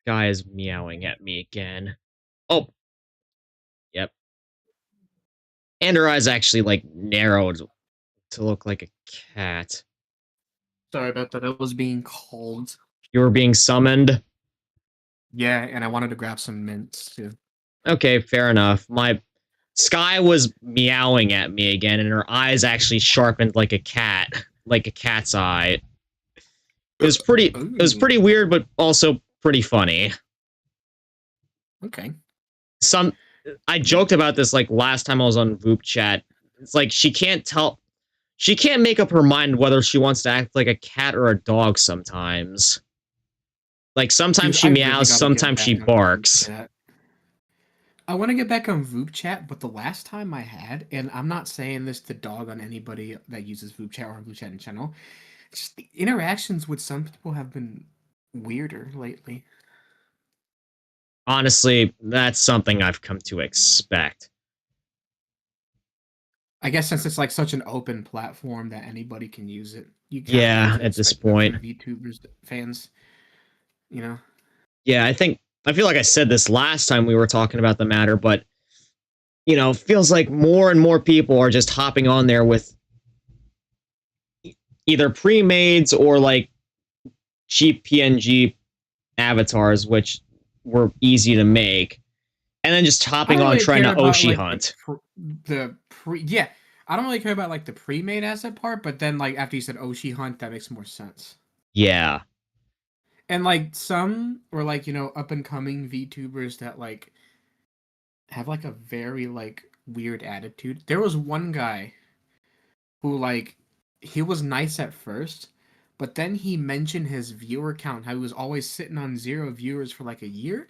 Guy is meowing at me again. Oh. Yep. And her eyes actually, like, narrowed to look like a cat. Sorry about that. I was being called. You were being summoned? Yeah, and I wanted to grab some mints too. Okay, fair enough. My Sky was meowing at me again, and her eyes actually sharpened like a cat's eye. It was pretty weird, but also pretty funny. Okay. I joked about this like last time I was on Voop chat. It's like she can't make up her mind whether she wants to act like a cat or a dog sometimes. Like sometimes she meows, sometimes she barks. I want to get back on Voop chat, but the last time I had, and I'm not saying this to dog on anybody that uses Voop chat or Voop chat in general, just the interactions with some people have been weirder lately. Honestly, that's something I've come to expect. I guess since it's like such an open platform that anybody can use it. Yeah, at this point. VTubers, fans, you know? Yeah, I feel like I said this last time we were talking about the matter, but, you know, feels like more and more people are just hopping on there with either pre-mades or, like, cheap PNG avatars, which were easy to make, and then just hopping on trying to Oshi hunt. Yeah, I don't really care about, like, the pre-made asset part, but then, like, after you said Oshi hunt, that makes more sense. Yeah. And, like, some were, like, you know, up-and-coming VTubers that, like, have, like, a very, like, weird attitude. There was one guy who, like, he was nice at first, but then he mentioned his viewer count, how he was always sitting on 0 viewers for, like, a year,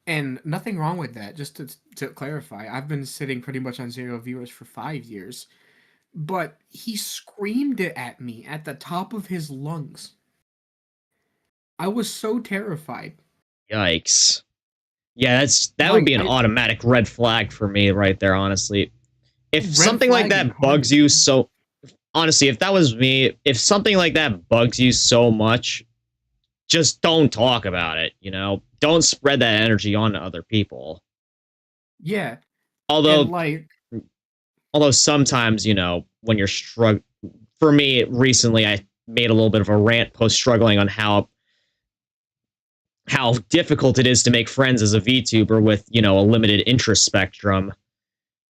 and nothing wrong with that, just to clarify. I've been sitting pretty much on 0 viewers for 5 years, but he screamed it at me at the top of his lungs. I was so terrified. Yikes. Yeah, that would be an automatic red flag for me right there, honestly. If something like that bugs you so... Honestly, if that was me, if something like that bugs you so much, just don't talk about it, you know? Don't spread that energy on to other people. Yeah. Although sometimes, you know, when you're struggling... For me, recently, I made a little bit of a rant post struggling on how difficult it is to make friends as a VTuber with, you know, a limited interest spectrum.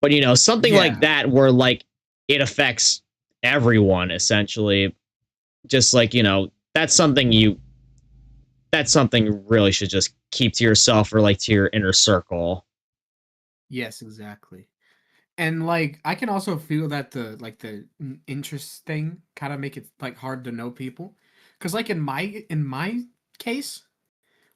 But, you know, something like that where, like, it affects everyone, essentially. Just, like, you know, that's something you really should just keep to yourself or, like, to your inner circle. Yes, exactly. And like I can also feel that the interest thing kind of make it like hard to know people. Cuz like in my case,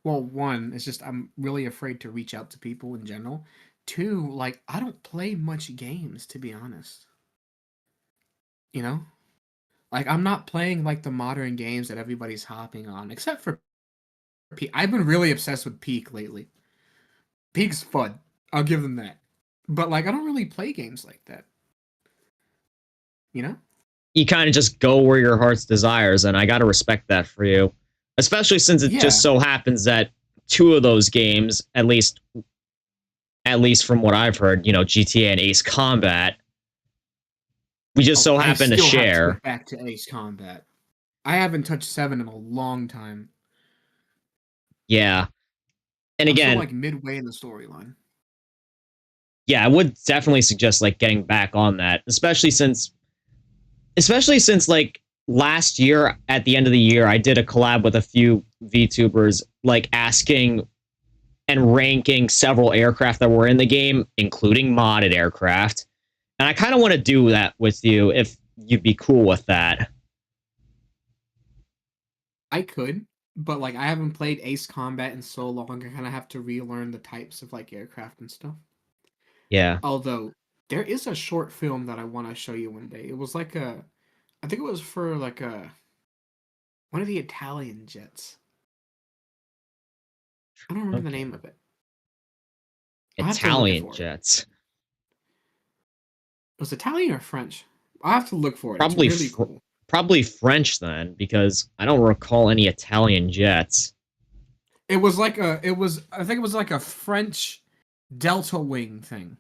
well, one, it's just I'm really afraid to reach out to people in general. Two, like I don't play much games to be honest. You know? Like I'm not playing like the modern games that everybody's hopping on except for Peak. I've been really obsessed with Peak lately. Peak's fun. I'll give them that. But like I don't really play games like that. You know? You kind of just go where your heart's desires, and I got to respect that for you. Especially since it Yeah. just so happens that two of those games, at least from what I've heard, you know, GTA and Ace Combat, we just so I happen to still have to share. get back to Ace Combat. I haven't touched 7 in a long time. Yeah. And I'm still again, like midway in the storyline. yeah, I would definitely suggest like getting back on that, especially since like last year at the end of the year I did a collab with a few VTubers like asking and ranking several aircraft that were in the game, including modded aircraft. And I kind of want to do that with you if you'd be cool with that. I could, but like I haven't played Ace Combat in so long, I kind of have to relearn the types of like aircraft and stuff. Yeah. Although there is a short film that I want to show you one day. It was like I think it was for like one of the Italian jets. I don't remember the Okay. name of it. I'll have to look Italian for it. jets. It was Italian or French? I'll have to look for it. Probably It's really cool. probably French then, because I don't recall any Italian jets. It was like I think it was like a French Delta Wing thing.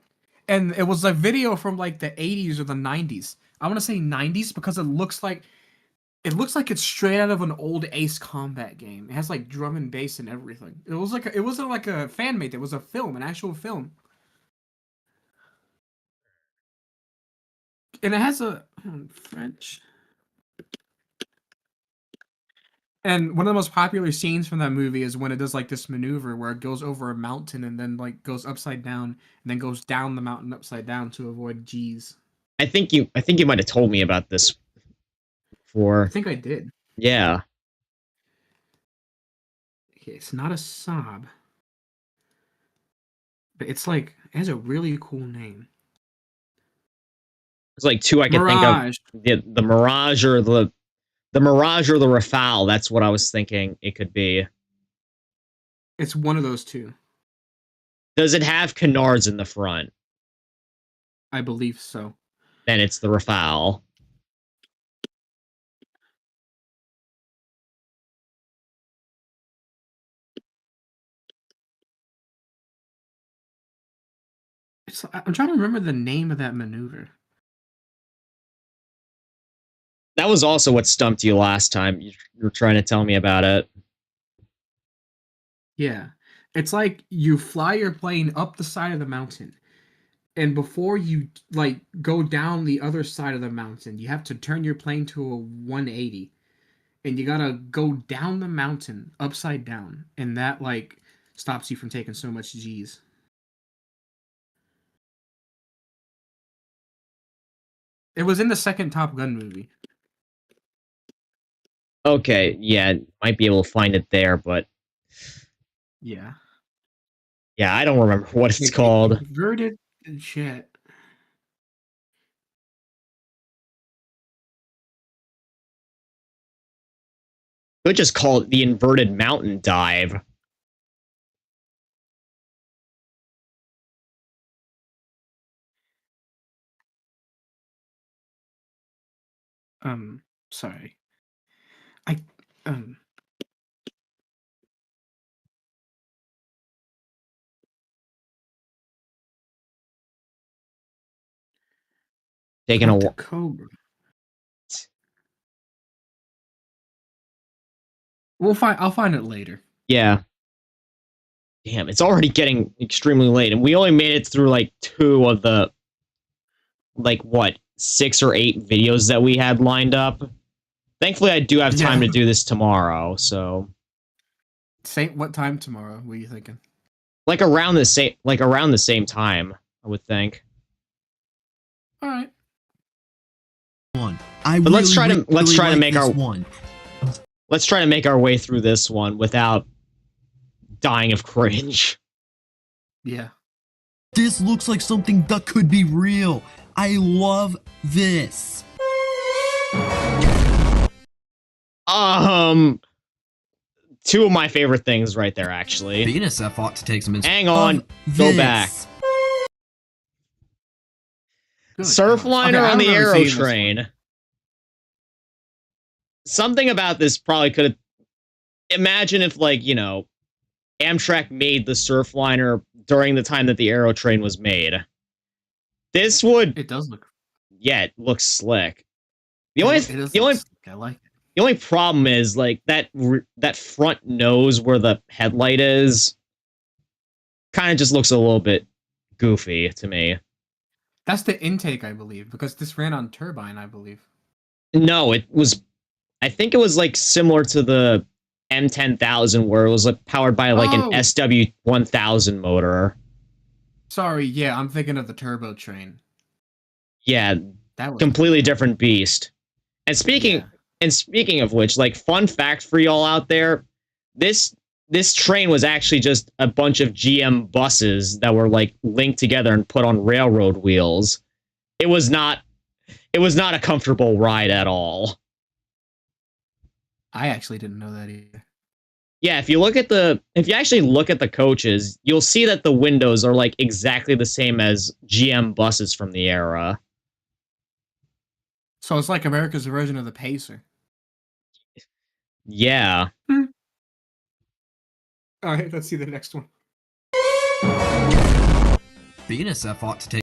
And it was a video from like the 80s or the 90s. I want to say 90s because it looks like it's straight out of an old Ace Combat game. It has like drum and bass and everything. It wasn't like a fan made. It was a film, an actual film. And it has French. And one of the most popular scenes from that movie is when it does like this maneuver where it goes over a mountain and then like goes upside down and then goes down the mountain upside down to avoid G's. I think you might have told me about this I before. think I did. Yeah. Okay, it's not a Saab. But it's like it has a really cool name. There's like two I can Mirage. think of. The Mirage or the Mirage or the Rafale. That's what I was thinking it could be. It's one of those two. Does it have canards in the front? I believe so. Then it's the Rafale. I'm trying to remember the name of that maneuver. That was also what stumped you last time. You were trying to tell me about it. Yeah. It's like you fly your plane up the side of the mountain. And before you like go down the other side of the mountain, you have to turn your plane to a 180. And you gotta go down the mountain upside down. And that like stops you from taking so much G's. It was in the second Top Gun movie. Okay, yeah, might be able to find it there, but Yeah. yeah, I don't remember what it's Like, called. Inverted jet. Could just call it the inverted mountain dive. Sorry. I um Taking a the Cobra. I'll find it later. yeah. Damn, it's already getting extremely late, and we only made it through like two of the like what 6 or 8 videos that we had lined up. Thankfully, I do have time Yeah. to do this tomorrow, so What time tomorrow? What are you thinking? like around the same time, I would think. All right. One. But let's try to make our one. Let's try to make our way through this one without dying of cringe. Yeah. This looks like something that could be real. I love this. Two of my favorite things right there, actually. The NSF ought to take some Hang on, go back. Good Surfliner gosh. Okay, I on the remember Aero seeing this train. one. Something about this probably could have... Imagine if, like, you know, Amtrak made the Surfliner during the time that the Aero train was made. This would... It does look... Yeah, it looks slick. It does look slick. I like it. The only problem is, like, that front nose where the headlight is kind of just looks a little bit goofy to me. That's the intake, I believe, because this ran on turbine, I believe. No, it was... I think it was, like, similar to the M10000, where it was, like, powered by, like, an SW1000 motor. Sorry, yeah, I'm thinking of the turbo train. Yeah, That was completely different beast. And speaking of which, like, fun fact for y'all out there, this train was actually just a bunch of GM buses that were, like, linked together and put on railroad wheels. It was not a comfortable ride at all. I actually didn't know that either. Yeah, if you actually look at the coaches, you'll see that the windows are, like, exactly the same as GM buses from the era. So it's like America's version of the Pacer. Yeah. All right, let's see the next one. The NSF ought to take.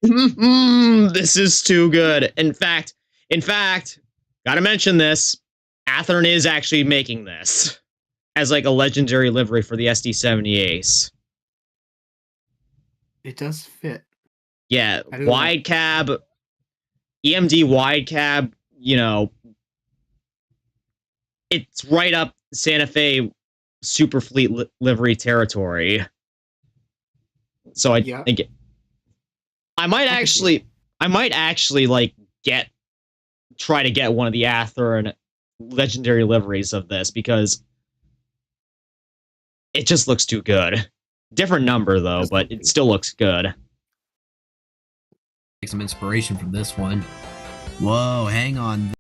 This is too good. In fact, gotta mention this. Athearn is actually making this as, like, a legendary livery for the SD70 Ace. It does fit. Yeah, wide cab, EMD wide cab, you know, it's right up Santa Fe Superfleet livery territory. So I think I might actually like try to get one of the Athearn legendary liveries of this, because it just looks too good. Different number though, but it still looks good. Take some inspiration from this one. Whoa, hang on.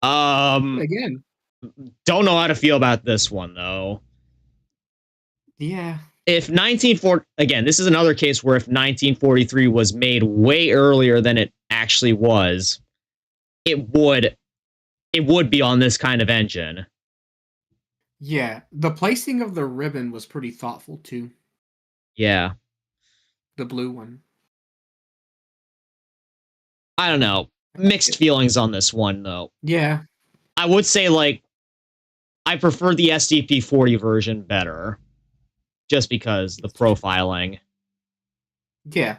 Again. Don't know how to feel about this one though. Yeah. If 1940, again, this is another case where if 1943 was made way earlier than it actually was, it would be on this kind of engine. Yeah, the placing of the ribbon was pretty thoughtful too. Yeah. The blue one. I don't know. Mixed feelings on this one though. Yeah. I would say, like, I prefer the SDP40 version better, just because the profiling. Yeah.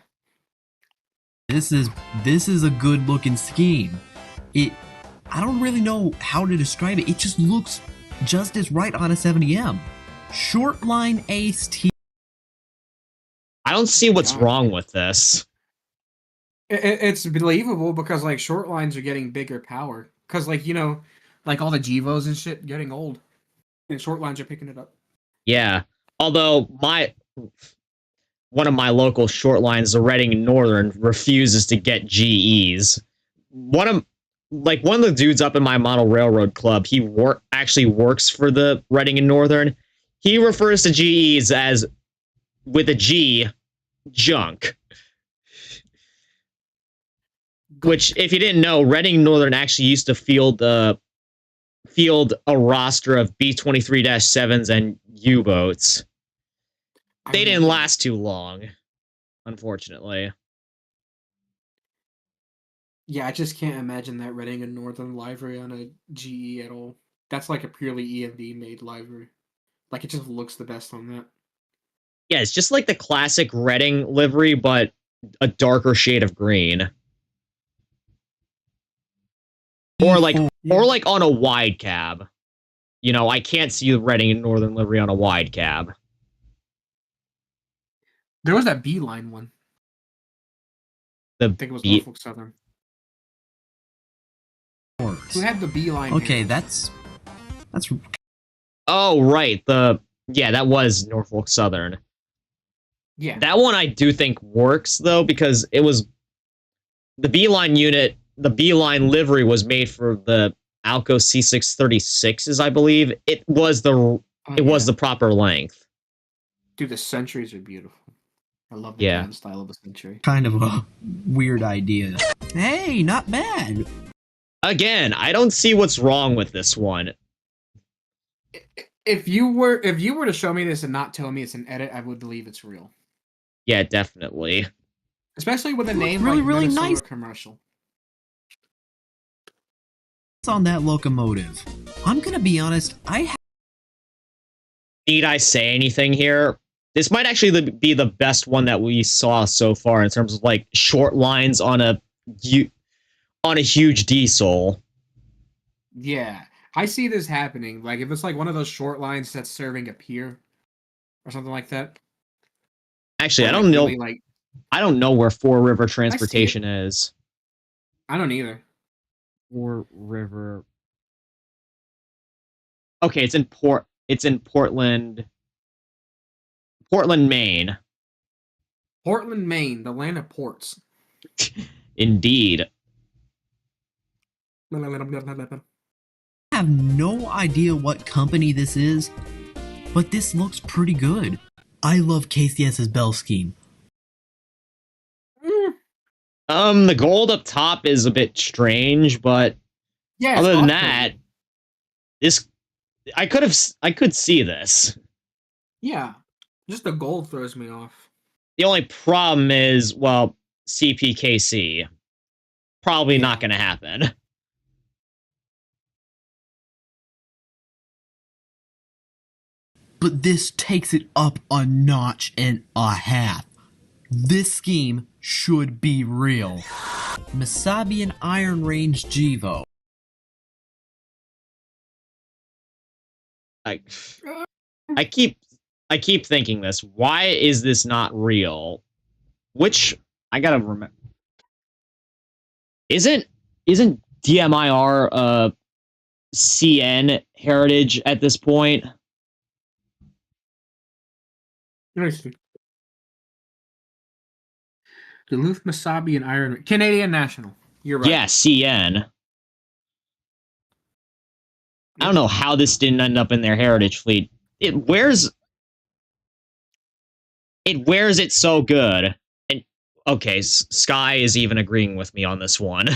This is a good looking scheme. I don't really know how to describe it. It just looks just as right on a 70M. Short line Ace T. I don't see what's wrong with this. It's believable because, like, short lines are getting bigger power. Because, like, you know, like all the Gevos and shit getting old. And short lines are picking it up. Yeah. Although one of my local short lines, the Reading Northern, refuses to get GEs. One of the dudes up in my model railroad club, he actually works for the Reading and Northern. He refers to GEs as, with a G, junk. Which, if you didn't know, Reading Northern actually used to field a roster of B-23-7s and U-boats. They didn't last too long, unfortunately. Yeah, I just can't imagine that Reading and Northern livery on a GE at all. That's like a purely EMD made livery. Like, it just looks the best on that. Yeah, it's just like the classic Reading livery, but a darker shade of green. Or like on a wide cab. You know, I can't see the Reading and Northern livery on a wide cab. There was that Beeline one. I think it was B. Norfolk Southern. Who had the beeline? Okay, here? that's Oh, right. That was Norfolk Southern. Yeah. That one I do think works though, because it was the beeline unit. The beeline livery was made for the Alco C636s, I believe. It was the proper length. Dude, the centuries are beautiful. I love the Yeah. gun style of a century. kind of a weird idea. Hey, not bad. Again, I don't see what's wrong with this one. If you were to show me this and not tell me it's an edit, I would believe it's real. Yeah, definitely. Especially with a It looks name really, like really Minnesota nice. Commercial. What's on that locomotive? I'm gonna be honest, Need I say anything here? This might actually be the best one that we saw so far in terms of like short lines on a huge diesel. Yeah. I see this happening. Like, if it's like one of those short lines that's serving a pier or something like that. Actually, Or, I like, don't know. really, like, I don't know where Four River Transportation is. I don't either. Four River. Okay, it's in Portland, Maine. Portland, Maine, the land of ports. Indeed. have no idea what company this is, but this looks pretty good. I love KCS's bell scheme. The gold up top is a bit strange, but Yeah. other than that, I could see this. Yeah. Just the gold throws me off. The only problem is, well, CPKC. Probably not going to happen. But this takes it up a notch and a half. This scheme should be real. Masabian Iron Range Jivo. I keep thinking this. Why is this not real? Which I gotta remember. Isn't DMIR CN heritage at this point? Interesting. Duluth, Masabi, and Iron Canadian National. You're right. Yeah, CN. I don't know how this didn't end up in their heritage fleet. It wears it so good. And okay, Sky is even agreeing with me on this one.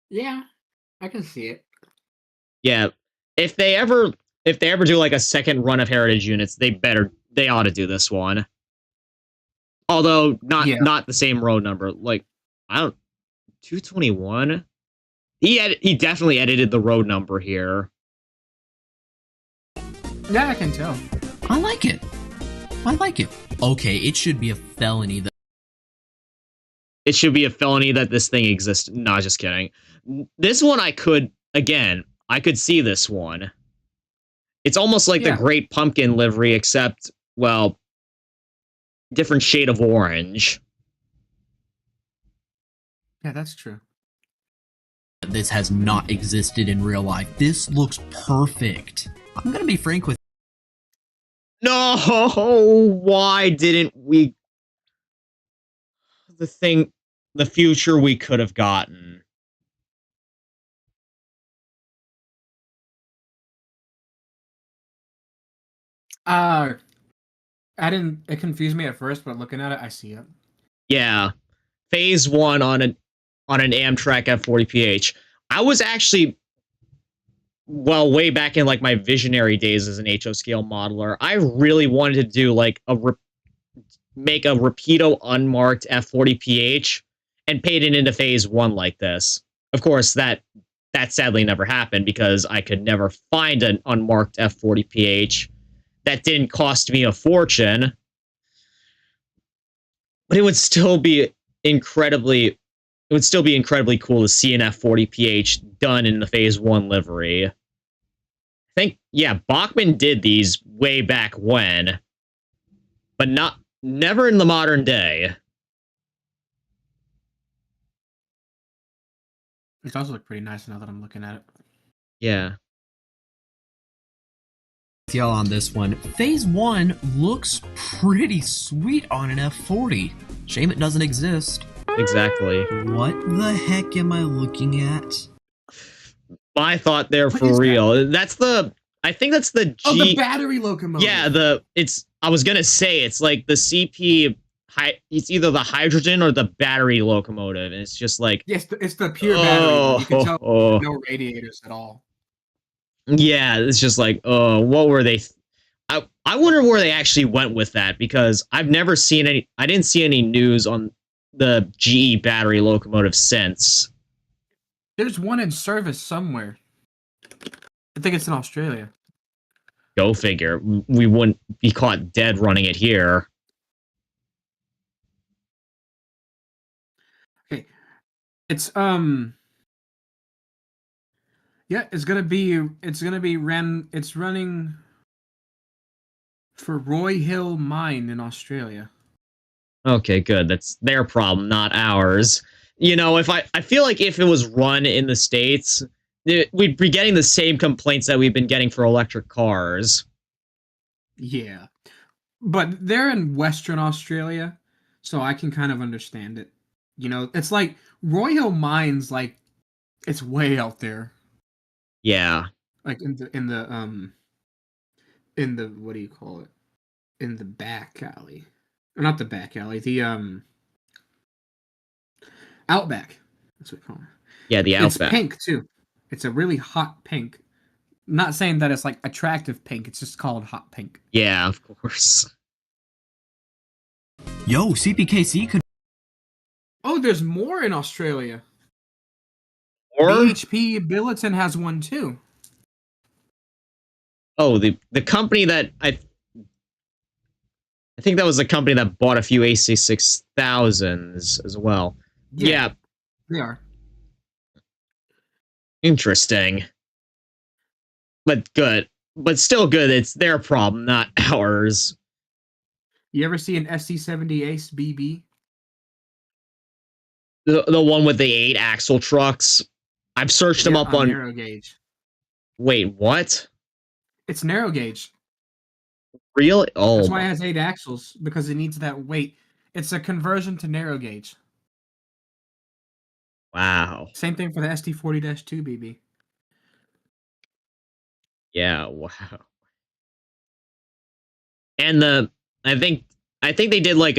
Yeah, I can see it. Yeah, if they ever do like a second run of heritage units, they ought to do this one. Although not the same road number. Like, I don't 221. He definitely edited the road number here. Yeah, I can tell. I like it. Okay, it should be a felony that It should be a felony that this thing exists. Nah, just kidding. This one I could see this one. It's almost like the Great Pumpkin livery, except, well, different shade of orange. Yeah, that's true. this has not existed in real life. This looks perfect. I'm gonna be frank with No, why didn't we? The future we could have gotten. It confused me at first, but looking at it, I see it. Yeah, phase 1 on an Amtrak F40PH. I was actually, well, way back in like my visionary days as an HO scale modeler, I really wanted to do like make a Rapido unmarked F40PH and paint it into phase 1 like this. Of course, that sadly never happened because I could never find an unmarked F40PH that didn't cost me a fortune. But it would still be incredibly cool to see an F40PH done in the phase 1 livery. I think, yeah, Bachmann did these way back when. but never in the modern day. It does look pretty nice now that I'm looking at it. Yeah. Y'all on this one. Phase 1 looks pretty sweet on an F40. Shame it doesn't exist. Exactly. What the heck am I looking at? My thought there What for is real. That's the. I think that's the G. Oh, the battery locomotive. Yeah, it's. I was gonna say it's like the CP. It's either the hydrogen or the battery locomotive, and it's just like. Yes, it's the pure battery one. You can tell Oh. no radiators at all. Yeah, it's just like, oh, what were they? I wonder where they actually went with that, because I've never seen any. I didn't see any news on the GE battery locomotive since. There's one in service somewhere. I think it's in Australia. Go figure. We wouldn't be caught dead running it here. Okay. It's yeah, it's running for Roy Hill Mine in Australia. Okay, good. That's their problem, not ours. You know, I feel like if it was run in the States, we'd be getting the same complaints that we've been getting for electric cars. Yeah. But they're in Western Australia, so I can kind of understand it. You know, it's like Roy Hill Mines, like it's way out there. Yeah. Like in the what do you call it? In the back alley. Or not the back alley, the Outback. That's what we call it. Yeah, the It's Outback. pink too. It's a really hot pink. Not saying that it's like attractive pink, it's just called hot pink. Yeah, of course. Yo, CPKC could. Oh, there's more in Australia. Or BHP Billiton has one too. oh, the company that I think that was the company that bought a few AC6000s as well. Yeah, They are. interesting. But good. But still good. It's their problem, not ours. You ever see an SC70 Ace BB? The one with the 8-axle trucks. I've searched them up on narrow gauge. Wait, what? It's narrow gauge. Really? Oh. That's why it has 8 axles, because it needs that weight. It's a conversion to narrow gauge. Wow. Same thing for the ST40-2 BB. Yeah, wow. And I think they did like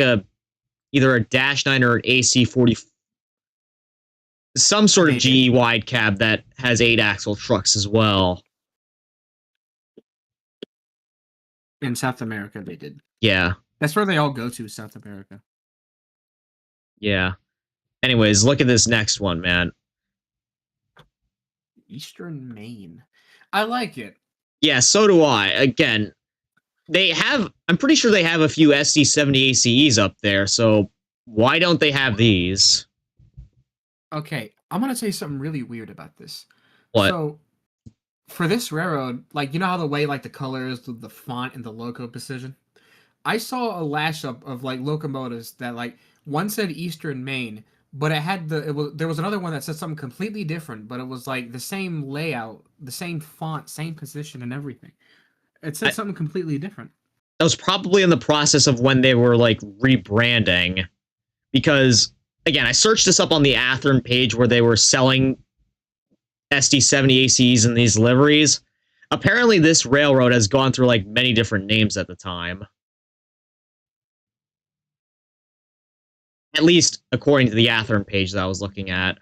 either a Dash 9 or an AC40, some sort of GE wide cab that has 8-axle trucks as well. In South America, they did. Yeah. That's where they all go to, South America. Yeah. Anyways, look at this next one, man. Eastern Maine. I like it. Yeah, so do I. Again, I'm pretty sure they have a few SD70 ACEs up there, so why don't they have these? Okay, I'm going to tell you something really weird about this. What? So, for this railroad, like, you know how the way, like, the colors, the font, and the logo precision? I saw a lash up of, like, locomotives that, like, one said Eastern Maine, but it had there was another one that said something completely different, but it was, like, the same layout, the same font, same position, and everything. It said something completely different. That was probably in the process of when they were, like, rebranding. Because, again, I searched this up on the Athearn page where they were selling SD70 ACs in these liveries. Apparently, this railroad has gone through, like, many different names at the time. At least, according to the Athearn page that I was looking at.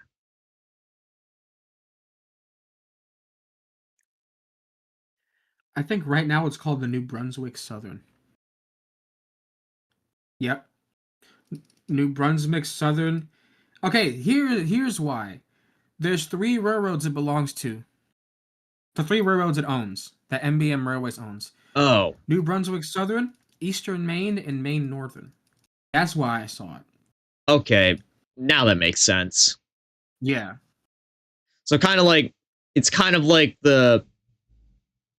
I think right now it's called the New Brunswick Southern. Yep. New Brunswick Southern. Okay, here's why. There's 3 railroads it belongs to. The 3 railroads it owns, that MBM Railways owns. Oh. New Brunswick Southern, Eastern Maine, and Maine Northern. That's why I saw it. Okay, now that makes sense. Yeah. So it's kind of like the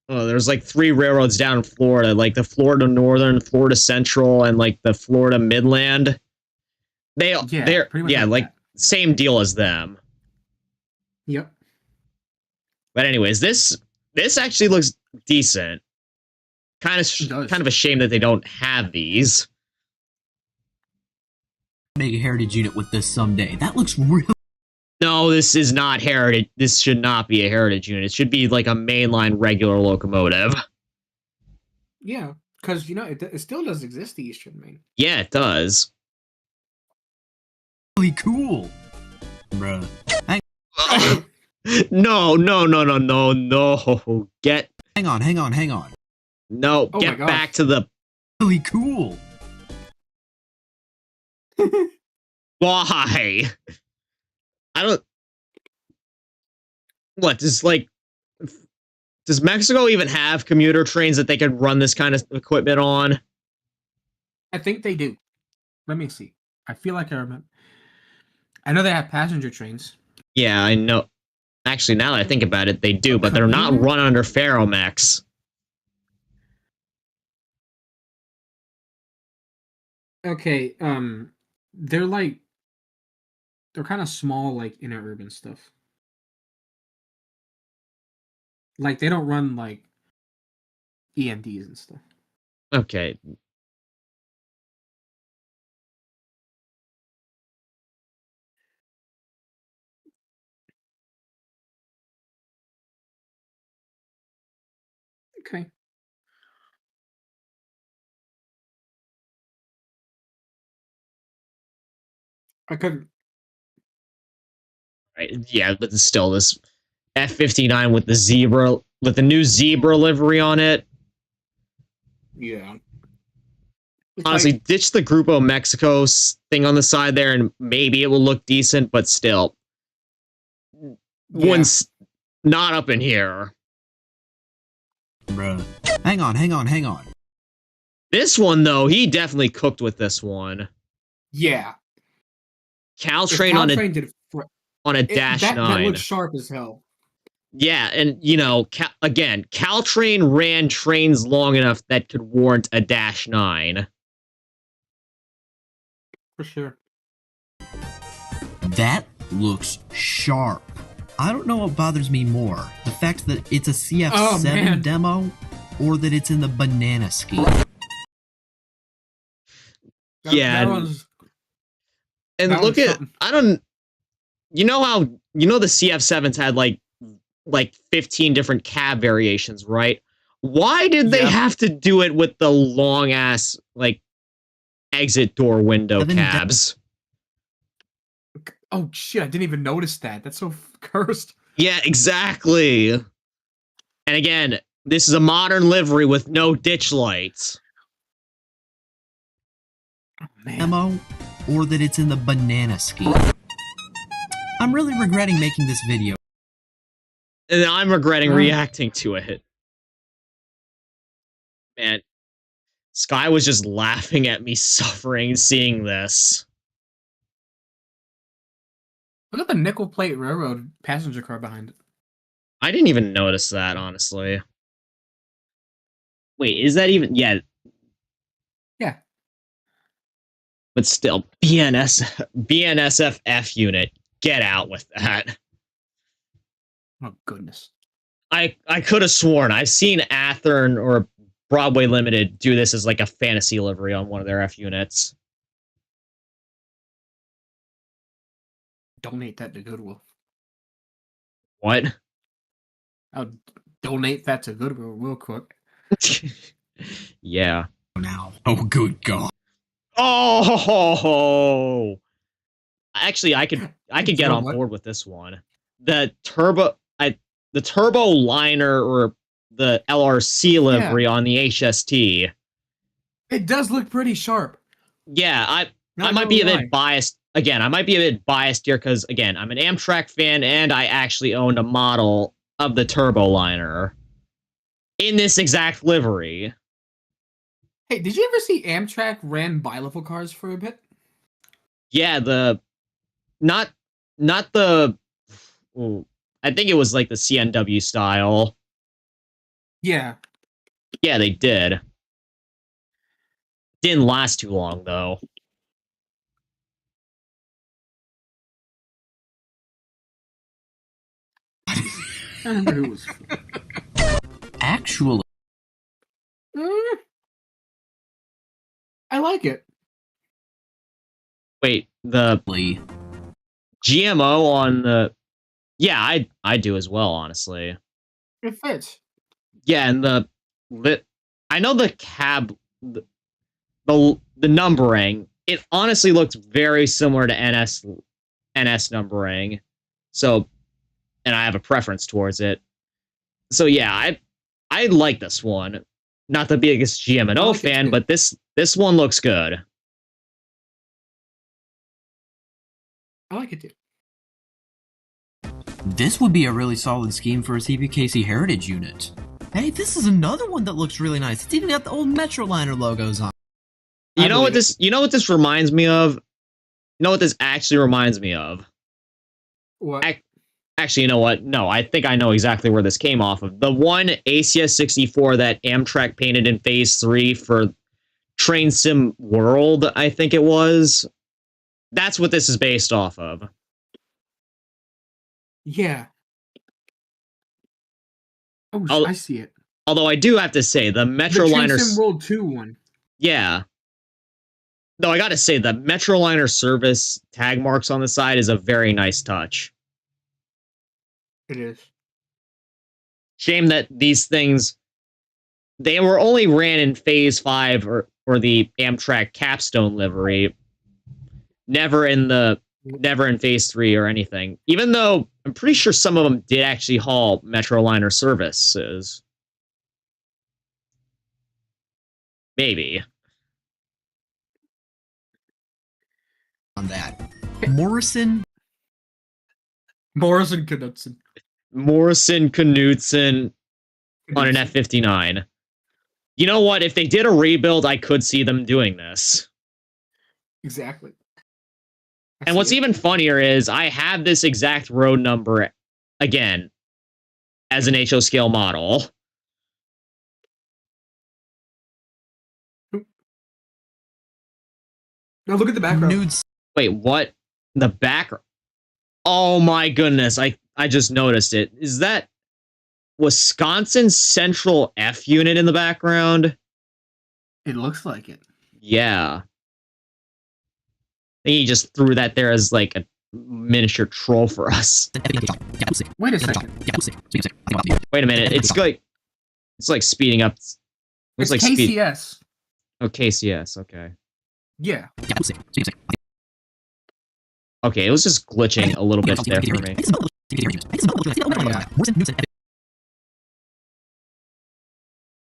Oh, there's like 3 railroads down in Florida, like the Florida Northern, Florida Central, and like the Florida Midland. They're pretty much like that. same deal as them. Yep. But anyways, this actually looks decent. Kind It does. of a shame that they don't have these. Make a heritage unit with this someday. That looks real. No, this is not heritage. This should not be a heritage unit. It should be like a mainline regular locomotive. Yeah, because you know it still does exist, the Eastern Main. Yeah, it does. Really cool. Bruh. No. Get Hang on. no. Oh my Get gosh. back to the Really cool. why. I don't. What does Mexico even have commuter trains that they could run this kind of equipment on? I think they do. Let me see. I feel like I remember. I know they have passenger trains. Yeah, I know. Actually, now that I think about it, they do, but they're not run under Ferromex. Okay, they're kind of small, like interurban stuff. Like they don't run like EMDs and stuff. Okay. Okay. I could. Right. Yeah, but still, this F-59 with the new zebra livery on it. Yeah. Honestly, ditch the Grupo Mexico thing on the side there, and maybe it will look decent. But still, one's not up in here. Bruh. Hang on. This one though, he definitely cooked with this one. Yeah. Caltrain on a Dash that 9. looks sharp as hell. Yeah, and you know, again, Caltrain ran trains long enough that could warrant a Dash 9. For sure. That looks sharp. I don't know what bothers me more. The fact that it's a CF7 demo or that it's in the banana scheme. Yeah. And that look one's at something. I don't you know how the CF7s had like 15 different cab variations, right? Why did they have to do it with the long ass like exit door window cabs? Oh shit, I didn't even notice that. That's so cursed. Yeah, exactly. And again, this is a modern livery with no ditch lights. Oh, man. Demo or that it's in the banana scheme. I'm really regretting making this video. And I'm regretting reacting to it. Man, Sky was just laughing at me suffering seeing this. Look at the nickel plate railroad passenger car behind it. I didn't even notice that, honestly. Wait, is that even... Yeah. Yeah. But still, BNSF unit. Get out with that. Oh, goodness. I could have sworn I've seen Athearn or Broadway Limited do this as like a fantasy livery on one of their F units. Donate that to Goodwill. What? I'll donate that to Goodwill real quick. Yeah. Now. Oh, good God. Oh! Actually, I could get on board with this one. The turbo liner or the LRC livery on the HST. It does look pretty sharp. Yeah, I might be a bit biased. Again, I might be a bit biased here because, again, I'm an Amtrak fan and I actually owned a model of the turbo liner in this exact livery. Hey, did you ever see Amtrak ran bi-level cars for a bit? Yeah, not the... Ooh, I think it was like the CNW style. Yeah. Yeah, they did. Didn't last too long, though. I remember who was. Actually, Mm, I like it. Wait, the GMO on the... Yeah, I do as well, honestly. It fits. Yeah, and I know the cab... The numbering, it honestly looks very similar to NS numbering. So, and I have a preference towards it. So yeah, I like this one. Not the biggest GM&O fan, but this one looks good. I like it too. this would be a really solid scheme for a CPKC Heritage unit. Hey, this is another one that looks really nice. It's even got the old Metroliner logos on. You know what this reminds me of? You know what this actually reminds me of? What? Actually, you know what? No, I think I know exactly where this came off of. The one ACS 64 that Amtrak painted in Phase 3 for Train Sim World, I think it was. That's what this is based off of. Yeah. Oh, I'll- I see it. Although I do have to say, the The Metroliner... Train Sim World 2 one. Yeah. Though I gotta say, the Metroliner service tag marks on the side is a very nice touch. It is. Shame that these things... They were only ran in Phase 5 or the Amtrak Capstone livery. Never in Phase 3 or anything. Even though I'm pretty sure some of them did actually haul Metroliner services. Maybe. On that. Morrison. Morrison Knudsen. Morrison Knudsen on an F-59. You know what? If they did a rebuild, I could see them doing this. Exactly. And what's even funnier is I have this exact road number again as an HO scale model. Now look at the background. Nudes. Wait, what? The background? Oh my goodness, I just noticed it. Is that Wisconsin Central F unit in the background? It looks like it. Yeah. I think he just threw that there as like a miniature troll for us. Wait a second. Wait a minute, it's like speeding up. It's like KCS. Oh, KCS, okay. Yeah. Okay, it was just glitching a little bit there for me.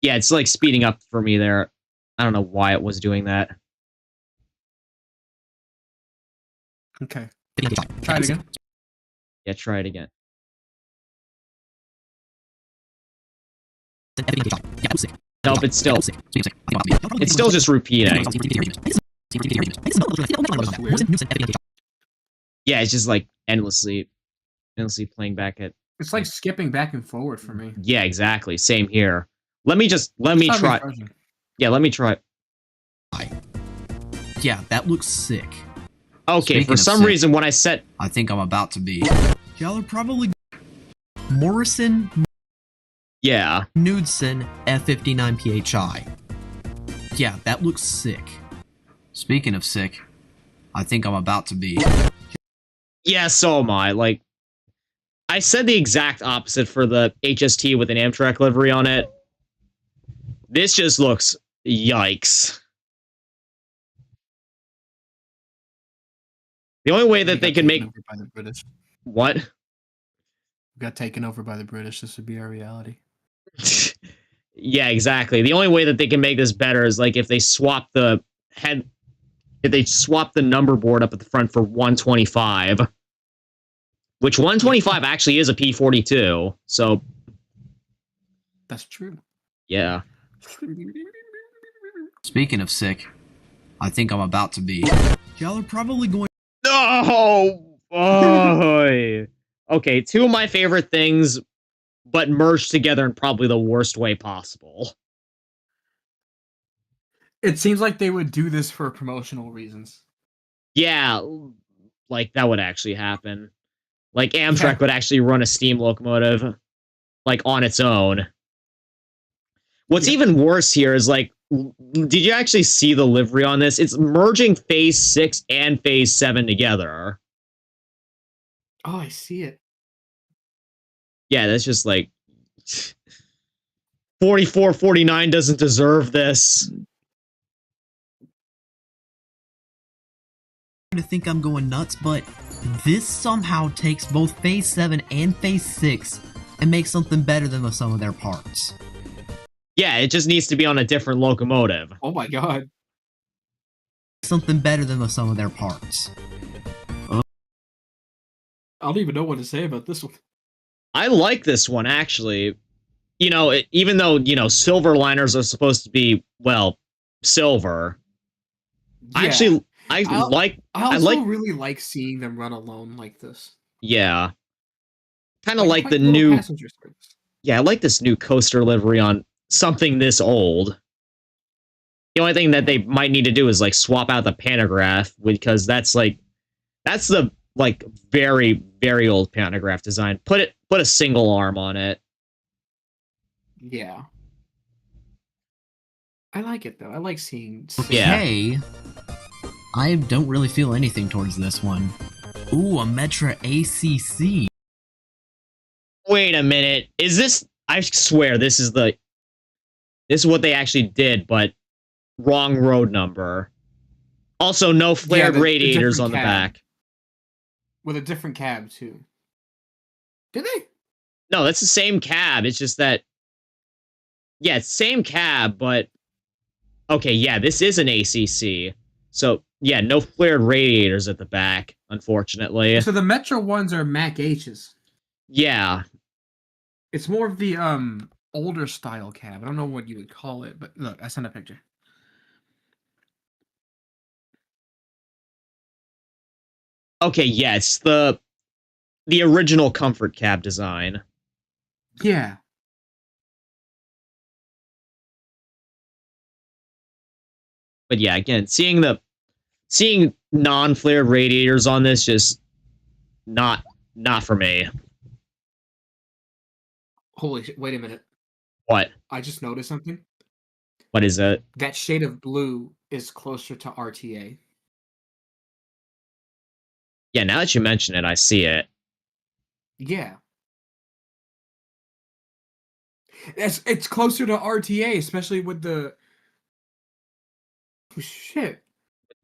Yeah, it's like speeding up for me there. I don't know why it was doing that. Okay. Try it again. Yeah, try it again. Nope, it's still just repeating. Yeah, it's just like endlessly playing back at... It's like skipping back and forward for me. Yeah, exactly. Same here. Let me try. Yeah, let me try. Yeah, that looks sick. Okay, Speaking for some reason when I set... I think I'm about to be. Y'all are probably... Morrison Yeah. Knudsen F59 PHI. Yeah, that looks sick. Speaking of sick, I think I'm about to be. Yeah, so am I. Like, I said the exact opposite for the HST with an Amtrak livery on it. This just looks yikes. The only way that they could make... By the British. What? We got taken over by the British. This would be our reality. Yeah, exactly. The only way that they can make this better is like if they swap the head... If they swap the number board up at the front for 125. Which 125 actually is a P42. So... That's true. Yeah. Speaking of sick, I think I'm about to be. Y'all are probably going. Oh boy. Okay, two of my favorite things but merged together in probably the worst way possible. It seems like they would do this for promotional reasons. Yeah, like that would actually happen. Like Amtrak Yeah. would actually run a steam locomotive, like on its own. What's even worse here is like, did you actually see the livery on this? It's merging Phase 6 and Phase 7 together. Oh, I see it. Yeah, that's just like 4449 doesn't deserve this. To think I'm going nuts, but this somehow takes both Phase 7 and Phase 6 and makes something better than the sum of their parts. Yeah, it just needs to be on a different locomotive. Oh my god. Something better than the sum of their parts. I don't even know what to say about this one. I like this one, actually. You know, even though, you know, silver liners are supposed to be, well, silver. Yeah. I also like really like seeing them run alone like this. yeah. Kind of Like like the little new passenger service. Yeah, I like this new coaster livery on something this old. The only thing that they might need to do is like swap out the pantograph, because that's the like very, very old pantograph design. Put a single arm on it. Yeah. I like it though. I like seeing. Yeah. Okay. I don't really feel anything towards this one. Ooh, a Metra ACC. Wait a minute. Is this? I swear this is what they actually did, but wrong road number. Also, no flared the radiators different on the cab. back. With a different cab too. Did they? No, that's the same cab. It's just that. Yeah, it's same cab, but okay, yeah, this is an ACC. So yeah, no flared radiators at the back, unfortunately. So the Metro ones are Mac H's. Yeah. It's more of the older style cab. I don't know what you would call it, but look, I sent a picture. Okay, yeah, it's the original comfort cab design. Yeah. But yeah, again, seeing non-flared radiators on this, just not for me. Holy shit, wait a minute. What? I just noticed something. What is it? That shade of blue is closer to RTA. Yeah, now that you mention it, I see it. Yeah. It's closer to RTA, especially with the oh, shit.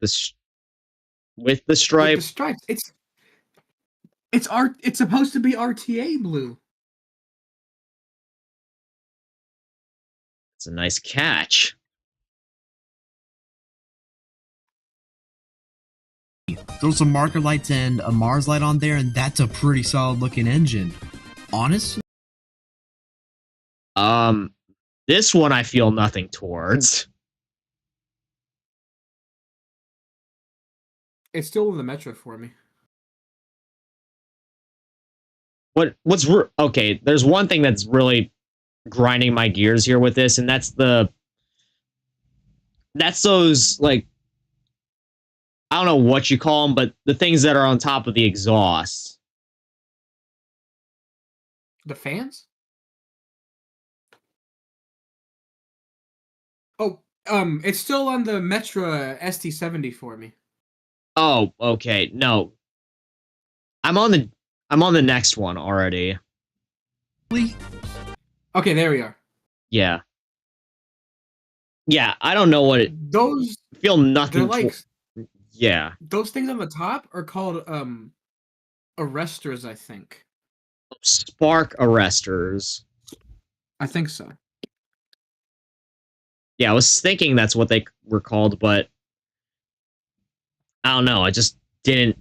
With the stripe. With the stripes. It's supposed to be RTA blue. It's a nice catch. Throw some marker lights and a Mars light on there, and that's a pretty solid looking engine. Honestly, This one I feel nothing towards. It's still in the Metro for me. Okay, there's one thing that's really grinding my gears here with this, and that's those, like, I don't know what you call them, but the things that are on top of the exhaust. The fans? Oh, it's still on the Metra ST70 for me. Oh, okay. No. I'm on the next one already. Okay, there we are. Yeah. Yeah, I don't know what it Those feel nothing they're like yeah. those things on the top are called arresters, I think. Spark arresters. I think so. Yeah, I was thinking that's what they were called, but I don't know. I just didn't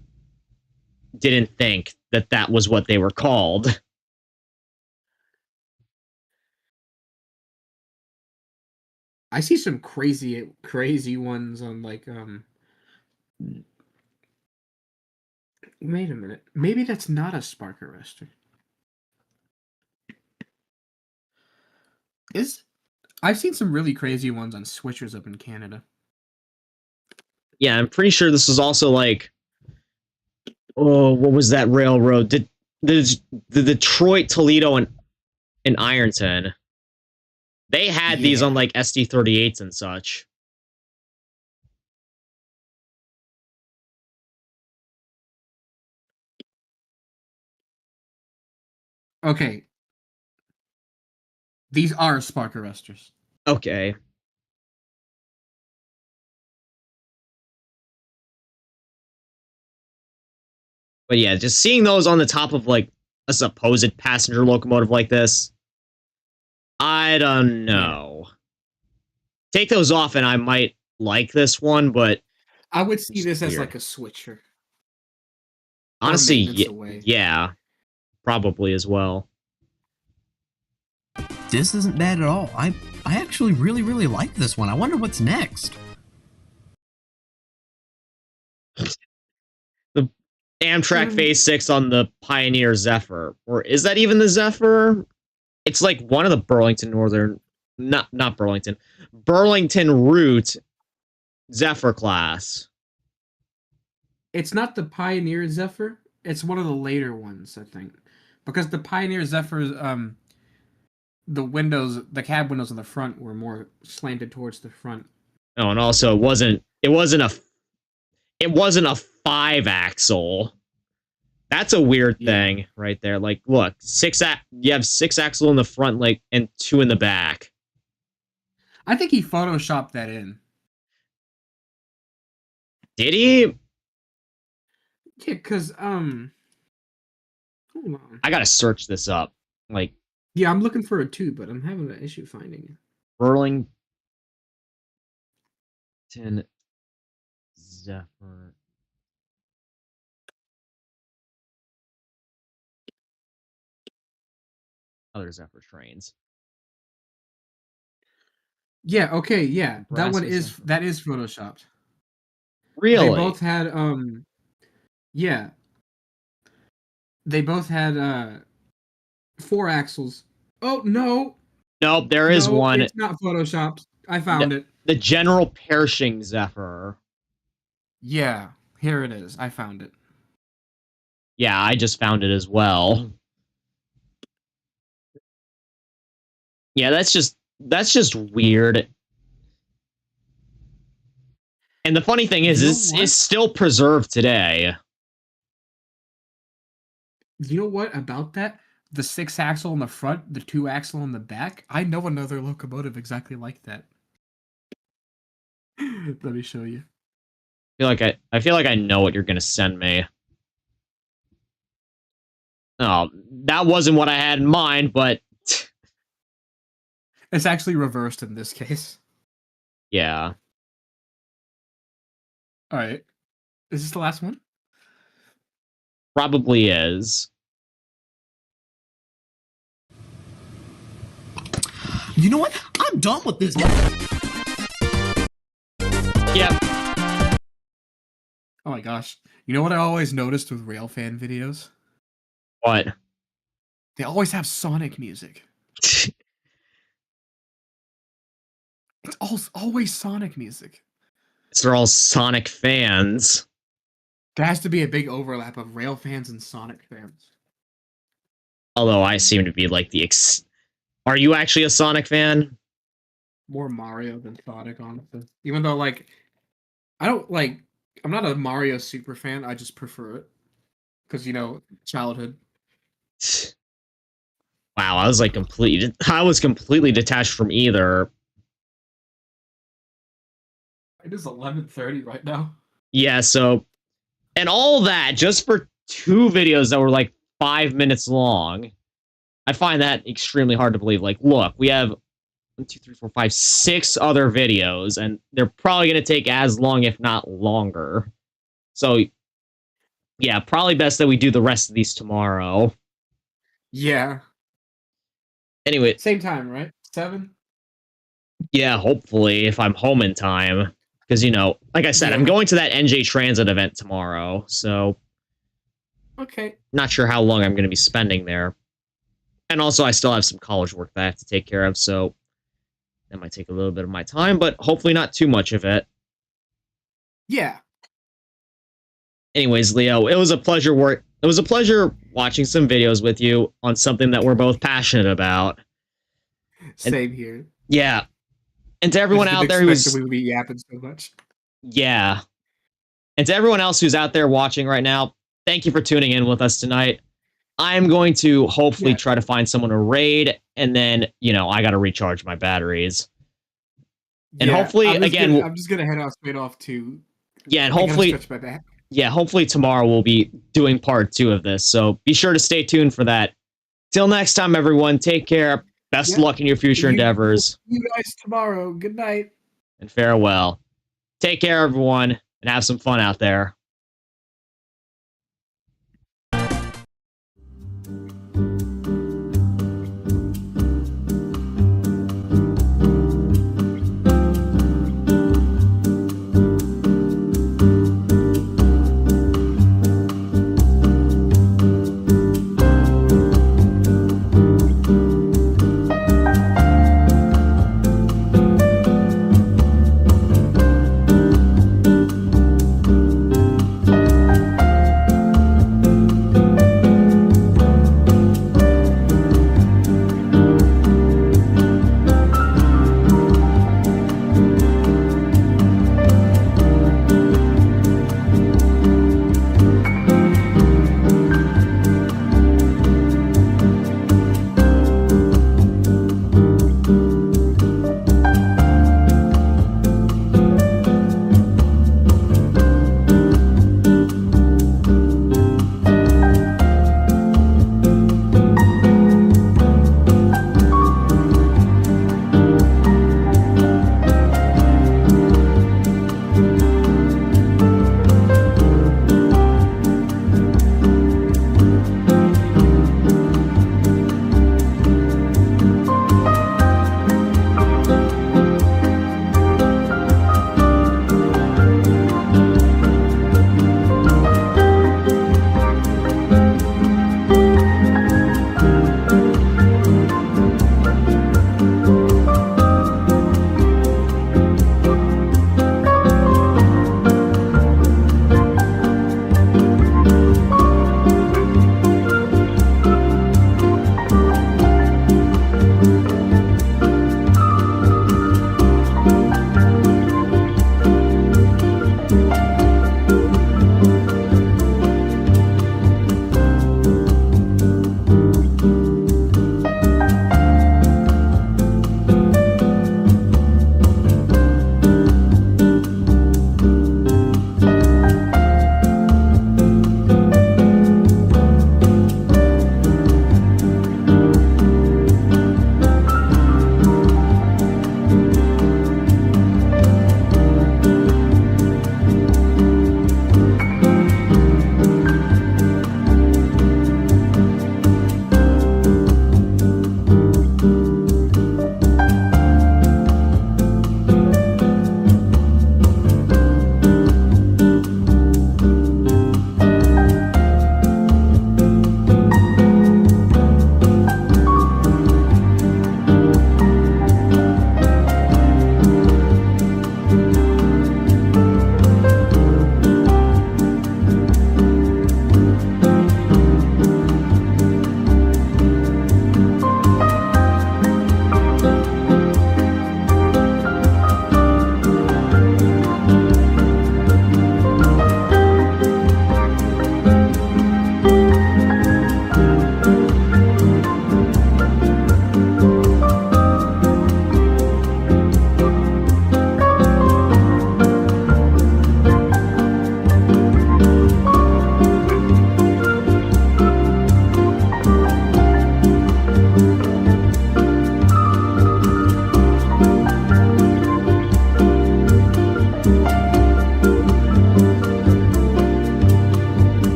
think that was what they were called. I see some crazy ones on like wait a minute. Maybe that's not a spark arrestor. I've seen some really crazy ones on switchers up in Canada. Yeah, I'm pretty sure this was also like, oh, what was that railroad? The Detroit, Toledo, and Ironton. They had these on like SD38s and such. Okay. These are spark arresters. Okay. But yeah, just seeing those on the top of like a supposed passenger locomotive like this, I don't know. Yeah. Take those off and I might like this one, but I would see this as like a switcher. Honestly, yeah, probably as well. This isn't bad at all. I actually really like this one. I wonder what's next. The Amtrak Phase 6 on the Pioneer Zephyr. Or is that even the Zephyr? It's like one of the Burlington Northern... Not Burlington. Burlington Route Zephyr class. It's not the Pioneer Zephyr. It's one of the later ones, I think. Because the Pioneer Zephyr's... the windows, the cab windows on the front were more slanted towards the front. Oh, and also it wasn't a 5-axle. That's a weird thing right there. Like, look, you have 6-axle in the front, like, and 2 in the back. I think he photoshopped that in. Did he? Yeah, because hold on. I gotta search this up. Like, yeah, I'm looking for it too, but I'm having an issue finding it. Burlington Zephyr. Other Zephyr trains. Yeah, okay, yeah. That is photoshopped. Really? They both had yeah. They both had 4 axles. Oh no. Nope, there is one. It's not photoshopped. I found it. The General Pershing Zephyr. Yeah, here it is. I found it. Yeah, I just found it as well. Yeah, that's just weird. And the funny thing is, it's still preserved today. You know what about that? The 6-axle in the front, the 2-axle in the back. I know another locomotive exactly like that. Let me show you. I feel like I know what you're gonna send me. Oh, that wasn't what I had in mind, but it's actually reversed in this case. Yeah. All right. Is this the last one? Probably is. You know what? I'm done with this. Yep. Oh my gosh. You know what I always noticed with Railfan videos? What? They always have Sonic music. It's always Sonic music. They're all Sonic fans. There has to be a big overlap of Rail fans and Sonic fans. Although I seem to be like the Are you actually a Sonic fan? More Mario than Sonic, honestly. Even though, like, I'm not a Mario super fan. I just prefer it. Because, childhood. Wow, I was completely detached from either. It is 11:30 right now. Yeah, so, and all that just for 2 videos that were like 5 minutes long. I find that extremely hard to believe. Like, look, we have 1, 2, 3, 4, 5, 6 other videos, and they're probably going to take as long, if not longer. So, yeah, probably best that we do the rest of these tomorrow. Yeah. Anyway. Same time, right? 7? Yeah, hopefully, if I'm home in time. Because, like I said, I'm going to that NJ Transit event tomorrow, so... Okay. Not sure how long I'm going to be spending there. And also, I still have some college work that I have to take care of, so That might take a little bit of my time, but hopefully not too much of it. Yeah. Anyways, Leo, it was a pleasure watching some videos with you on something that we're both passionate about. Same here. Yeah. And to everyone I just out there didn't who's expect that we would be yapping so much. yeah. And to everyone else who's out there watching right now, thank you for tuning in with us tonight. I'm going to hopefully try to find someone to raid, and then, you know, I got to recharge my batteries. And hopefully, I'm just gonna head off straight off to. Yeah, and hopefully, stretch my back. Yeah, hopefully tomorrow we'll be doing part 2 of this. So be sure to stay tuned for that. Till next time, everyone, take care. Best luck in your future endeavors. See you guys tomorrow. Good night. And farewell. Take care, everyone, and have some fun out there.